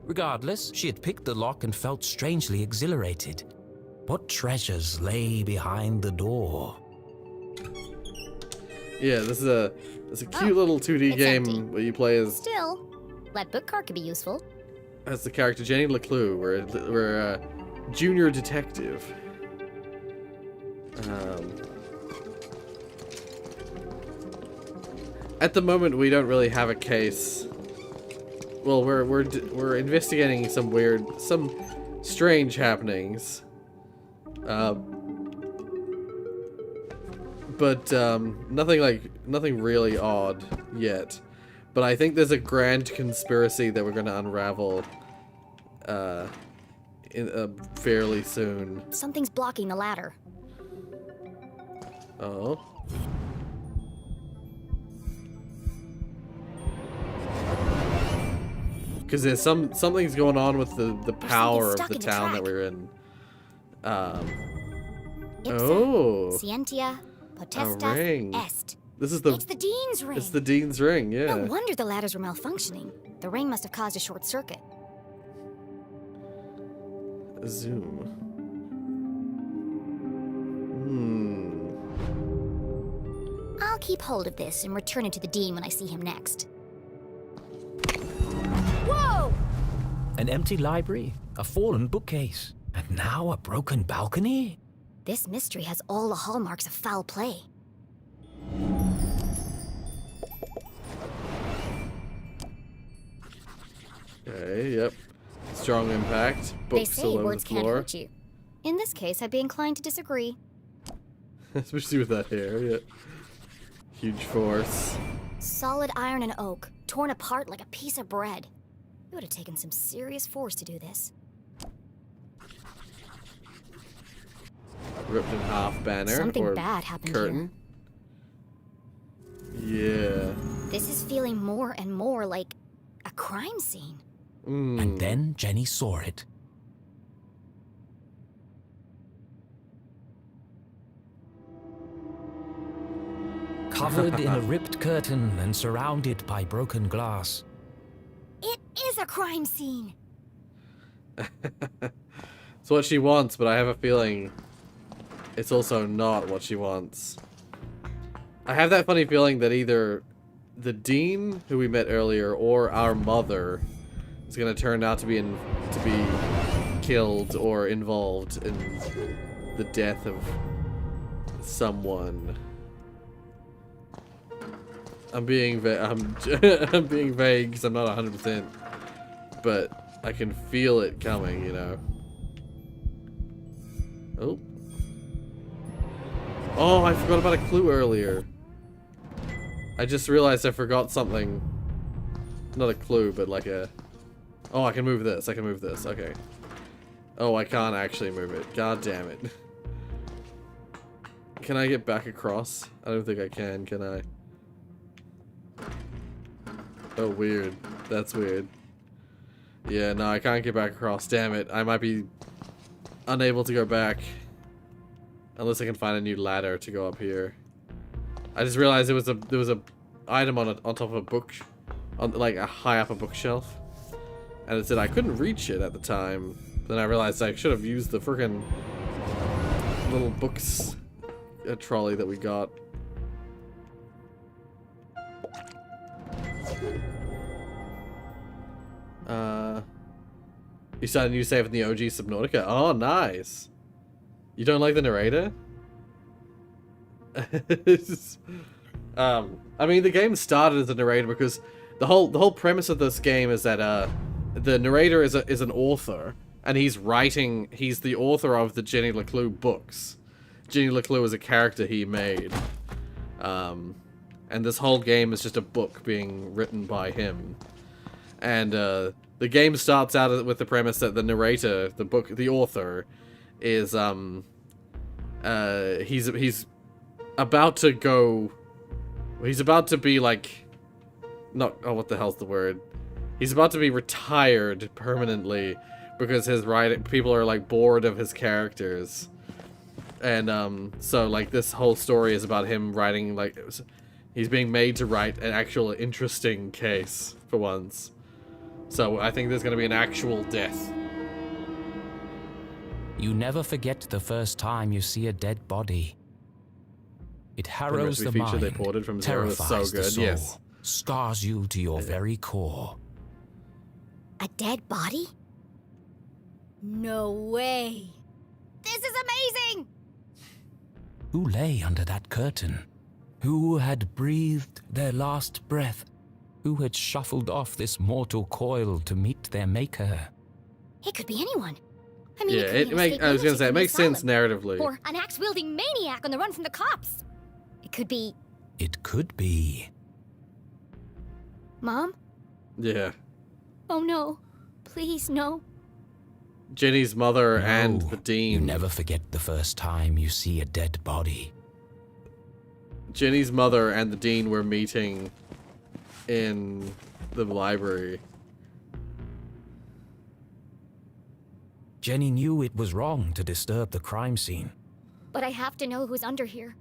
Regardless, she had picked the lock and felt strangely exhilarated. What treasures lay behind the door? Yeah, this is a cute little 2D game empty. where you play as Still, lead book card could be useful. as the character Jenny LeClue. We're a junior detective. At the moment, we don't really have a case. Well, we're investigating some strange happenings. But nothing really odd yet. But I think there's a grand conspiracy that we're gonna unravel fairly soon. Something's blocking the ladder. Oh. Because there's something's going on with the power of the town that we're in. Oh. Scientia, potestas, ring. est. It's the Dean's ring. It's the Dean's ring, yeah. No wonder the ladders were malfunctioning. The ring must have caused a short circuit. Zoom. I'll keep hold of this and return it to the Dean when I see him next. Whoa! An empty library, a fallen bookcase, and now a broken balcony? This mystery has all the hallmarks of foul play. Okay, yep. Strong impact. They Books say all over words the can't floor. hurt you. In this case, I'd be inclined to disagree. Especially with that hair, yeah. Huge force. Solid iron and oak, torn apart like a piece of bread. It would have taken some serious force to do this. Ripped in half banner. Something or bad happened curtain. Yeah. This is feeling more and more like a crime scene. And then Jenny saw it. Covered in a ripped curtain and surrounded by broken glass. It is a crime scene! It's what she wants, but I have a feeling it's also not what she wants. I have that funny feeling that either the dean, who we met earlier, or our mother is going to turn out to be killed or involved in the death of someone. I'm being I'm being vague because I'm not 100%, but I can feel it coming, you know. Oh. Oh, I forgot about a clue earlier. I just realized I forgot something. Not a clue, but like a... Oh, I can move this. I can move this. Okay. Oh, I can't actually move it. God damn it. Can I get back across? I don't think I can I? Oh, weird. That's weird. Yeah, no, I can't get back across. Damn it. I might be unable to go back. Unless I can find a new ladder to go up here. I just realized there was a item on top of a book, on like a high up a bookshelf, and it said I couldn't reach it at the time. Then I realized I should have used the freaking little books trolley that we got. You started a new save in the OG Subnautica. Oh, nice. You don't like the narrator? I mean, the game started as a narrator because the whole premise of this game is that the narrator is an author, and he's the author of the Jenny LeClue books. Jenny LeClue is a character he made, and this whole game is just a book being written by him. And the game starts out with the premise that the narrator, the author, is he's about to go. He's about to be like, what the hell's the word? He's about to be retired permanently because his people are like bored of his characters, and so like this whole story is about him writing, like he's being made to write an actual interesting case for once. So I think there's going to be an actual death. You never forget the first time you see a dead body. It harrows the mind, they ported from Zero is terrifies so good. the soul, Yes. scars you to your very core. A dead body? No way. This is amazing! Who lay under that curtain? Who had breathed their last breath? Who had shuffled off this mortal coil to meet their maker? It could be anyone. I mean, Yeah, I was gonna say it makes sense narratively. Or an axe-wielding maniac on the run from the cops. It could be... It could be. Mom? Yeah. Oh no. Please, no. Jenny's mother and the dean. You never forget the first time you see a dead body. Jenny's mother and the dean were meeting in the library. Jenny knew it was wrong to disturb the crime scene. But I have to know who's under here.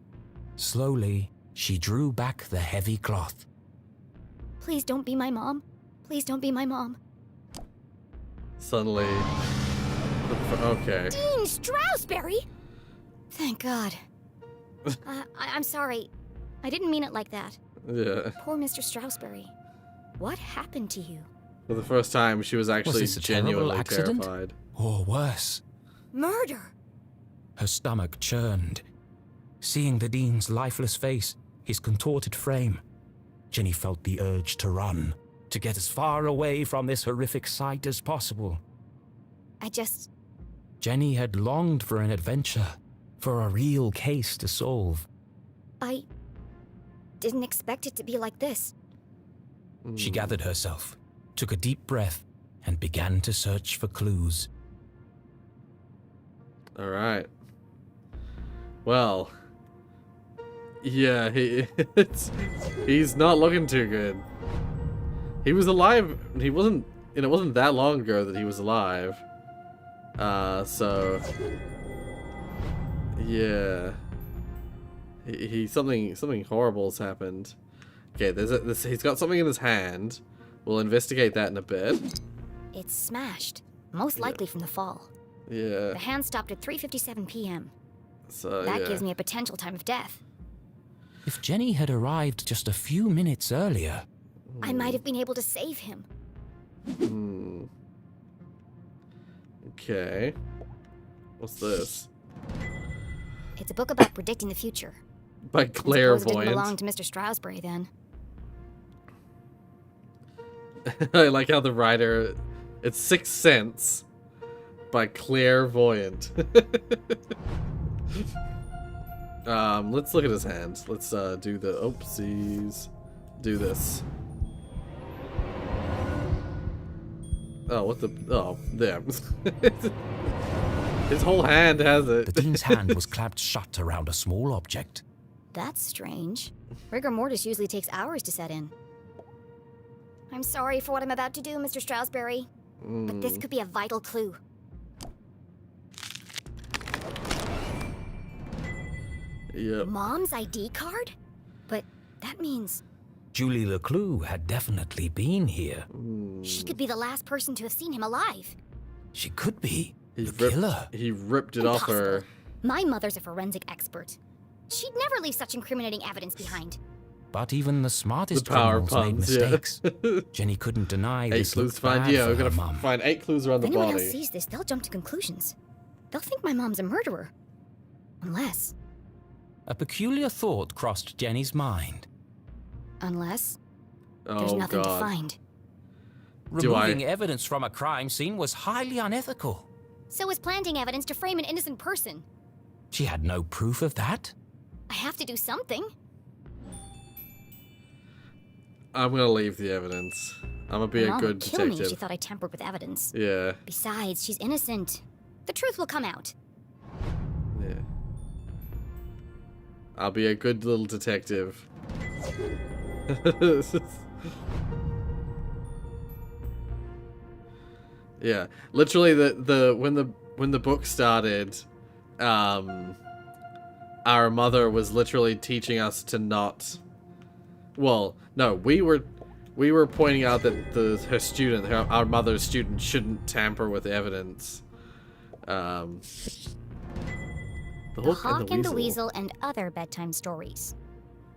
Slowly, she drew back the heavy cloth. Please don't be my mom. Please don't be my mom. Suddenly... Okay. Dean Stroudsbury? Thank God. I'm sorry. I didn't mean it like that. Yeah. Poor Mr. Stroudsbury. What happened to you? For the first time, she was actually Was this a terrible genuinely accident? terrified. Or worse. Murder! Her stomach churned. Seeing the Dean's lifeless face, his contorted frame, Jenny felt the urge to run, to get as far away from this horrific sight as possible. Jenny had longed for an adventure, for a real case to solve. I didn't expect it to be like this. She gathered herself, took a deep breath, and began to search for clues. All right. Well, yeah, he's not looking too good. He was alive. He wasn't. It wasn't that long ago that he was alive. So yeah, he something horrible's happened. Okay, he's got something in his hand. We'll investigate that in a bit. It's smashed, most likely from the fall. Yeah. The hand stopped at 3:57 p.m. So that gives me a potential time of death. If Jenny had arrived just a few minutes earlier, I might have been able to save him. Okay. What's this? It's a book about predicting the future. By I suppose it clairvoyant. didn't belong to Mr. Stroudsbury then. I like how the writer. It's 6 cents. By clairvoyant. Let's look at his hand. Let's do the oopsies. Do this. Oh, what the? Oh, there. His whole hand has it. The Dean's hand was clamped shut around a small object. That's strange. Rigor mortis usually takes hours to set in. I'm sorry for what I'm about to do, Mr. Stroudsbury, but this could be a vital clue. Yep. Mom's ID card? But that means Julie LeClue had definitely been here. she could be the last person to have seen him alive. She could be. He The killer. He ripped it off her. My mother's a forensic expert. She'd never leave such incriminating evidence behind. But even the smartest The power criminals made puns, yeah. mistakes. Jenny couldn't deny 8 this clues looked to find. bad Yeah, for we're her gonna mum. find 8 clues around If the anyone body. else sees this, they'll jump to conclusions. They'll think my mom's a murderer. Unless A peculiar thought crossed Jenny's mind. there's Oh nothing to god. find. Removing evidence from a crime scene was highly unethical. So is planting evidence to frame an innocent person. She had no proof of that. I have to do something. I'm gonna leave the evidence. I'm gonna be My a mom good would kill me if detective. she thought I tampered with evidence. Yeah. Besides, she's innocent. The truth will come out. Yeah. I'll be a good little detective. Yeah, literally when the book started, our mother was literally teaching us to not. Well, no, we were pointing out that our mother's student, shouldn't tamper with evidence. The The Hawk and the Weasel and other bedtime stories.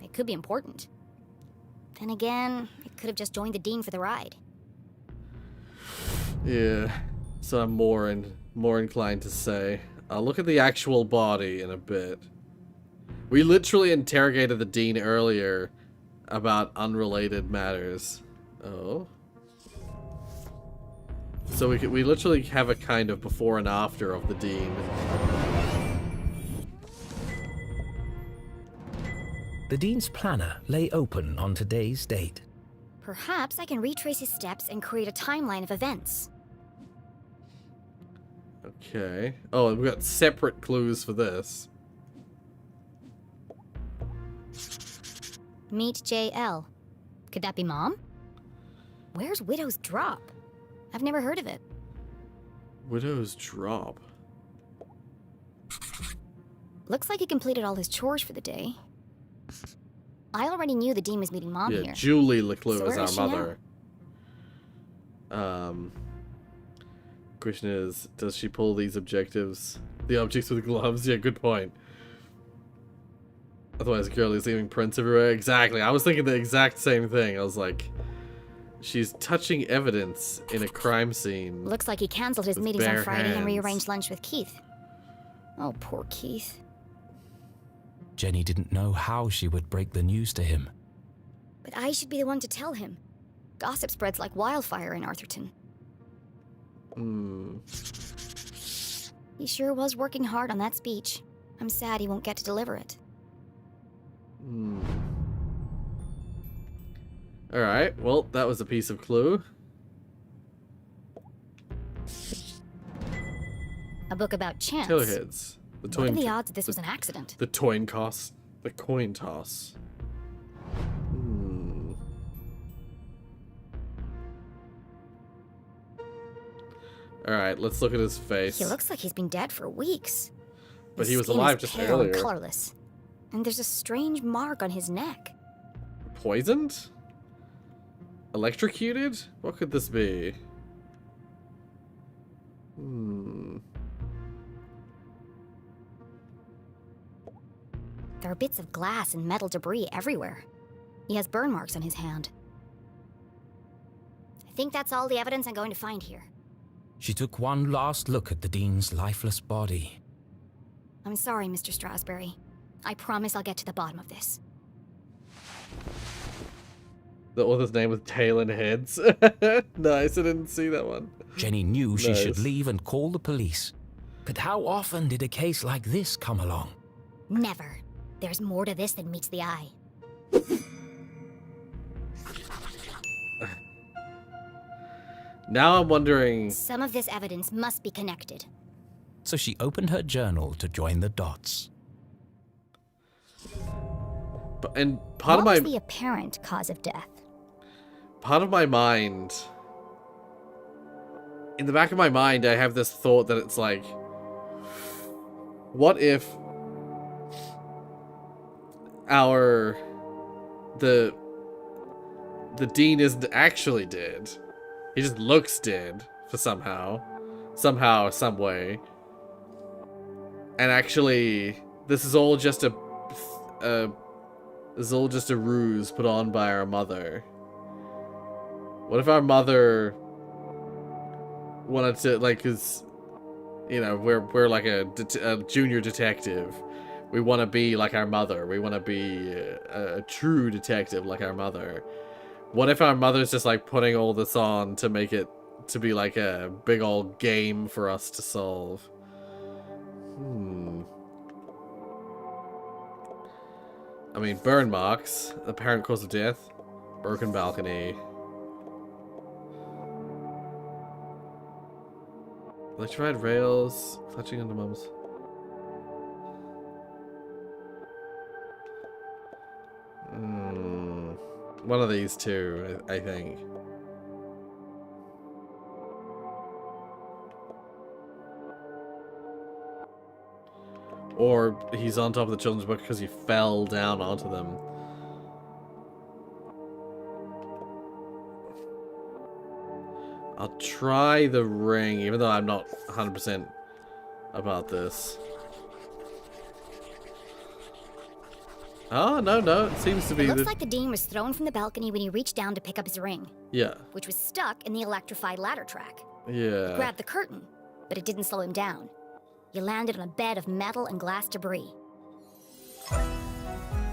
It could be important. Then again, it could have just joined the Dean for the ride. Yeah, so I'm more inclined to say. I'll look at the actual body in a bit. We literally interrogated the Dean earlier about unrelated matters. Oh. So we literally have a kind of before and after of the Dean. The Dean's planner lay open on today's date. Perhaps I can retrace his steps and create a timeline of events. Okay. Oh, we've got separate clues for this. Meet JL. Could that be Mom? Where's Widow's Drop? I've never heard of it. Widow's Drop. Looks like he completed all his chores for the day. I already knew the Dean was meeting Mom Yeah, here. Julie LeClue So is where our is she now? mother. Question is, does she pull these objectives? The objects with gloves? Yeah, good point. Otherwise, the girl is leaving prints everywhere. Exactly. I was thinking the exact same thing. I was like, she's touching evidence in a crime scene. Looks like he cancelled his With meetings on bare Friday and hands. rearranged lunch with Keith. Oh, poor Keith. Jenny didn't know how she would break the news to him. But I should be the one to tell him. Gossip spreads like wildfire in Arthurton. He sure was working hard on that speech. I'm sad he won't get to deliver it. Alright, well, that was a piece of clue. A book about chance. Tailheads. What are the odds this was an accident? The coin toss. The coin toss. Alright, let's look at his face. He looks like he's been dead for weeks. But His he was skin alive is just pale and earlier. colorless. And there's a strange mark on his neck. Poisoned? Electrocuted? What could this be? There are bits of glass and metal debris everywhere. He has burn marks on his hand. I think that's all the evidence I'm going to find here. She took one last look at the Dean's lifeless body. I'm sorry, Mr. Strasberry. I promise I'll get to the bottom of this. The author's name was Tail and Heads. Nice, I didn't see that one. Jenny knew she should Nice. leave and call the police. But how often did a case like this come along? Never. There's more to this than meets the eye. Now I'm wondering... Some of this evidence must be connected. So she opened her journal to join the dots. And part What of was my... the apparent cause of death? Part of my mind... In the back of my mind, I have this thought that it's like... What if... The Dean isn't actually dead. He just looks dead for somehow, some way. And actually, this is all just a ruse put on by our mother. What if our mother wanted to, like, cause, you know, we're like a junior detective. We want to be like our mother. We want to be a true detective like our mother. What if our mother's just like putting all this on to make it to be like a big old game for us to solve? I mean, burn marks, apparent cause of death, broken balcony. Electrified rails, clutching onto mum's. One of these two, I think. Or he's on top of the children's book because he fell down onto them. I'll try the ring, even though I'm not 100% about this. Oh, no, it seems to be It looks like the Dean was thrown from the balcony when he reached down to pick up his ring. Yeah. Which was stuck in the electrified ladder track. Yeah. He grabbed the curtain, but it didn't slow him down. He landed on a bed of metal and glass debris.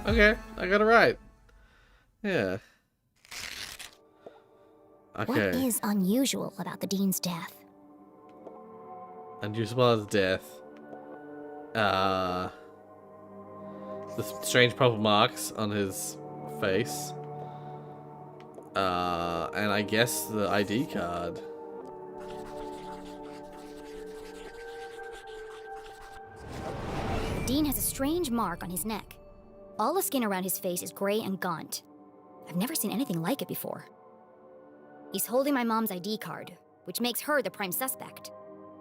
Okay, I got it right. Yeah. What Okay. is unusual about the Dean's death? Unusual as death. The strange purple marks on his face. And I guess the ID card. The Dean has a strange mark on his neck. All the skin around his face is gray and gaunt. I've never seen anything like it before. He's holding my mom's ID card, which makes her the prime suspect.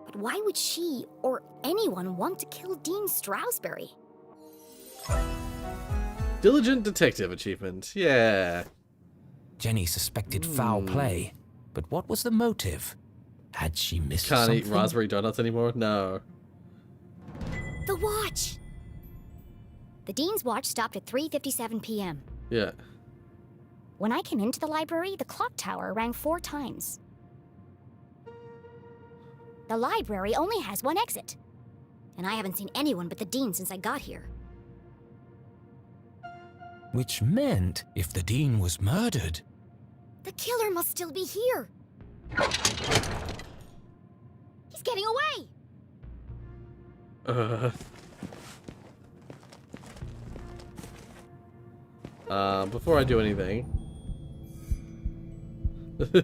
But why would she or anyone want to kill Dean Strasberry? Diligent detective achievement. Yeah. Jenny suspected foul play, but what was the motive? Had she missed Can't something? eat raspberry donuts anymore? No. The watch! The Dean's watch stopped at 3:57 p.m. Yeah. When I came into the library, the clock tower rang 4 times. The library only has one exit. And I haven't seen anyone but the Dean since I got here. Which meant if the Dean was murdered... The killer must still be here. He's getting away! Before I do anything...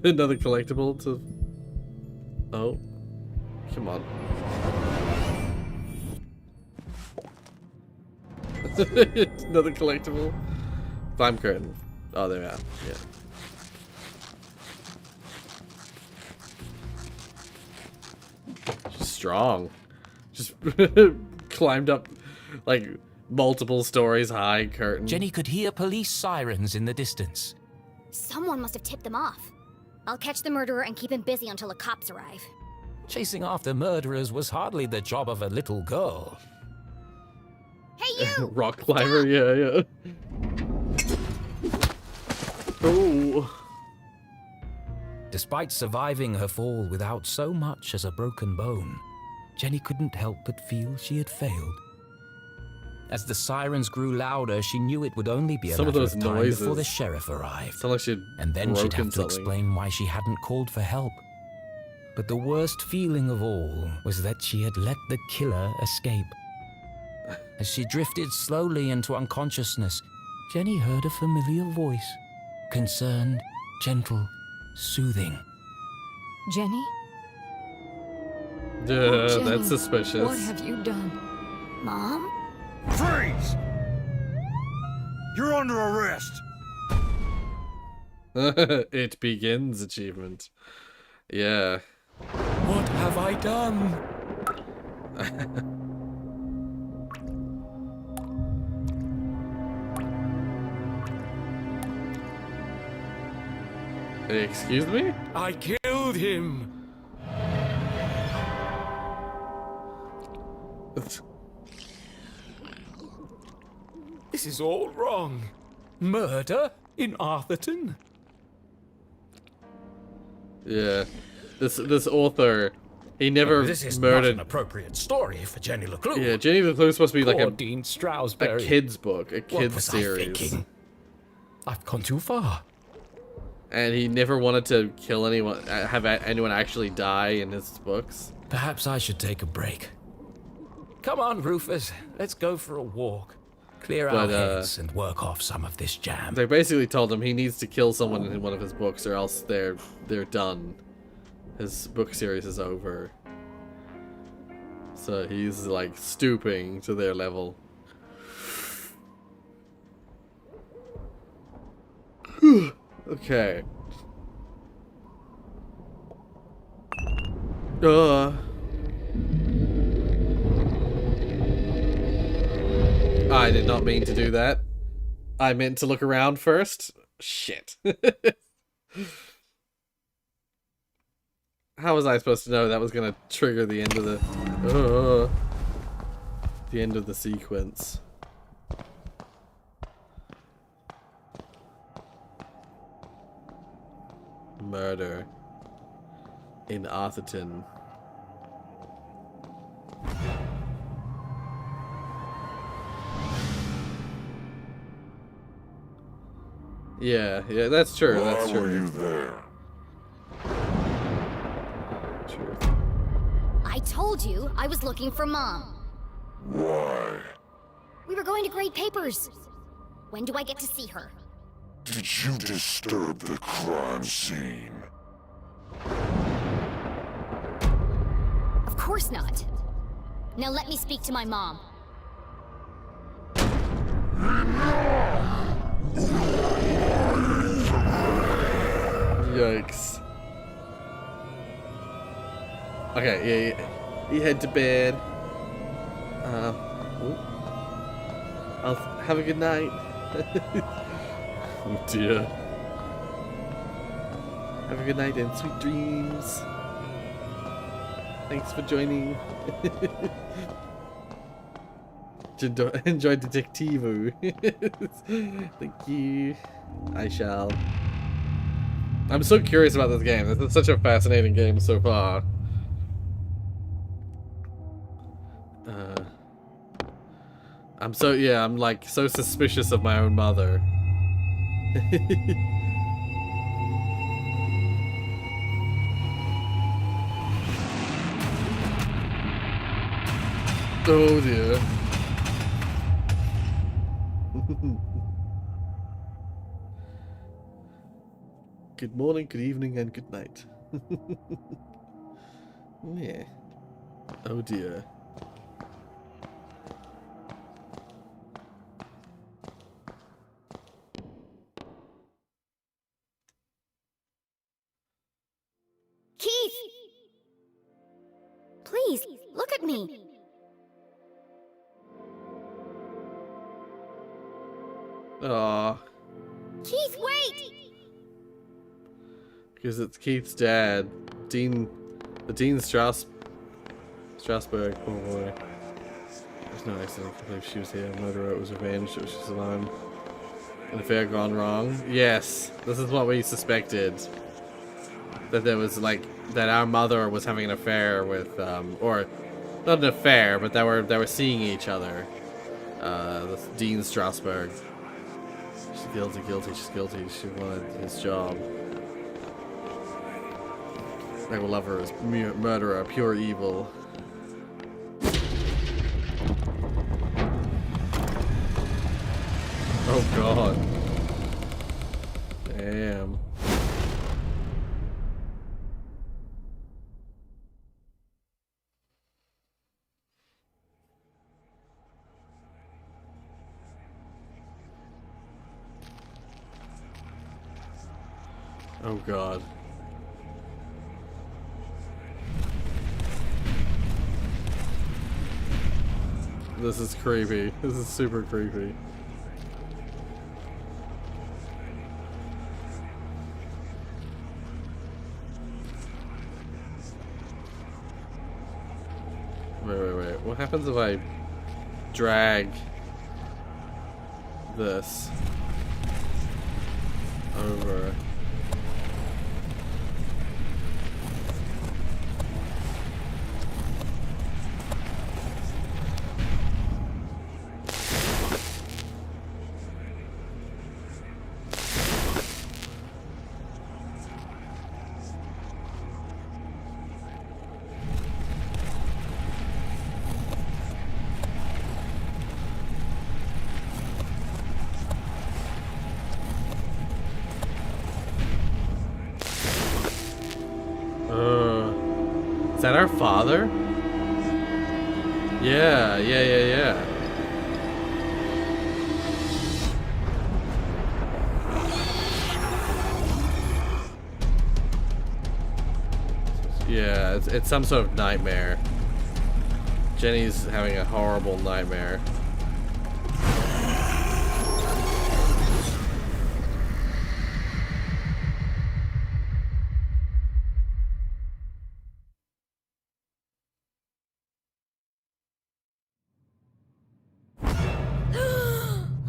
Another collectible to... Oh. Come on. Another collectible. Climb curtain. Oh, there we are. Yeah. She's strong. Just climbed up like multiple stories high curtain. Jenny could hear police sirens in the distance. Someone must have tipped them off. I'll catch the murderer and keep him busy until the cops arrive. Chasing after murderers was hardly the job of a little girl. Hey, you! Rock climber, yeah. Oh. Despite surviving her fall without so much as a broken bone, Jenny couldn't help but feel she had failed. As the sirens grew louder, she knew it would only be a Some of matter those of time noises before the sheriff arrived. Sound like she'd And then she'd have to something. explain why she hadn't called for help. But the worst feeling of all was that she had let the killer escape. As she drifted slowly into unconsciousness, Jenny heard a familiar voice. Concerned, gentle, soothing. Jenny? Jenny, that's What suspicious. have you done? Mom? Freeze! You're under arrest. It begins achievement. Yeah. What have I done? Excuse me? I killed him. This is all wrong. Murder in Arthurton? Yeah. This author, he never This is murdered. not an appropriate story for Jenny LeClue. Yeah, Jenny LeClue is supposed to be like Poor a Dean Stroudsbury. kid's book, a What kid's was series. I thinking? I've gone too far. And he never wanted to kill anyone, have anyone actually die in his books. Perhaps I should take a break. Come on, Rufus. Let's go for a walk. Clear our heads and work off some of this jam. They basically told him he needs to kill someone in one of his books, or else they're done. His book series is over. So he's like stooping to their level. Okay. I did not mean to do that. I meant to look around first. Shit. How was I supposed to know that was gonna trigger the end of the sequence? Murder in Arthurton. Yeah, that's true. That's true. Why were you there? True. I told you I was looking for Mom. Why? We were going to grade papers. When do I get to see her? Did you disturb the crime scene? Of course not. Now let me speak to my mom. Yikes. Okay, yeah. You head to bed. I'll have a good night. Oh dear. Have a good night and sweet dreams. Thanks for joining. Enjoy Detectivu. Thank you. I shall. I'm so curious about this game. This is such a fascinating game so far. I'm like so suspicious of my own mother. Oh dear. Good morning, good evening, and good night. Yeah. Oh dear. Keith! Please, look at me. Aww. Keith, wait! Because it's Keith's dad, Dean Strasberg. Oh boy. There's no accident. I can't believe she was here. Murderer, it was revenge. It was just alarm. An affair gone wrong. Yes, this is what we suspected. That there was like that our mother was having an affair with, or not an affair, but they were seeing each other. This Dean Strasberg. She's guilty. She's guilty. She wanted his job. I will love her as murderer, pure evil. Oh god. Damn. Oh god. This is creepy. This is super creepy. Wait. What happens if I drag this over? Is that our father? Yeah. Yeah, it's some sort of nightmare. Jenny's having a horrible nightmare.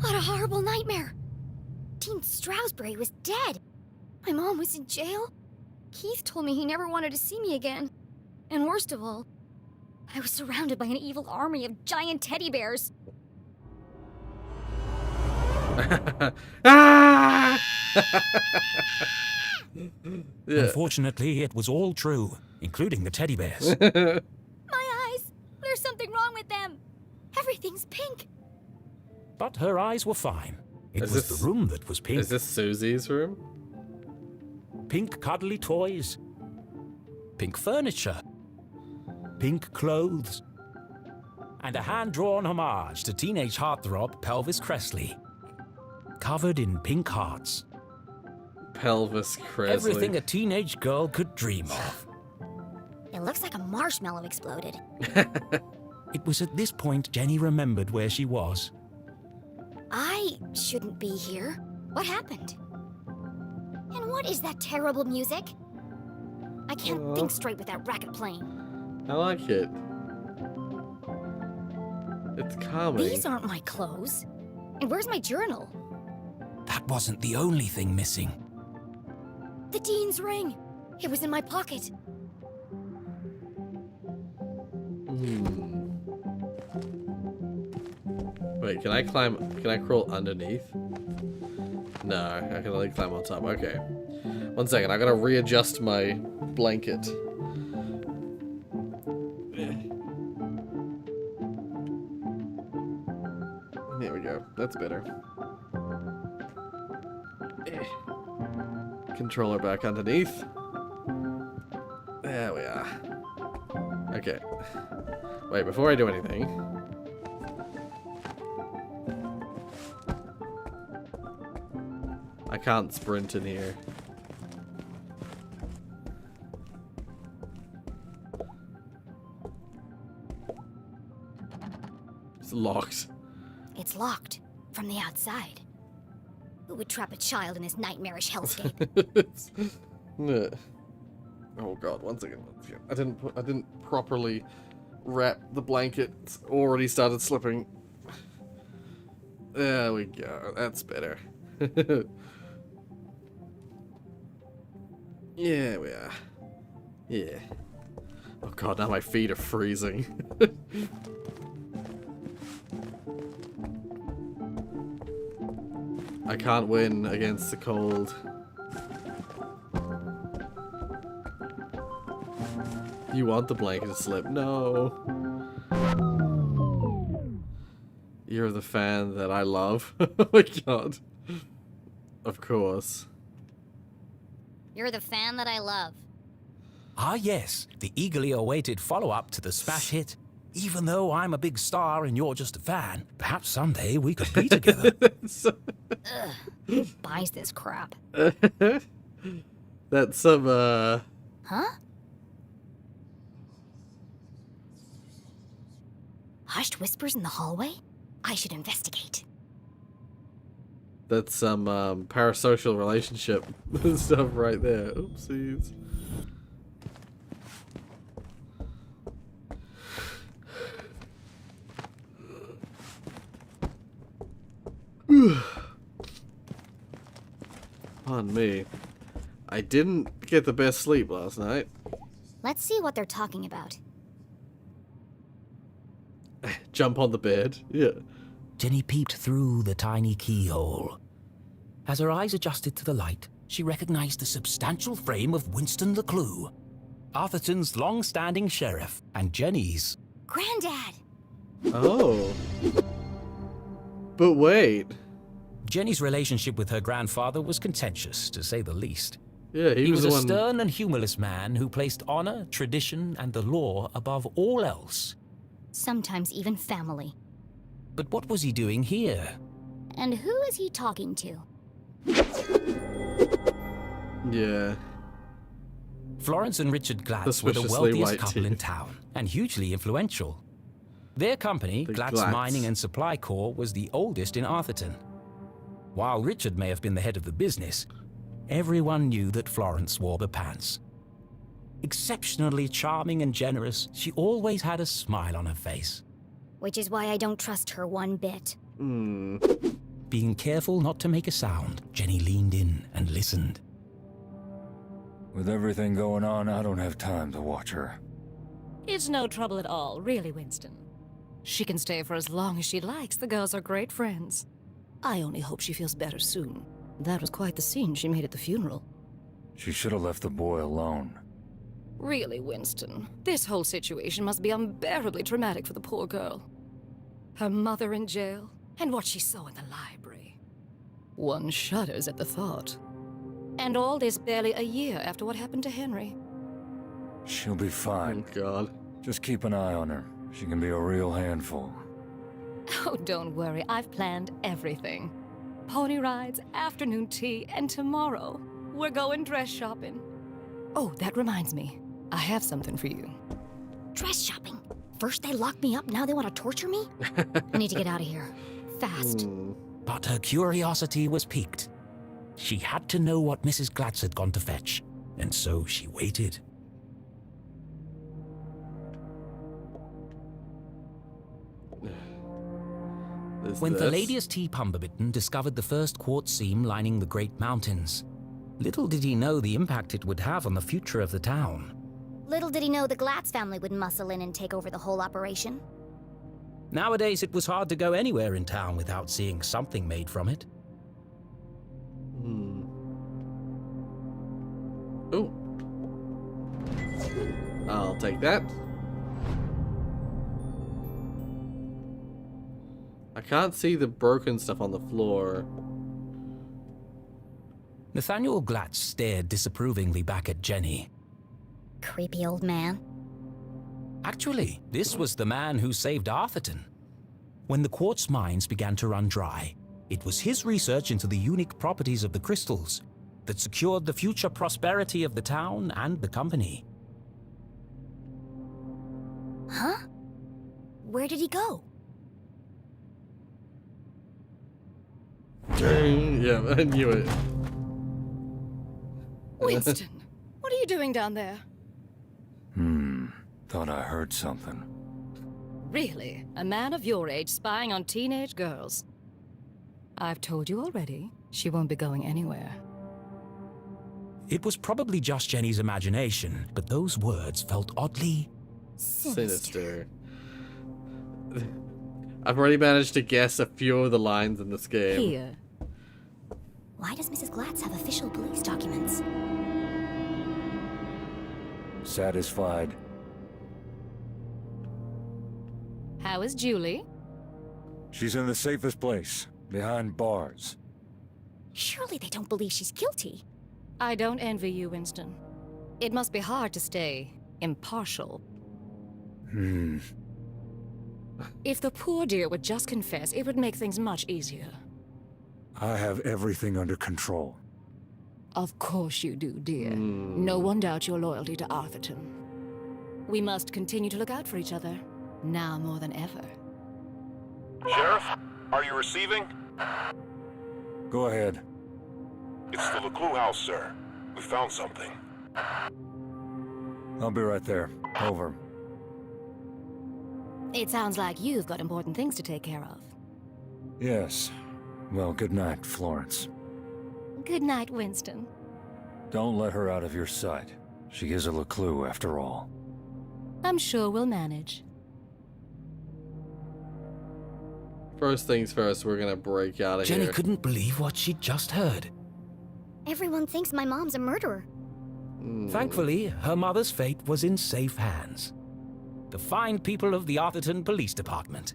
What a horrible nightmare. Dean Stroudsbury was dead. My mom was in jail. Keith told me he never wanted to see me again. And worst of all, I was surrounded by an evil army of giant teddy bears. Ah! Yeah. Unfortunately, it was all true, including the teddy bears. My eyes! There's something wrong with them. Everything's pink. But her eyes were fine. It was the room that was pink. Is this Susie's room? Pink cuddly toys. Pink furniture. Pink clothes. And a hand-drawn homage to teenage heartthrob Pelvis Cressley. Covered in pink hearts. Pelvis Cressley. Everything a teenage girl could dream of. It looks like a marshmallow exploded. It was at this point Jenny remembered where she was. I shouldn't be here. What happened? And what is that terrible music? I can't think straight with that racket playing. I like it. It's calming. These aren't my clothes. And where's my journal? That wasn't the only thing missing. The Dean's ring. It was in my pocket. Wait, can I climb? Can I crawl underneath? No, I can only climb on top. Okay. 1 second, I gotta readjust my blanket. There we go. That's better. Controller back underneath. There we are. Okay. Wait, before I do anything. I can't sprint in here. It's locked. It's locked from the outside. Who would trap a child in this nightmarish hellscape? Oh god, 1 second. I didn't properly wrap the blanket. It's already started slipping. There we go. That's better. Yeah, we are. Yeah. Oh god, now my feet are freezing. I can't win against the cold. You want the blanket to slip? No. You're the fan that I love. Oh my god. Of course. You're the fan that I love. Ah, yes, the eagerly awaited follow-up to the smash hit. Even though I'm a big star and you're just a fan, perhaps someday we could be together. Ugh, who buys this crap? That's some, Huh? Hushed whispers in the hallway? I should investigate. That's some, parasocial relationship stuff right there. Oopsies. On me. I didn't get the best sleep last night. Let's see what they're talking about. Jump on the bed. Yeah. Jenny peeped through the tiny keyhole. As her eyes adjusted to the light, she recognized the substantial frame of Winston LeClue, Arthurton's long-standing sheriff, and Jenny's. Granddad! Oh. But wait. Jenny's relationship with her grandfather was contentious, to say the least. Yeah, he was the a one... stern and humorless man who placed honor, tradition, and the law above all else. Sometimes even family. But what was he doing here? And who is he talking to? Yeah. Florence and Richard Glatz were the wealthiest couple in town, and hugely influential. Their company, Glatz Mining and Supply Corps, was the oldest in Arthurton. While Richard may have been the head of the business, everyone knew that Florence wore the pants. Exceptionally charming and generous, she always had a smile on her face. Which is why I don't trust her one bit. Being careful not to make a sound, Jenny leaned in and listened. With everything going on, I don't have time to watch her. It's no trouble at all, really, Winston. She can stay for as long as she likes. The girls are great friends. I only hope she feels better soon. That was quite the scene she made at the funeral. She should have left the boy alone. Really, Winston, this whole situation must be unbearably traumatic for the poor girl. Her mother in jail, and what she saw in the library. One shudders at the thought. And all this barely a year after what happened to Henry. She'll be fine. Oh, God. Just keep an eye on her. She can be a real handful. Oh, don't worry, I've planned everything. Pony rides, afternoon tea, and tomorrow, we're going dress shopping. Oh, that reminds me. I have something for you. Dress shopping? First they locked me up, now they want to torture me? I need to get out of here. Fast. But her curiosity was piqued. She had to know what Mrs. Glatz had gone to fetch, and so she waited. When Thalladius T. Pumberbitten discovered the first quartz seam lining the Great Mountains, little did he know the impact it would have on the future of the town. Little did he know the Glatz family would muscle in and take over the whole operation. Nowadays, it was hard to go anywhere in town without seeing something made from it. Ooh. I'll take that. I can't see the broken stuff on the floor. Nathaniel Glatz stared disapprovingly back at Jenny. Creepy old man. Actually, this was the man who saved Arthurton. When the quartz mines began to run dry, it was his research into the unique properties of the crystals that secured the future prosperity of the town and the company. Huh? Where did he go? Yeah, I knew it. Winston, what are you doing down there? Thought I heard something. Really? A man of your age spying on teenage girls? I've told you already, she won't be going anywhere. It was probably just Jenny's imagination, but those words felt oddly sinister. I've already managed to guess a few of the lines in this game. Here. Why does Mrs. Glatz have official police documents? Satisfied. How is Julie? She's in the safest place, behind bars. Surely they don't believe she's guilty. I don't envy you, Winston. It must be hard to stay impartial. If the poor dear would just confess, it would make things much easier. I have everything under control. Of course you do, dear. No one doubts your loyalty to Arthurton. We must continue to look out for each other, now more than ever. Sheriff, are you receiving? Go ahead. It's the LeClue house, sir. We found something. I'll be right there. Over. It sounds like you've got important things to take care of. Yes. Well, good night, Florence. Good night, Winston. Don't let her out of your sight. She is a LeClue, after all. I'm sure we'll manage. First things first, we're gonna break out of Jenny here. couldn't believe what she'd just heard. Everyone thinks my mom's a murderer. Thankfully, her mother's fate was in safe hands. The fine people of the Arthurton Police Department.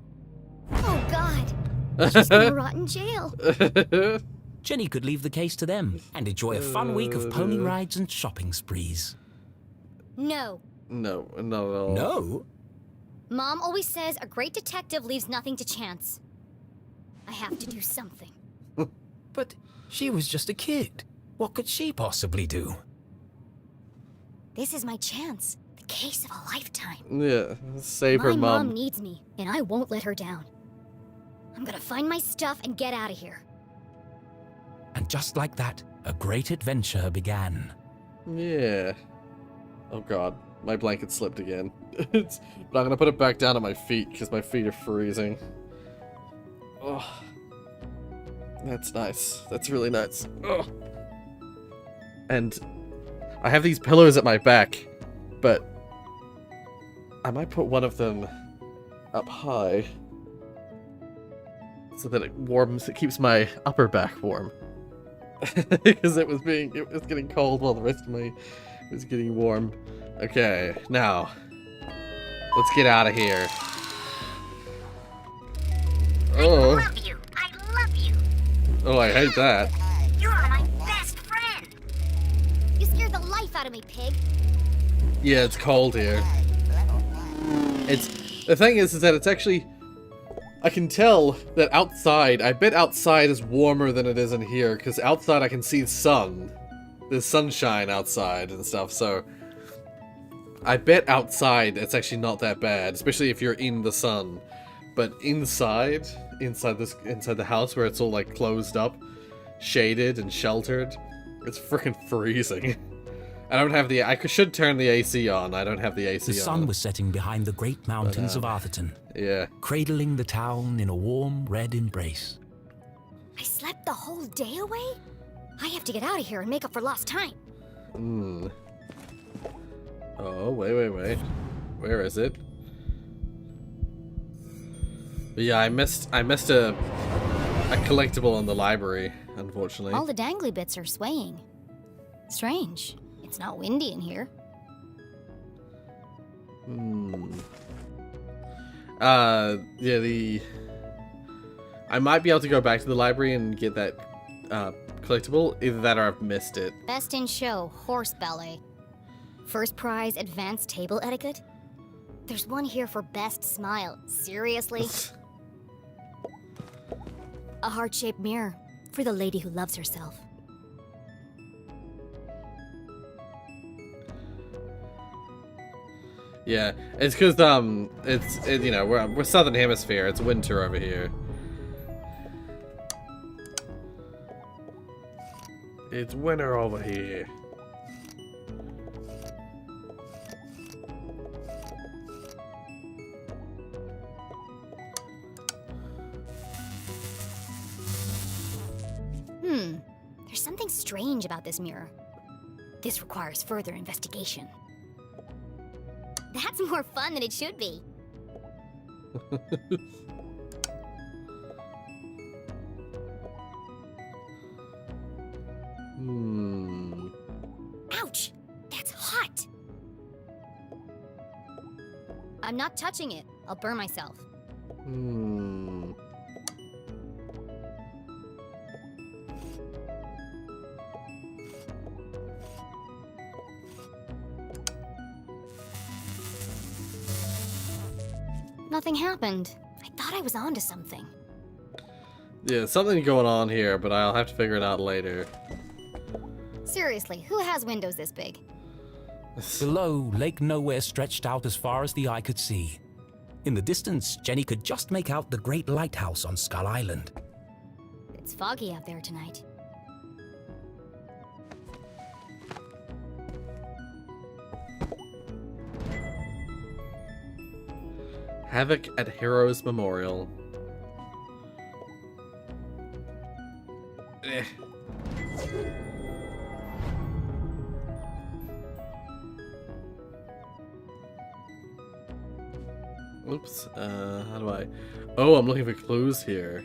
Oh, God. She's gonna rot in jail. Jenny could leave the case to them and enjoy a fun week of pony rides and shopping sprees. No. No, not at all. No? Mom always says a great detective leaves nothing to chance. I have to do something. But she was just a kid. What could she possibly do? This is my chance. The case of a lifetime. Yeah, save her My mom. mom needs me, and I won't let her down. I'm gonna find my stuff and get out of here. And just like that, a great adventure began. Yeah. Oh god, my blanket slipped again. But I'm gonna put it back down at my feet because my feet are freezing. Oh, that's nice. That's really nice. Oh. And I have these pillows at my back, but I might put one of them up high so that it warms. It keeps my upper back warm. Because it was getting cold while the rest of me was getting warm. Okay, now let's get out of here. Oh. I love you. I love you. Oh, I hate that. You're my best friend. You scared the life out of me, pig. Yeah, it's cold here. The thing is that it's actually, I can tell that outside, I bet outside is warmer than it is in here, because outside I can see the sun. There's sunshine outside and stuff, so I bet outside it's actually not that bad, especially if you're in the sun. But inside the house where it's all like closed up, shaded and sheltered, it's freaking freezing. I should turn the AC on. I don't have the AC on. The sun was setting behind the great mountains of Arthurton. Yeah. Cradling the town in a warm red embrace. I slept the whole day away? I have to get out of here and make up for lost time. Oh, wait. Where is it? But yeah, I missed a collectible in the library, unfortunately. All the dangly bits are swaying. Strange. It's not windy in here. Yeah, I might be able to go back to the library and get that collectible. Either that or I've missed it. Best in show, horse ballet. First prize, advanced table etiquette. There's one here for best smile. Seriously? A heart-shaped mirror for the lady who loves herself. Yeah, it's because you know, we're Southern Hemisphere. It's winter over here. It's winter over here. There's something strange about this mirror. This requires further investigation. That's more fun than it should be. Ouch! That's hot! I'm not touching it. I'll burn myself. Nothing happened. I thought I was onto something. Yeah, something going on here, but I'll have to figure it out later. Seriously, who has windows this big? Below, Lake Nowhere stretched out as far as the eye could see. In the distance, Jenny could just make out the great lighthouse on Skull Island. It's foggy out there tonight. Havoc at Heroes Memorial. Oops, how do I... Oh, I'm looking for clues here.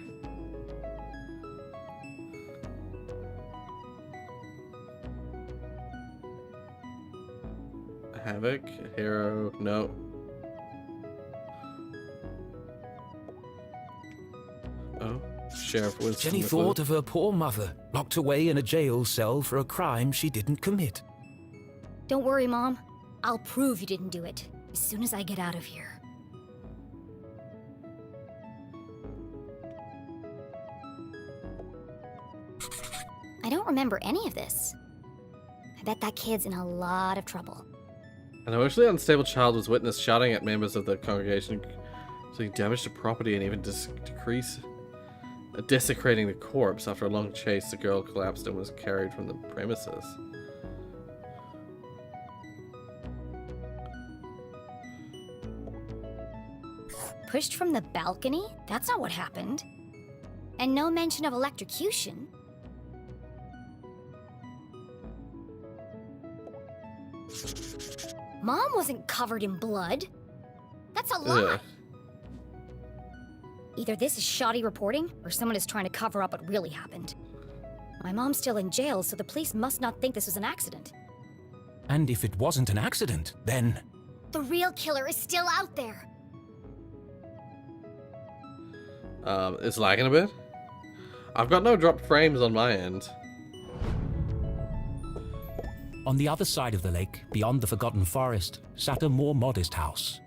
Havoc, hero, no. Oh, Sheriff Winston. Jenny thought of her poor mother, locked away in a jail cell for a crime she didn't commit. Don't worry, Mom. I'll prove you didn't do it as soon as I get out of here. I don't remember any of this. I bet that kid's in a lot of trouble. An emotionally unstable child was witnessed shouting at members of the congregation, doing damage to property and even desecrating the corpse. After a long chase, the girl collapsed and was carried from the premises. Pushed from the balcony? That's not what happened. And no mention of electrocution. Mom wasn't covered in blood. That's a lie. Either this is shoddy reporting, or someone is trying to cover up what really happened. My mom's still in jail, so the police must not think this was an accident. And if it wasn't an accident, then... The real killer is still out there. It's lagging a bit. I've got no dropped frames on my end. On the other side of the lake, beyond the Forgotten Forest, sat a more modest house.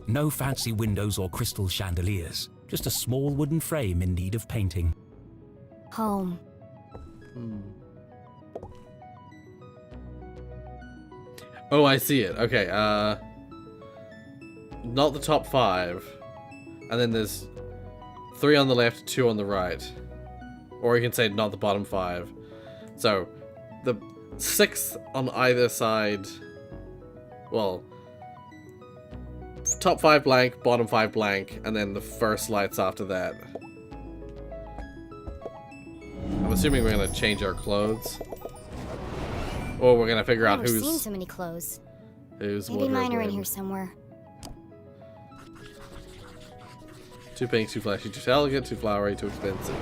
No fancy windows or crystal chandeliers, just a small wooden frame in need of painting. Home. Oh, I see it. Okay, not the top 5. And then there's 3 on the left, 2 on the right. Or you can say not the bottom 5. So, the 6th on either side. Well, top 5 blank, bottom 5 blank, and then the first lights after that. I'm assuming we're gonna change our clothes. Or we're gonna figure out I've never who's... seen so many clothes. Who's Maybe mine are in wardrobe here somewhere. Too pink, too flashy, too elegant, too flowery, too expensive.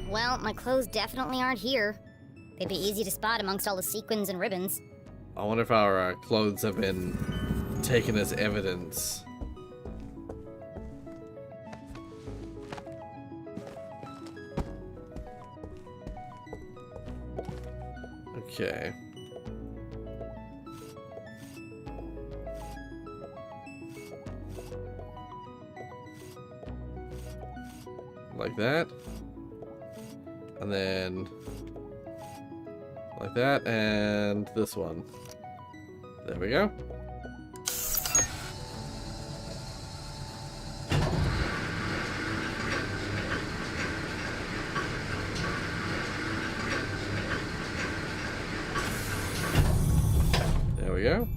Well, my clothes definitely aren't here. They'd be easy to spot amongst all the sequins and ribbons. I wonder if our clothes have been taken as evidence. Okay. Like that. And then like that, and this one. There we go. There we go.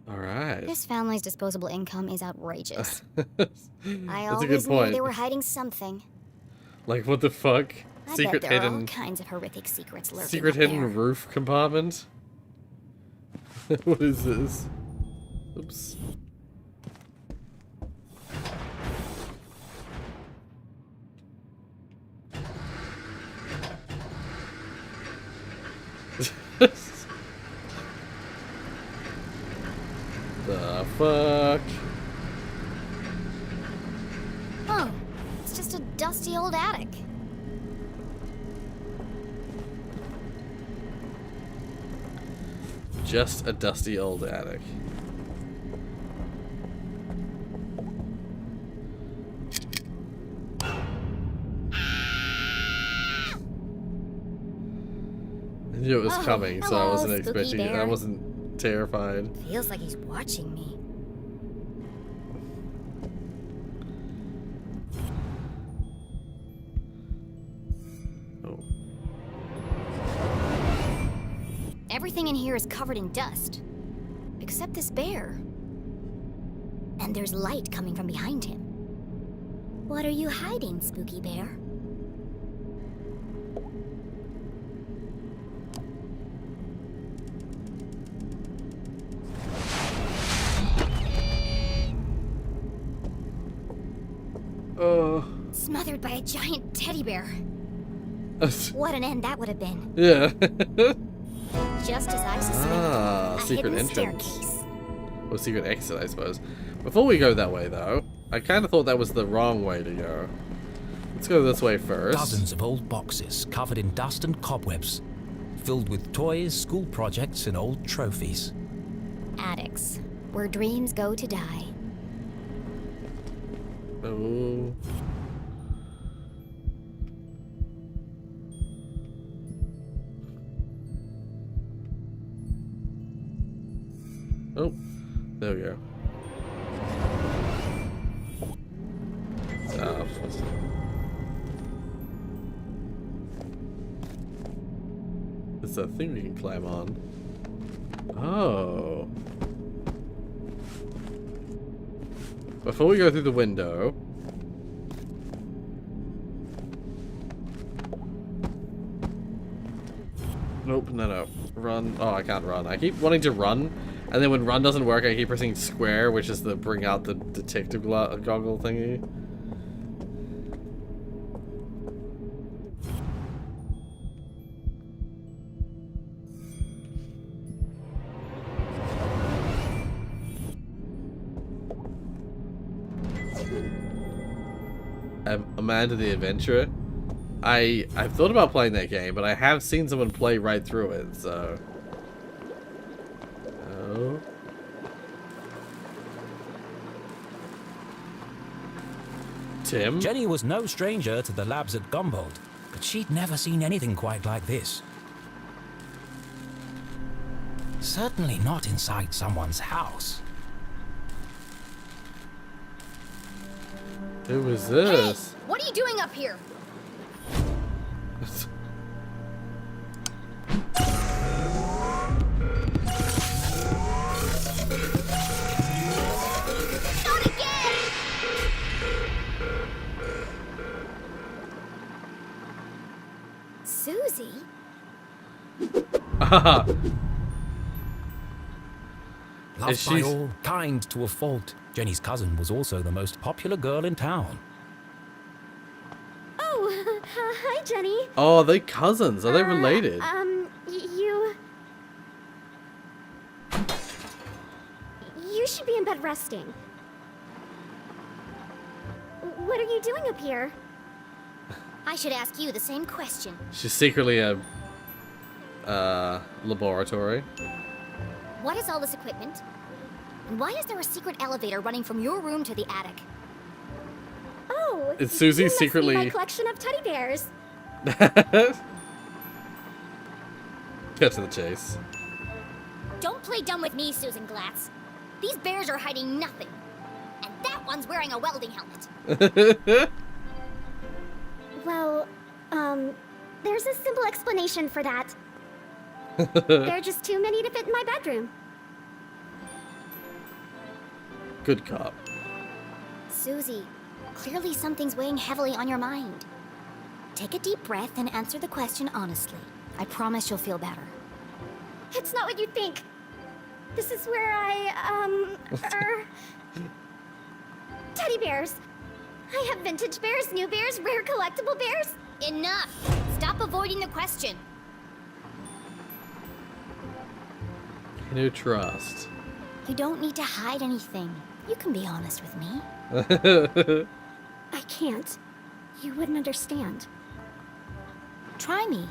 All right. This family's disposable income is outrageous. I That's a good always knew point. they were hiding something. Like, what the fuck? I Secret bet there are all hidden, kinds of horrific secrets lurking secret up hidden there. roof compartment. What is this? Oops. The fuck? Oh, it's just a dusty old attic. Just a dusty old attic. I knew it was Oh, coming, so I hello, wasn't spooky expecting it. I bear. wasn't terrified. Feels like he's watching me. Oh. Everything in here is covered in dust. Except this bear. And there's light coming from behind him. What are you hiding, spooky bear? Smothered by a giant teddy bear. What an end that would have been. Yeah. Just as I suspected. Ah, a secret hidden entrance. staircase. Or secret exit, I suppose. Before we go that way, though, I kind of thought that was the wrong way to go. Let's go this way first. Dozens of old boxes covered in dust and cobwebs, filled with toys, school projects, and old trophies. Attics, where dreams go to die. Oh. Oh, there we go. Ah, it's a thing we can climb on. Oh. Before we go through the window. Nope, no. Run. Oh, I can't run. I keep wanting to run, and then when run doesn't work, I keep pressing square, which is the bring out the detective goggle thingy. Amanda the Adventurer. I've thought about playing that game, but I have seen someone play right through it, so. Oh. Tim? Jenny was no stranger to the labs at Gumboldt, but she'd never seen anything quite like this. Certainly not inside someone's house. Who was this? Hey, what are you doing up here? Not again! Susie? Loved by all, kind to a fault. Jenny's cousin was also the most popular girl in town. Oh, hi, Jenny. Oh, are they cousins? Are they related? You should be in bed resting. What are you doing up here? I should ask you the same question. She's secretly a laboratory. What is all this equipment? And why is there a secret elevator running from your room to the attic? Oh, It's Susie you must secretly- be my collection of teddy bears. Cut to the chase. Don't play dumb with me, Susan Glatz. These bears are hiding nothing. And that one's wearing a welding helmet. Well, there's a simple explanation for that. There are just too many to fit in my bedroom. Good cop. Susie, clearly something's weighing heavily on your mind. Take a deep breath and answer the question honestly. I promise you'll feel better. It's not what you think. This is where teddy bears. I have vintage bears, new bears, rare collectible bears. Enough! Stop avoiding the question. Can you trust? You don't need to hide anything. You can be honest with me. I can't. You wouldn't understand. Try me.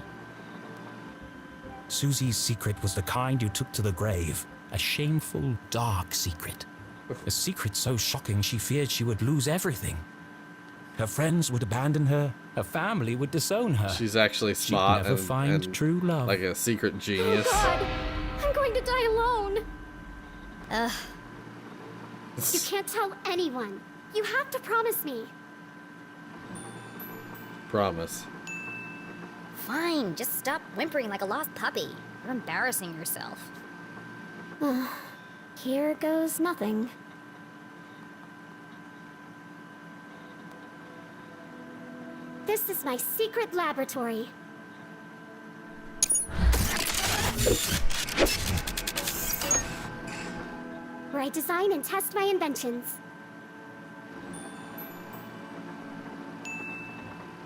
Susie's secret was the kind you took to the grave. A shameful, dark secret. A secret so shocking she feared she would lose everything. Her friends would abandon her. Her family would disown her. She's actually smart She'd never find and true love. like a secret genius. Oh God, I'm going to die alone. You can't tell anyone. You have to promise me. Promise. Fine, just stop whimpering like a lost puppy. You're embarrassing yourself. Here goes nothing. This is my secret laboratory. Where I design and test my inventions.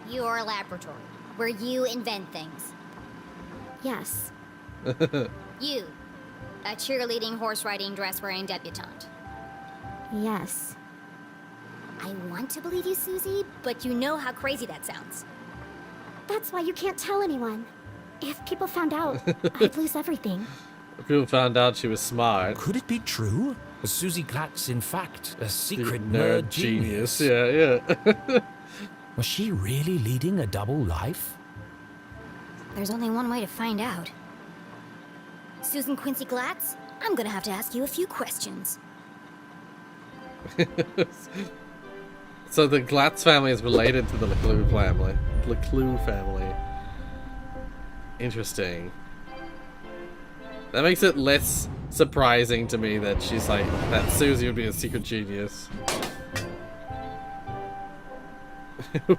Your laboratory, where you invent things. Yes. You, a cheerleading, horse-riding, dress-wearing debutante. Yes. I want to believe you, Susie, but you know how crazy that sounds. That's why you can't tell anyone. If people found out, I'd lose everything. People found out she was smart. Could it be true? Was Susie Glatz, in fact, a secret nerd genius? Yeah. Was she really leading a double life? There's only one way to find out. Susan Quincy Glatz, I'm gonna have to ask you a few questions. So the Glatz family is related to the LeClue family. LeClue family. Interesting. That makes it less surprising to me that she's like, that Susie would be a secret genius.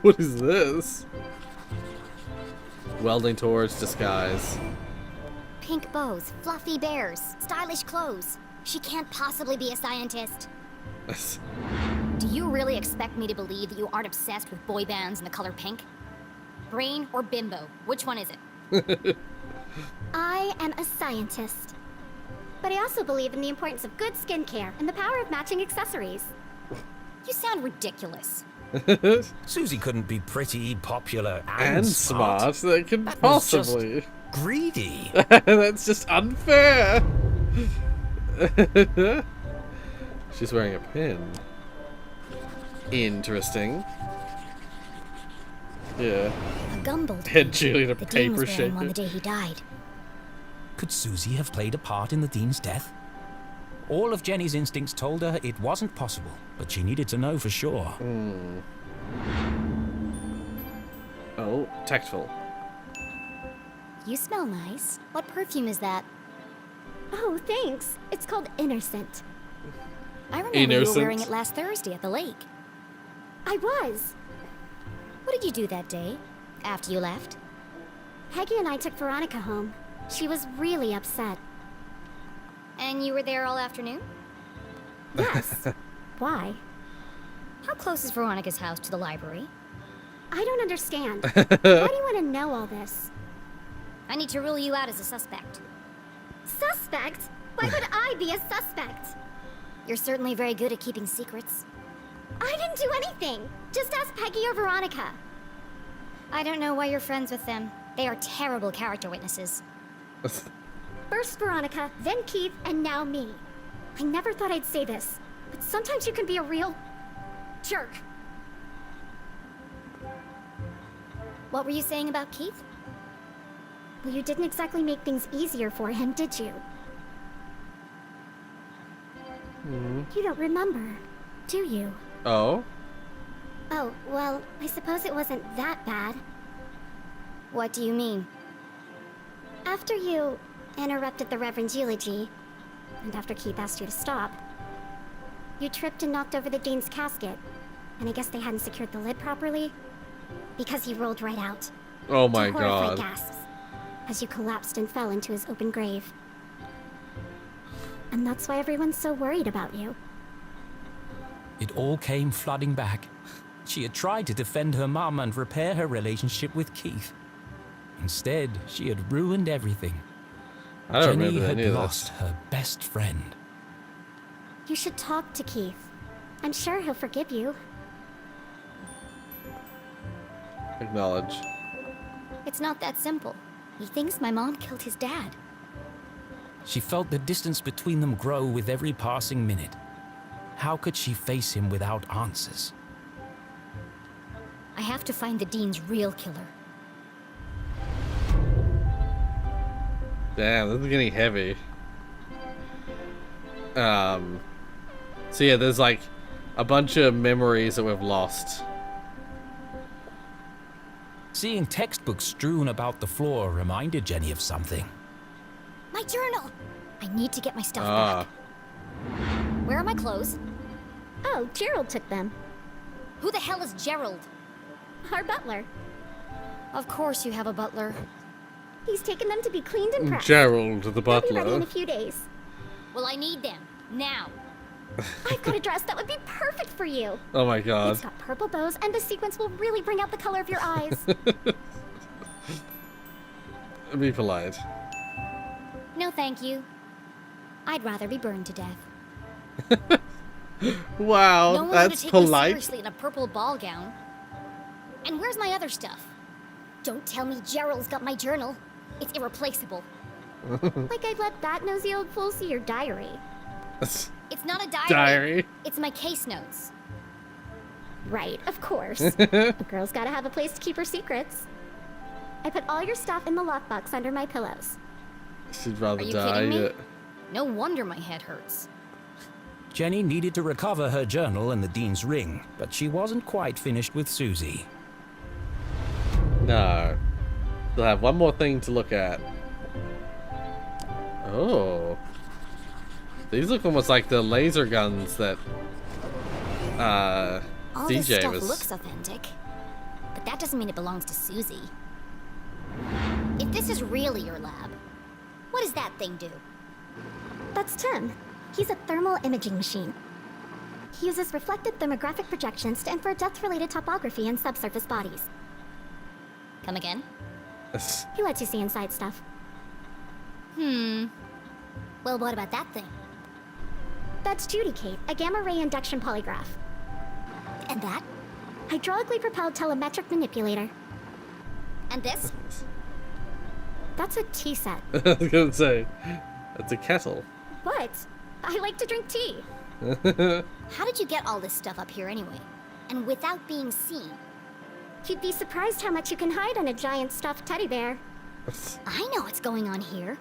What is this? Welding towards disguise. Pink bows, fluffy bears, stylish clothes. She can't possibly be a scientist. Do you really expect me to believe that you aren't obsessed with boy bands and the color pink? Brain or bimbo? Which one is it? I am a scientist. But I also believe in the importance of good skincare and the power of matching accessories. You sound ridiculous. Susie couldn't be pretty, popular, And smart. That could possibly. Just greedy. That's just unfair. She's wearing a pin. Interesting. Yeah. A gumball. Head cheerleader The dean paper was wearing one shaker. the day he died. Could Susie have played a part in the dean's death? All of Jenny's instincts told her it wasn't possible, but she needed to know for sure. Oh, tactful. You smell nice. What perfume is that? Oh, thanks. It's called Innocent. I remember you were wearing it last Thursday at the lake. I was. What did you do that day, after you left? Peggy and I took Veronica home. She was really upset. And you were there all afternoon? Yes. Why? How close is Veronica's house to the library? I don't understand. Why do you want to know all this? I need to rule you out as a suspect. Suspect? Why would I be a suspect? You're certainly very good at keeping secrets. I didn't do anything. Just ask Peggy or Veronica. I don't know why you're friends with them. They are terrible character witnesses. First Veronica, then Keith, and now me. I never thought I'd say this, but sometimes you can be a real jerk. What were you saying about Keith? Well, you didn't exactly make things easier for him, did you? You don't remember, do you? Oh? Oh, well, I suppose it wasn't that bad. What do you mean? After you interrupted the Reverend's eulogy, and after Keith asked you to stop, you tripped and knocked over the Dean's casket, and I guess they hadn't secured the lid properly, because he rolled right out. Oh my to horrified god. gasps, as you collapsed and fell into his open grave. And that's why everyone's so worried about you. It all came flooding back. She had tried to defend her mum and repair her relationship with Keith. Instead, she had ruined everything. I don't Jenny remember had any of lost this. her best friend. You should talk to Keith. I'm sure he'll forgive you. Acknowledge. It's not that simple. He thinks my mom killed his dad. She felt the distance between them grow with every passing minute. How could she face him without answers? I have to find the Dean's real killer. Damn, this is getting heavy. So yeah, there's like a bunch of memories that we've lost. Seeing textbooks strewn about the floor reminded Jenny of something. My journal! I need to get my stuff Ah. back. Where are my clothes? Oh, Gerald took them. Who the hell is Gerald? Our butler. Of course you have a butler. He's taken them to be cleaned and pressed. Gerald, the They'll be ready in butler. a few days. Well, I need them. Now. I've got a dress that would be perfect for you. Oh my god. It's got purple bows, and the sequins will really bring out the color of your eyes. Be polite. No, thank you. I'd rather be burned to death. Wow, No one would that's take me polite. seriously in a purple ball gown. And where's my other stuff? Don't tell me Gerald's got my journal. It's irreplaceable. Like I'd let that nosy old fool see your diary. It's not a diary. Diary. It's my case notes. Right, of course. A girl's gotta have a place to keep her secrets. I put all your stuff in the lockbox under my pillows. She'd rather Are you die. kidding me? Yeah. No wonder my head hurts. Jenny needed to recover her journal and the Dean's ring, but she wasn't quite finished with Susie. No. They'll have one more thing to look at. Oh. These look almost like the laser guns that All this DJ stuff was. looks authentic, but that doesn't mean it belongs to Susie. If this is really your lab, what does that thing do? That's Tim. He's a thermal imaging machine. He uses reflected thermographic projections to infer depth-related topography in subsurface bodies. Come again? He lets you see inside stuff. Well, what about that thing? That's Judy Kate, a gamma-ray induction polygraph. And that? Hydraulically propelled telemetric manipulator. And this? That's a tea set. I was gonna say, it's a kettle. What? I like to drink tea. How did you get all this stuff up here anyway? And without being seen? You'd be surprised how much you can hide on a giant stuffed teddy bear. I know what's going on here.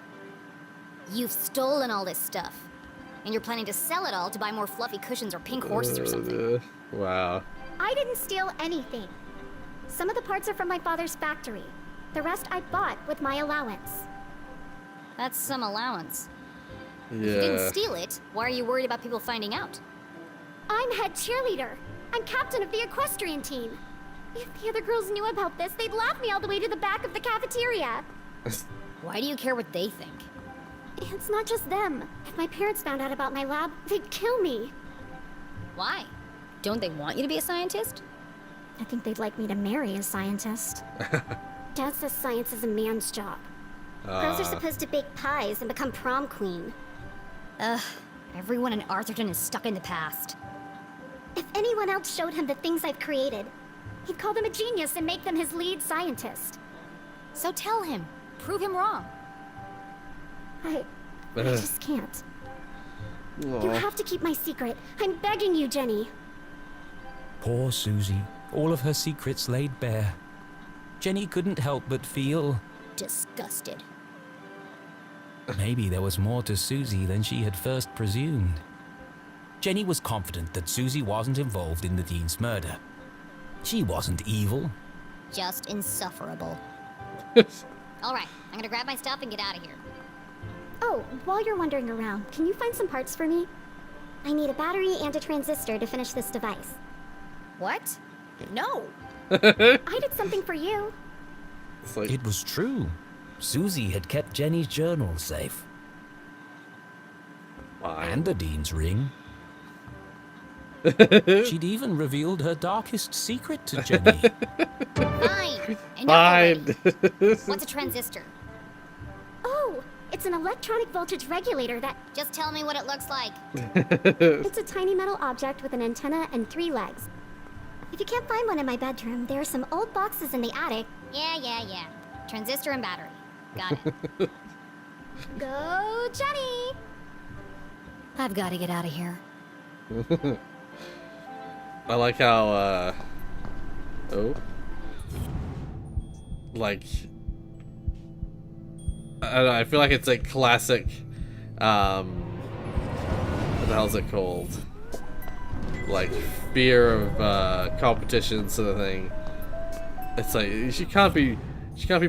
You've stolen all this stuff. And you're planning to sell it all to buy more fluffy cushions or pink horses or something. Wow. I didn't steal anything. Some of the parts are from my father's factory. The rest I bought with my allowance. That's some allowance. Yeah. If you didn't steal it, why are you worried about people finding out? I'm head cheerleader. I'm captain of the equestrian team. If the other girls knew about this, they'd laugh me all the way to the back of the cafeteria. Why do you care what they think? It's not just them. If my parents found out about my lab, they'd kill me. Why? Don't they want you to be a scientist? I think they'd like me to marry a scientist. Dad says science is a man's job. Girls are supposed to bake pies and become prom queen. Ugh, everyone in Arthurton is stuck in the past. If anyone else showed him the things I've created, he'd call them a genius and make them his lead scientist. So tell him. Prove him wrong. I just can't. You have to keep my secret. I'm begging you, Jenny. Poor Susie. All of her secrets laid bare. Jenny couldn't help but feel... disgusted. Maybe there was more to Susie than she had first presumed. Jenny was confident that Susie wasn't involved in the Dean's murder. She wasn't evil. Just insufferable. Alright, I'm gonna grab my stuff and get out of here. Oh, while you're wandering around, can you find some parts for me? I need a battery and a transistor to finish this device. What? No! I did something for you. It was true. Susie had kept Jenny's journal safe. And the Dean's ring. She'd even revealed her darkest secret to Jenny. Fine. Fine. What's a transistor? Oh, it's an electronic voltage regulator that... Just tell me what it looks like. It's a tiny metal object with an antenna and 3 legs. If you can't find one in my bedroom, there are some old boxes in the attic. Yeah. Transistor and battery. Got it. Go, Jenny! I've got to get out of here. I like how, like, I don't know, I feel like it's a classic, what the hell is it called? Like, fear of, competition sort of thing. It's like, she can't be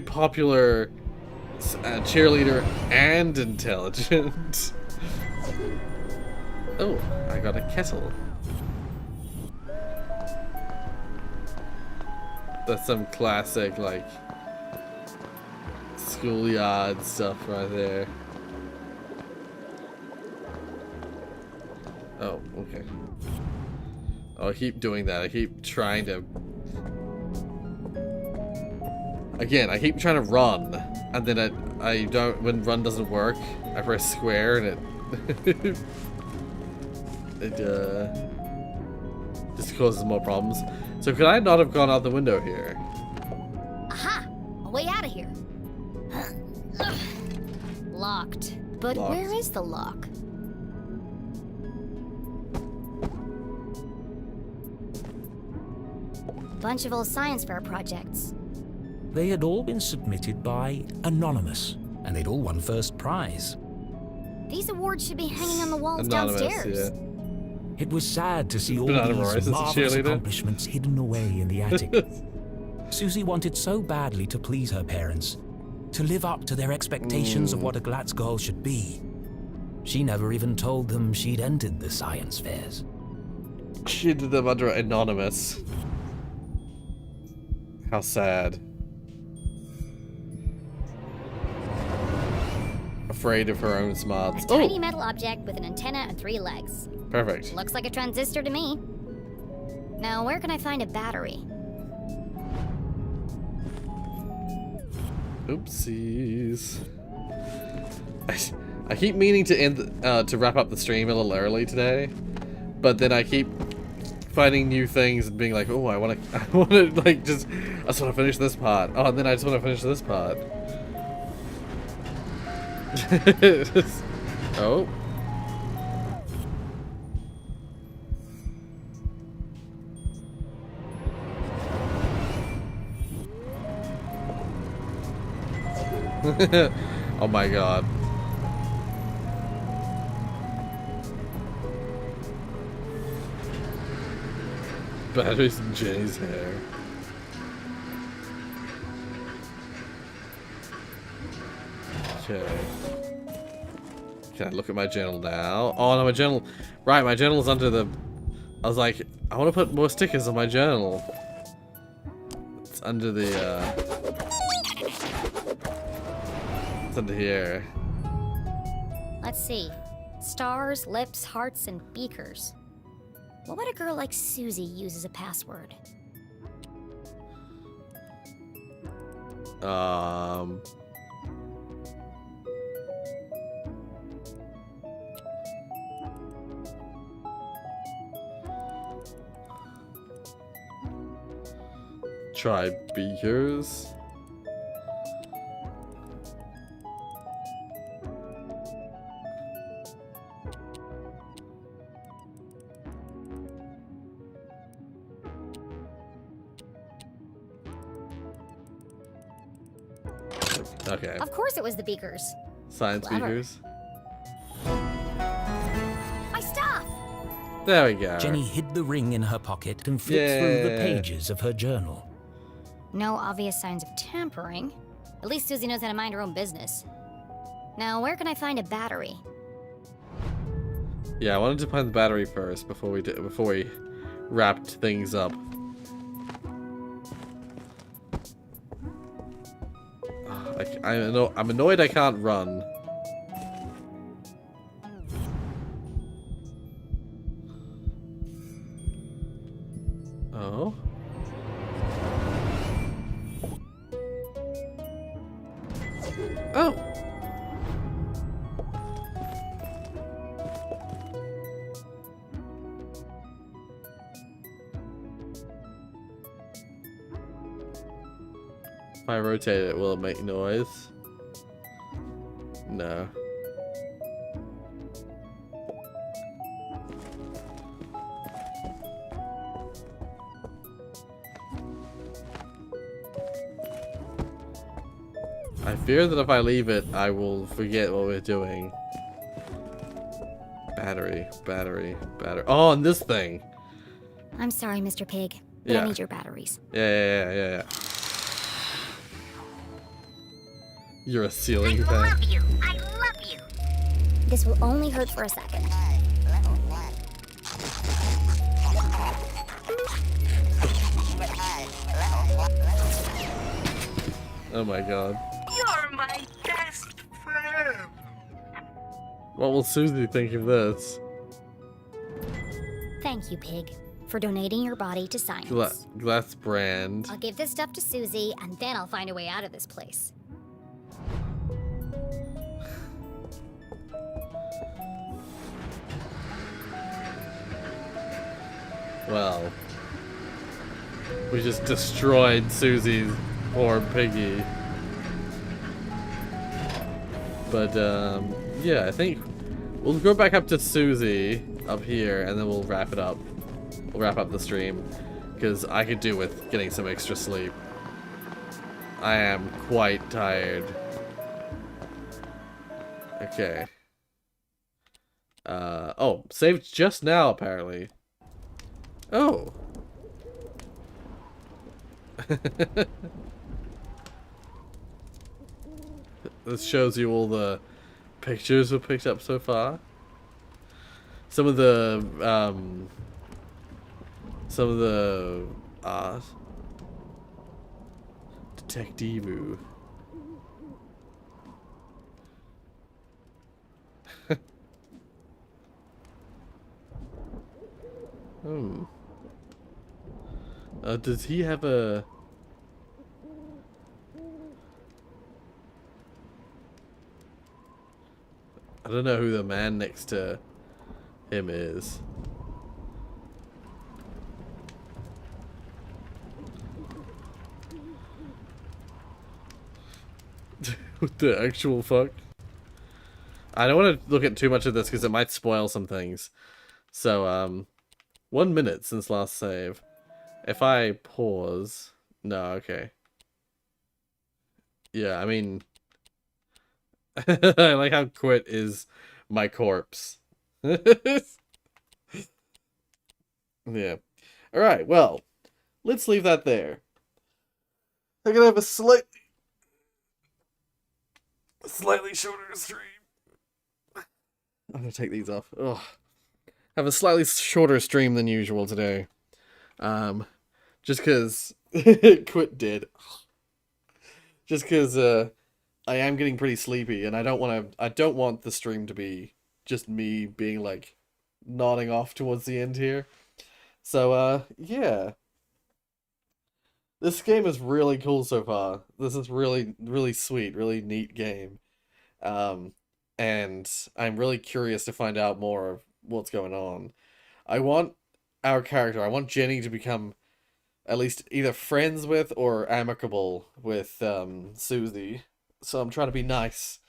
popular, cheerleader, and intelligent. Oh, I got a kettle. That's some classic, like, schoolyard stuff right there. Oh, okay. Oh, I keep doing that. I keep trying to... Again, I keep trying to run, and then I don't... When run doesn't work, I press square, and it... just causes more problems. So could I not have gone out the window here? Aha! A way out of here. Locked. But Locked. where is the lock? Bunch of old science fair projects. They had all been submitted by Anonymous, and they'd all won first prize. These awards should be hanging on the walls Anonymous, downstairs. yeah. It was sad to see all Banana these Rorius is a marvelous cheerleader. accomplishments hidden away in the attic. Susie wanted so badly to please her parents, to live up to their expectations of what a Glatz girl should be. She never even told them she'd entered the science fairs. She did them under Anonymous. How sad. Afraid of her own smarts. A tiny metal object with an antenna and 3 legs. Perfect. Looks like a transistor to me. Now, where can I find a battery? Oopsies. I keep meaning to end to wrap up the stream a little early today, but then I keep finding new things and being like, oh, I want to like I just want to finish this part. Oh, and then I just want to finish this part. Oh. Oh my god. Batteries in Jenny's hair. Okay. Can I look at my journal now? Oh no, my journal. Right, my journal's under the... I was like, I want to put more stickers on my journal. It's under the, It's under here. Let's see. Stars, lips, hearts, and beakers. What would a girl like Susie use as a password? Try beakers. Okay. Of course it was the beakers. Science Clever. beakers. My stuff! There we go. Jenny hid the ring in her pocket and flipped through the pages of her journal. No obvious signs of tampering. At least Susie knows how to mind her own business. Now, where can I find a battery? Yeah, I wanted to find the battery first before we wrapped things up. I'm annoyed I can't run. Oh. Oh. If I rotate it, will it make noise? No. I fear that if I leave it, I will forget what we're doing. Battery, battery, battery. Oh, and this thing. I'm sorry, Mr. Pig, but Yeah. I need your batteries. Yeah. You're a ceiling fan. I love you. This will only hurt for a second. Oh my god. You're my best friend. What will Susie think of this? Thank you, Pig, for donating your body to science. Glass brand. I'll give this stuff to Susie, and then I'll find a way out of this place. Well, we just destroyed Susie's poor piggy. But, yeah, I think we'll go back up to Susie up here, and then we'll wrap it up. We'll wrap up the stream, because I could do with getting some extra sleep. I am quite tired. Okay. Oh, saved just now, apparently. Oh. This shows you all the pictures we've picked up so far. Some of the Detectivu. Does he have a... I don't know who the man next to him is. What the actual fuck? I don't want to look at too much of this because it might spoil some things. So, 1 minute since last save. If I pause... No, okay. Yeah, I mean... I like how quit is my corpse. Yeah. Alright, well, let's leave that there. I'm gonna have a slightly shorter stream. I'm gonna take these off. Ugh. Have a slightly shorter stream than usual today. Just cause quit did. Just cause I am getting pretty sleepy, and I don't want the stream to be just me being like nodding off towards the end here. So, yeah. This game is really cool so far. This is really, really sweet, really neat game. Um, and I'm really curious to find out more of what's going on. I want our character, I want Jenny to become at least either friends with or amicable with Susie. So I'm trying to be nice,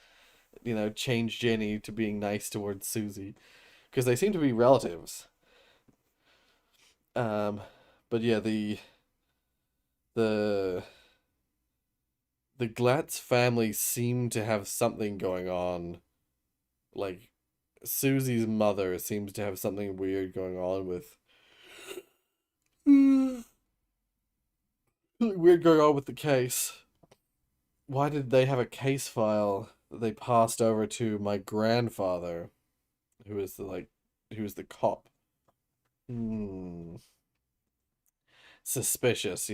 change Jenny to being nice towards Susie because they seem to be relatives. Um, but yeah, the the Glatz family seem to have something going on. Like Susie's mother seems to have something weird going on with weird going on with the case. Why did they have a case file that they passed over to my grandfather, who is who is the cop? Suspicious,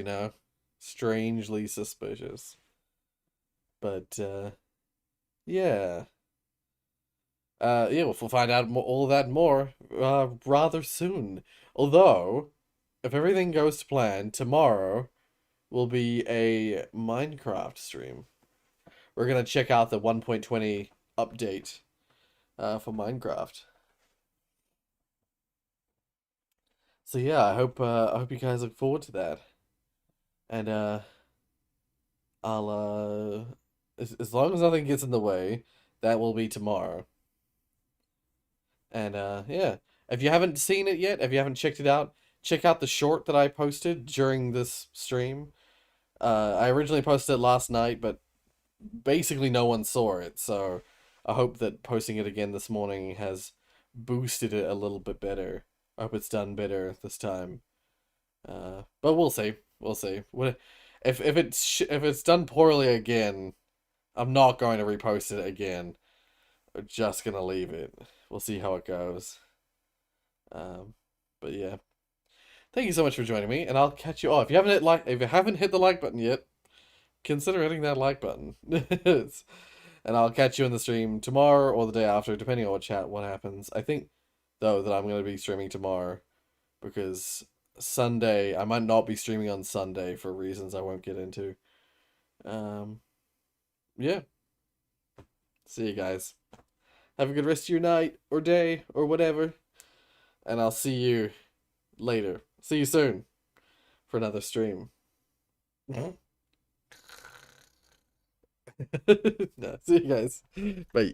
strangely suspicious. But yeah. Yeah, we'll find out all of that more rather soon. Although, if everything goes to plan, tomorrow will be a Minecraft stream. We're gonna check out the 1.20 update for Minecraft. So yeah, I hope you guys look forward to that. And I'll as long as nothing gets in the way, that will be tomorrow. And yeah, if you haven't seen it yet, if you haven't checked it out, check out the short that I posted during this stream. I originally posted it last night, but basically no one saw it, so I hope that posting it again this morning has boosted it a little bit better. I hope it's done better this time. But we'll see. We'll see. If it's done poorly again, I'm not going to repost it again. I'm just gonna leave it. We'll see how it goes. But yeah. Thank you so much for joining me, and I'll catch you all. If you haven't hit the like button yet, consider hitting that like button. And I'll catch you in the stream tomorrow or the day after, depending on what happens. I think though that I'm going to be streaming tomorrow because Sunday I might not be streaming on Sunday for reasons I won't get into. Yeah. See you guys. Have a good rest of your night or day or whatever. And I'll see you later. See you soon for another stream. No, see you guys. Bye.